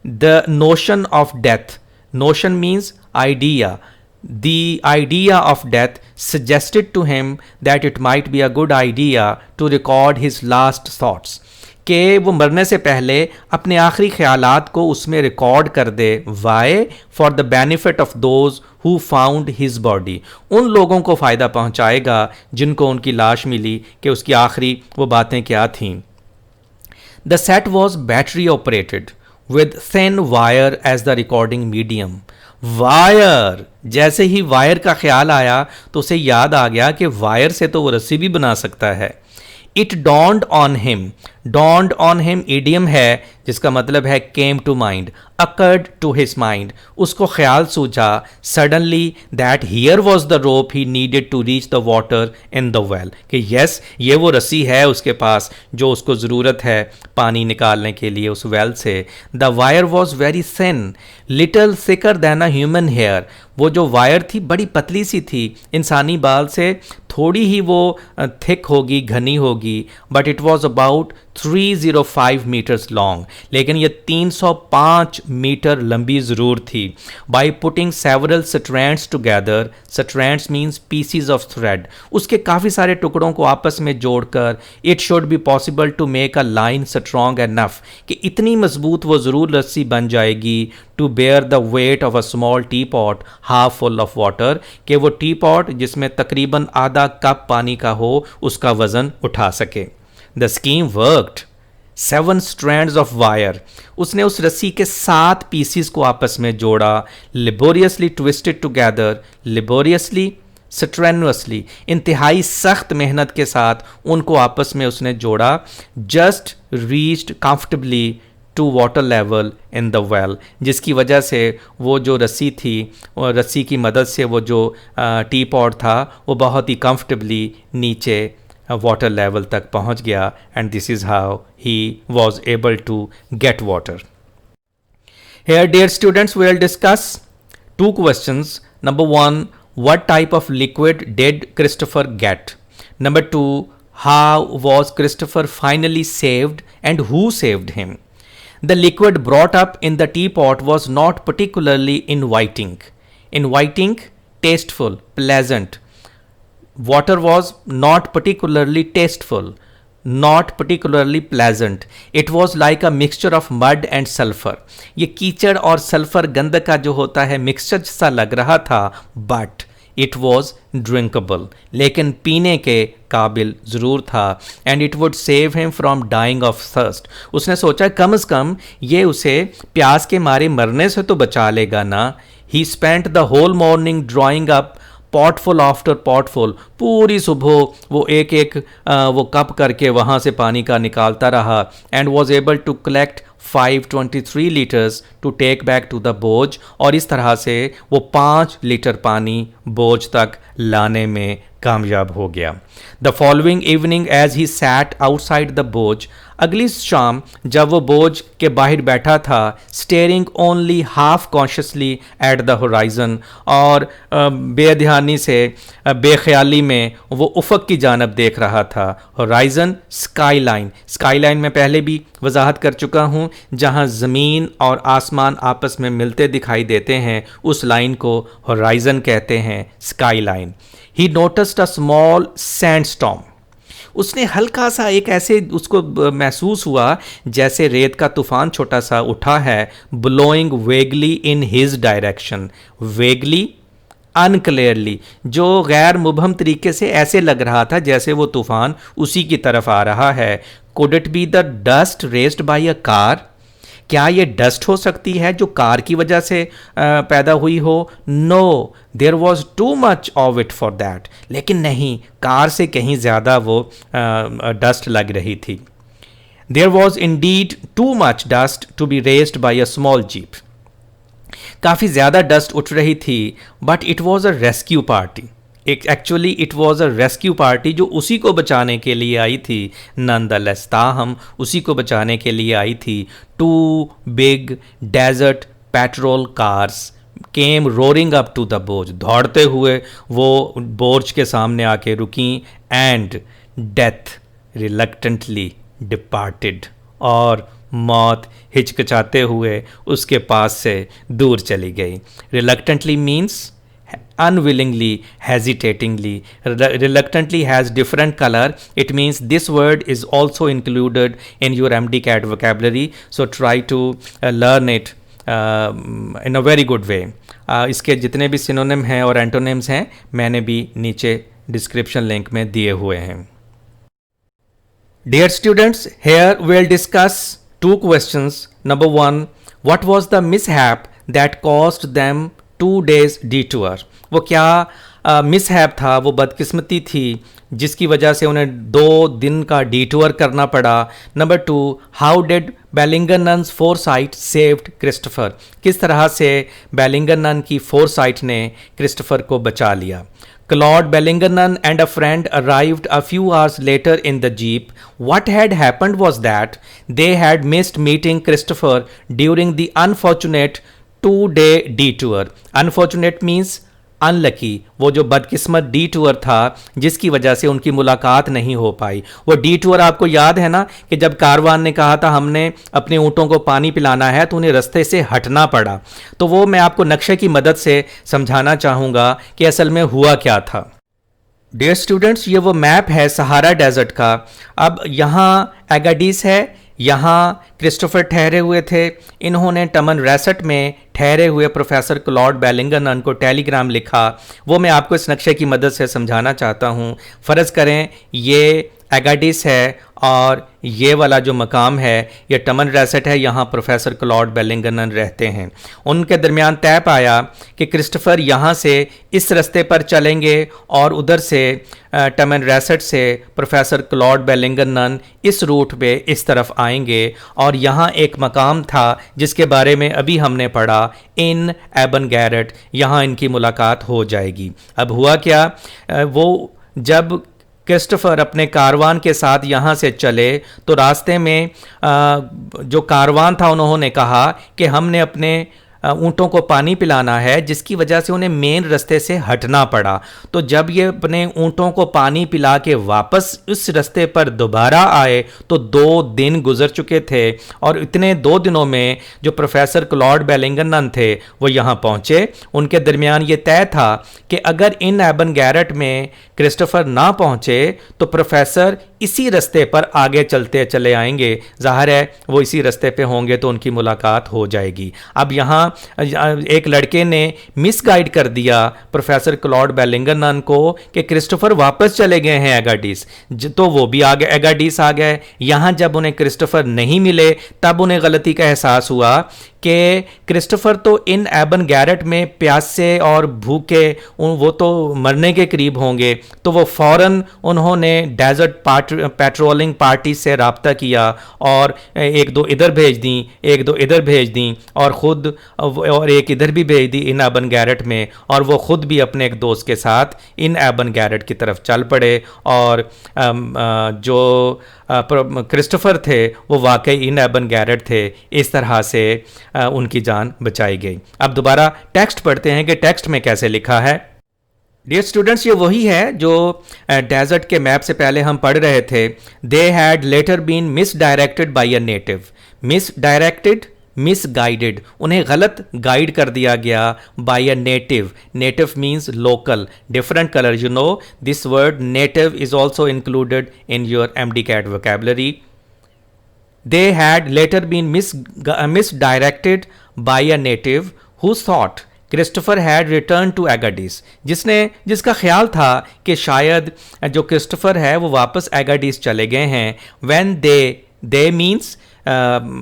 Speaker 1: The notion of death, notion means idea, the idea of death suggested to him that it might be a good idea to record his last thoughts, कि वो मरने से पहले अपने आखिरी ख्यालात को उसमें रिकॉर्ड कर दे. Why? For the benefit of those who found his body. उन लोगों को फ़ायदा पहुंचाएगा जिनको उनकी लाश मिली कि उसकी आखिरी वो बातें क्या थीं. The set was battery operated with thin wire as the recording medium. Wire, जैसे ही वायर का ख्याल आया तो उसे याद आ गया कि वायर से तो वो रस्सी भी बना सकता है. It dawned on him, dawned on him idiom है जिसका मतलब है came to mind, occurred to his mind, उसको ख्याल सूझा suddenly that here was the rope he needed to reach the water in the well, कि yes ये वो रस्सी है उसके पास जो उसको ज़रूरत है पानी निकालने के लिए उस वेल से. The wire was very thin, little thicker than a human hair. वो जो वायर थी बड़ी पतली सी थी, इंसानी बाल से थोड़ी ही वो थिक होगी, घनी होगी. But it was about 305 metres long, लेकिन ये 305 मीटर लंबी ज़रूर थी. By putting several strands together, strands means pieces of thread, उसके काफ़ी सारे टुकड़ों को आपस में जोड़कर it should be possible to make a line strong enough, कि इतनी मजबूत वो ज़रूर रस्सी बन जाएगी to bear the weight of a small teapot half full of water, कि वो टी पॉट जिसमें तकरीबन आधा कप पानी का हो उसका वज़न उठा सके. The scheme worked. 7 strands of wire, उसने उस रस्सी के 7 पीसीस को आपस में जोड़ा. लेबोरियसली ट्विस्टेड टुगेदर, लेबोरियसली स्ट्रेनुअसली, इंतहाई सख्त मेहनत के साथ उनको आपस में उसने जोड़ा. Just reached comfortably to water level in the well, जिसकी वजह से वो जो रस्सी थी और रस्सी की मदद से वो जो टी पॉट था वो बहुत ही कंफर्टेबली नीचे वाटर लेवल तक पहुंच गया. And this is how he was able to get water. Here, dear students, we will discuss 2 questions. Number 1, what type of liquid did Christopher get? Number 2, how was Christopher finally saved and who saved him? The liquid brought up in the teapot was not particularly inviting. Inviting tasteful, pleasant. Water was not particularly tasteful, not particularly pleasant. It was like a mixture of mud and sulfur. ये कीचड़ और sulphur गंध का जो होता है mixture सा लग रहा था, बट इट वॉज ड्रिंकेबल, लेकिन पीने के काबिल ज़रूर था. And it would save him from dying of thirst. उसने सोचा कम से कम ये उसे प्यास के मारे मरने से तो बचा लेगा ना. He spent the whole morning drawing up potful after potful. पूरी सुबह वो एक एक वो कप करके वहाँ से पानी का निकालता रहा. And was able to collect 523 litres to take back to the बोझ. और इस तरह से वो 5 लीटर पानी बोझ तक लाने में कामयाब हो गया. The following evening as he sat outside the बोझ. अगली शाम जब वो बोझ के बाहर बैठा था, steering only half consciously eight the horizon. और बेध्यानी से बेख्याली में वो उफक की जानब देख रहा था. Horizon sky line. Sky line में पहले भी वजाहत कर चुका हूँ, जहाँ ज़मीन और आसमान आपस में मिलते दिखाई देते हैं, उस लाइन को होराइजन कहते हैं, sky line. He noticed a small sandstorm. उसने हल्का सा एक ऐसे उसको महसूस हुआ जैसे रेत का तूफान छोटा सा उठा है. Blowing vaguely in his direction. Vaguely, unclearly, जो गैर मुबहम तरीके से ऐसे लग रहा था जैसे वो तूफान उसी की तरफ आ रहा है. Could it be the dust raised by a car. क्या ये डस्ट हो सकती है जो कार की वजह से पैदा हुई हो? No, there was too much of it for that. लेकिन नहीं, कार से कहीं ज़्यादा वो डस्ट लग रही थी. There was indeed too much dust to be raised by a small jeep. काफ़ी ज़्यादा डस्ट उठ रही थी, but it was a rescue party. Actually it was a rescue party जो उसी को बचाने के लिए आई थी. नॉनदलेस, ताहम उसी को बचाने के लिए आई थी. 2 big desert patrol cars came roaring up to the बोझ. दौड़ते हुए वो बोझ के सामने आके रुकी. And death reluctantly departed. और मौत हिचकिचाते हुए उसके पास से दूर चली गई. Reluctantly means unwillingly, hesitatingly. Reluctantly has different color. It means this word is also included in your MDCAT vocabulary, so try to learn it in a very good way. इसके जितने भी synonym हैं और antonyms हैं मैंने भी नीचे description link में दिए हुए हैं. Dear students, here we'll discuss 2 questions. Number 1, what was the mishap that caused them 2 days detour? वो क्या मिसहैप था, वो बदकिस्मती थी जिसकी वजह से उन्हें 2 दिन का डिटूर करना पड़ा. Number 2, how did Bellingernon's foresight saved Christopher. किस तरह से बेलिंगरनन की फोरसाइट ने क्रिस्टोफर को बचा लिया. Claude Bellingernon and a friend arrived a few hours later in the jeep. What had happened was that they had missed meeting Christopher during the unfortunate 2-day detour. Unfortunate means unlucky. वो जो बदकिस्मत D tour था जिसकी वजह से उनकी मुलाकात नहीं हो पाई. वो डी टूर आपको याद है ना कि जब कारवान ने कहा था हमने अपने ऊँटों को पानी पिलाना है तो उन्हें रास्ते से हटना पड़ा. तो वो मैं आपको नक्शे की मदद से समझाना चाहूँगा कि असल में हुआ क्या था. डियर स्टूडेंट्स, ये वो मैप है सहारा डेजर्ट का. अब यहाँ एगाडिस है, यहाँ क्रिस्टोफर ठहरे हुए थे. इन्होंने टमनरेसेट में ठहरे हुए प्रोफेसर क्लॉड बेलिंगरनन को टेलीग्राम लिखा. वो मैं आपको इस नक्शे की मदद से समझाना चाहता हूँ. फ़र्ज़ करें ये एगाडिस है और ये वाला जो मकाम है ये टमनरेसेट है. यहाँ प्रोफेसर क्लॉड बेलिंगरनन रहते हैं. उनके दरमियान तय पाया कि क्रिस्टोफर यहाँ से इस रास्ते पर चलेंगे और उधर से टमनरेसेट से प्रोफेसर क्लॉड बेलिंगरनन इस रूट पे इस तरफ आएंगे. और यहाँ एक मकाम था जिसके बारे में अभी हमने पढ़ा, इन एबन गैरेट. यहाँ इनकी मुलाकात हो जाएगी. अब हुआ क्या, वो जब क्रिस्टोफर अपने कारवान के साथ यहाँ से चले तो रास्ते में जो कारवान था उन्होंने कहा कि हमने अपने ऊँटों को पानी पिलाना है, जिसकी वजह से उन्हें मेन रास्ते से हटना पड़ा। तो जब ये अपने ऊँटों को पानी पिला के वापस उस रास्ते पर दोबारा आए तो 2 दिन गुजर चुके थे, और इतने 2 दिनों में जो प्रोफेसर क्लॉड बेलिंगटन थे वो यहाँ पहुँचे। उनके दरमियान ये तय था कि अगर इन एबन गैरेट में क्रिस्टोफर ना पहुँचे तो प्रोफेसर इसी रास्ते पर आगे चलते चले आएंगे। जाहिर है वो इसी रास्ते पे होंगे तो उनकी मुलाकात हो जाएगी। अब यहाँ एक लड़के ने मिसगाइड कर दिया प्रोफेसर क्लॉड बेलिंगटन को कि क्रिस्टोफर वापस चले गए हैं एगाडिस, तो वो भी आ गए, एगाडिस आ गए। यहाँ जब उन्हें क्रिस्टोफर नहीं मिले तब उन्हें गलती का एहसास हुआ कि क्रिस्टोफर तो इन एबन गैरेट में प्यासे और भूखे वो तो मरने के करीब होंगे। तो वो फ़ौरन उन्होंने डेजर्ट पेट्रोलिंग पार्टी से रब्ता किया और 1-2 इधर भेज दी, 1-2 इधर भेज दी, और ख़ुद और एक इधर भी भेज दी इन एबन गैरेट में, और वो ख़ुद भी अपने एक दोस्त के साथ इन एबन गैरेट की तरफ चल पड़े। और जो क्रिस्टोफर थे वो वाकई इन एबन गैरेट थे। इस तरह से उनकी जान बचाई गई। अब दोबारा टेक्स्ट पढ़ते हैं कि टेक्स्ट में कैसे लिखा है। डियर स्टूडेंट्स, ये वही है जो डेजर्ट के मैप से पहले हम पढ़ रहे थे। They had later been misdirected by a native. Misdirected, misguided, उन्हें गलत गाइड कर दिया गया by a native. Native means local, different colour. You know this word native is also included in your MD-CAT vocabulary. They had later been misdirected by a native who thought Christopher had return to Agadez, जिसका ख्याल था कि शायद जो Christopher है वो वापस एगाडिस चले गए हैं। When they means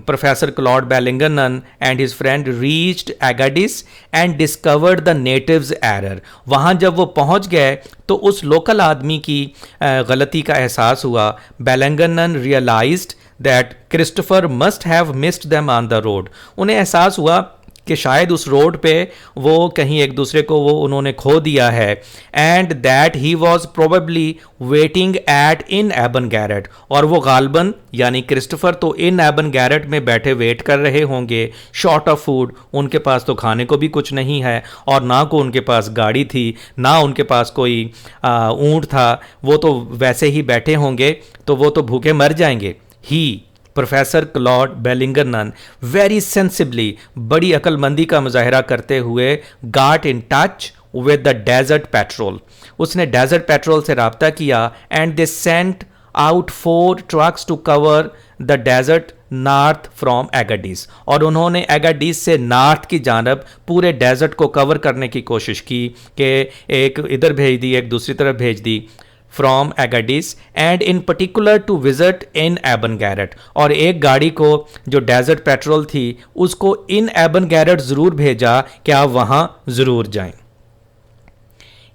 Speaker 1: Professor Claude Bellington and his friend reached Agadis and discovered the natives' error. वहाँ जब वो पहुँच गए तो उस लोकल आदमी की गलती का एहसास हुआ। Bellington realized that Christopher must have missed them on the road. उन्हें एहसास हुआ कि शायद उस रोड पे वो कहीं एक दूसरे को वो उन्होंने खो दिया है। And that he was probably waiting at in Aban Garrett, और वो गालबन यानी क्रिस्टोफर तो इन एबन गैरेट में बैठे वेट कर रहे होंगे। शॉर्ट ऑफ फूड, उनके पास तो खाने को भी कुछ नहीं है, और ना को उनके पास गाड़ी थी, ना उनके पास कोई ऊँट था। वो तो वैसे ही बैठे होंगे, तो वो तो भूखे मर जाएंगे। He professor Claude Bellington very sensibly, बड़ी अक्लमंदी का मुजाहरा करते हुए, got in touch with the desert patrol, उसने डेजर्ट पेट्रोल से रब्ता किया। And they sent out 4 trucks to cover the desert north from Agadez, और उन्होंने एगाडिस से नॉर्थ की जानब पूरे डेजर्ट को कवर करने की कोशिश की कि एक इधर भेज दी, एक दूसरी तरफ भेज दी। From Agadez and in particular to visit in Aban Garrett, और एक गाड़ी को जो डेजर्ट पेट्रोल थी उसको इन एबन गैरेट ज़रूर भेजा कि आप वहाँ ज़रूर जाएं।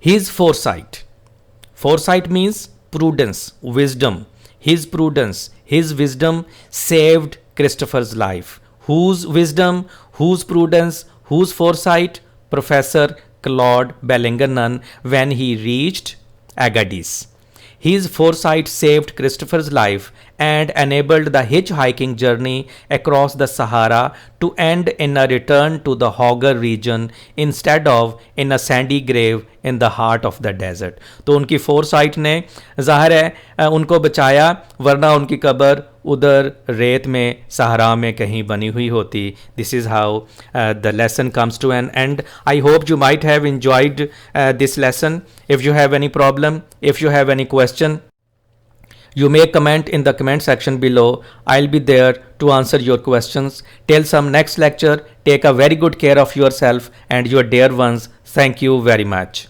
Speaker 1: His foresight, foresight means prudence, wisdom. His prudence, his wisdom saved Christopher's life. Whose wisdom, whose prudence, whose foresight? Professor Claude Bellington when he reached Agadis. His foresight saved Christopher's life and enabled the hitchhiking journey across the Sahara to end in a return to the Hoggar region instead of in a sandy grave in the heart of the desert. तो उनकी foresight ने ज़ाहिर है उनको बचाया, वरना उनकी कब्र उधर रेत में सहारा में कहीं बनी हुई होती। This is how the lesson comes to an end. I hope you might have enjoyed this lesson. If you have any problem, if you have any question, you may comment in the comment section below. I'll be there to answer your questions. Till some next lecture, take a very good care of yourself and your dear ones. Thank you very much.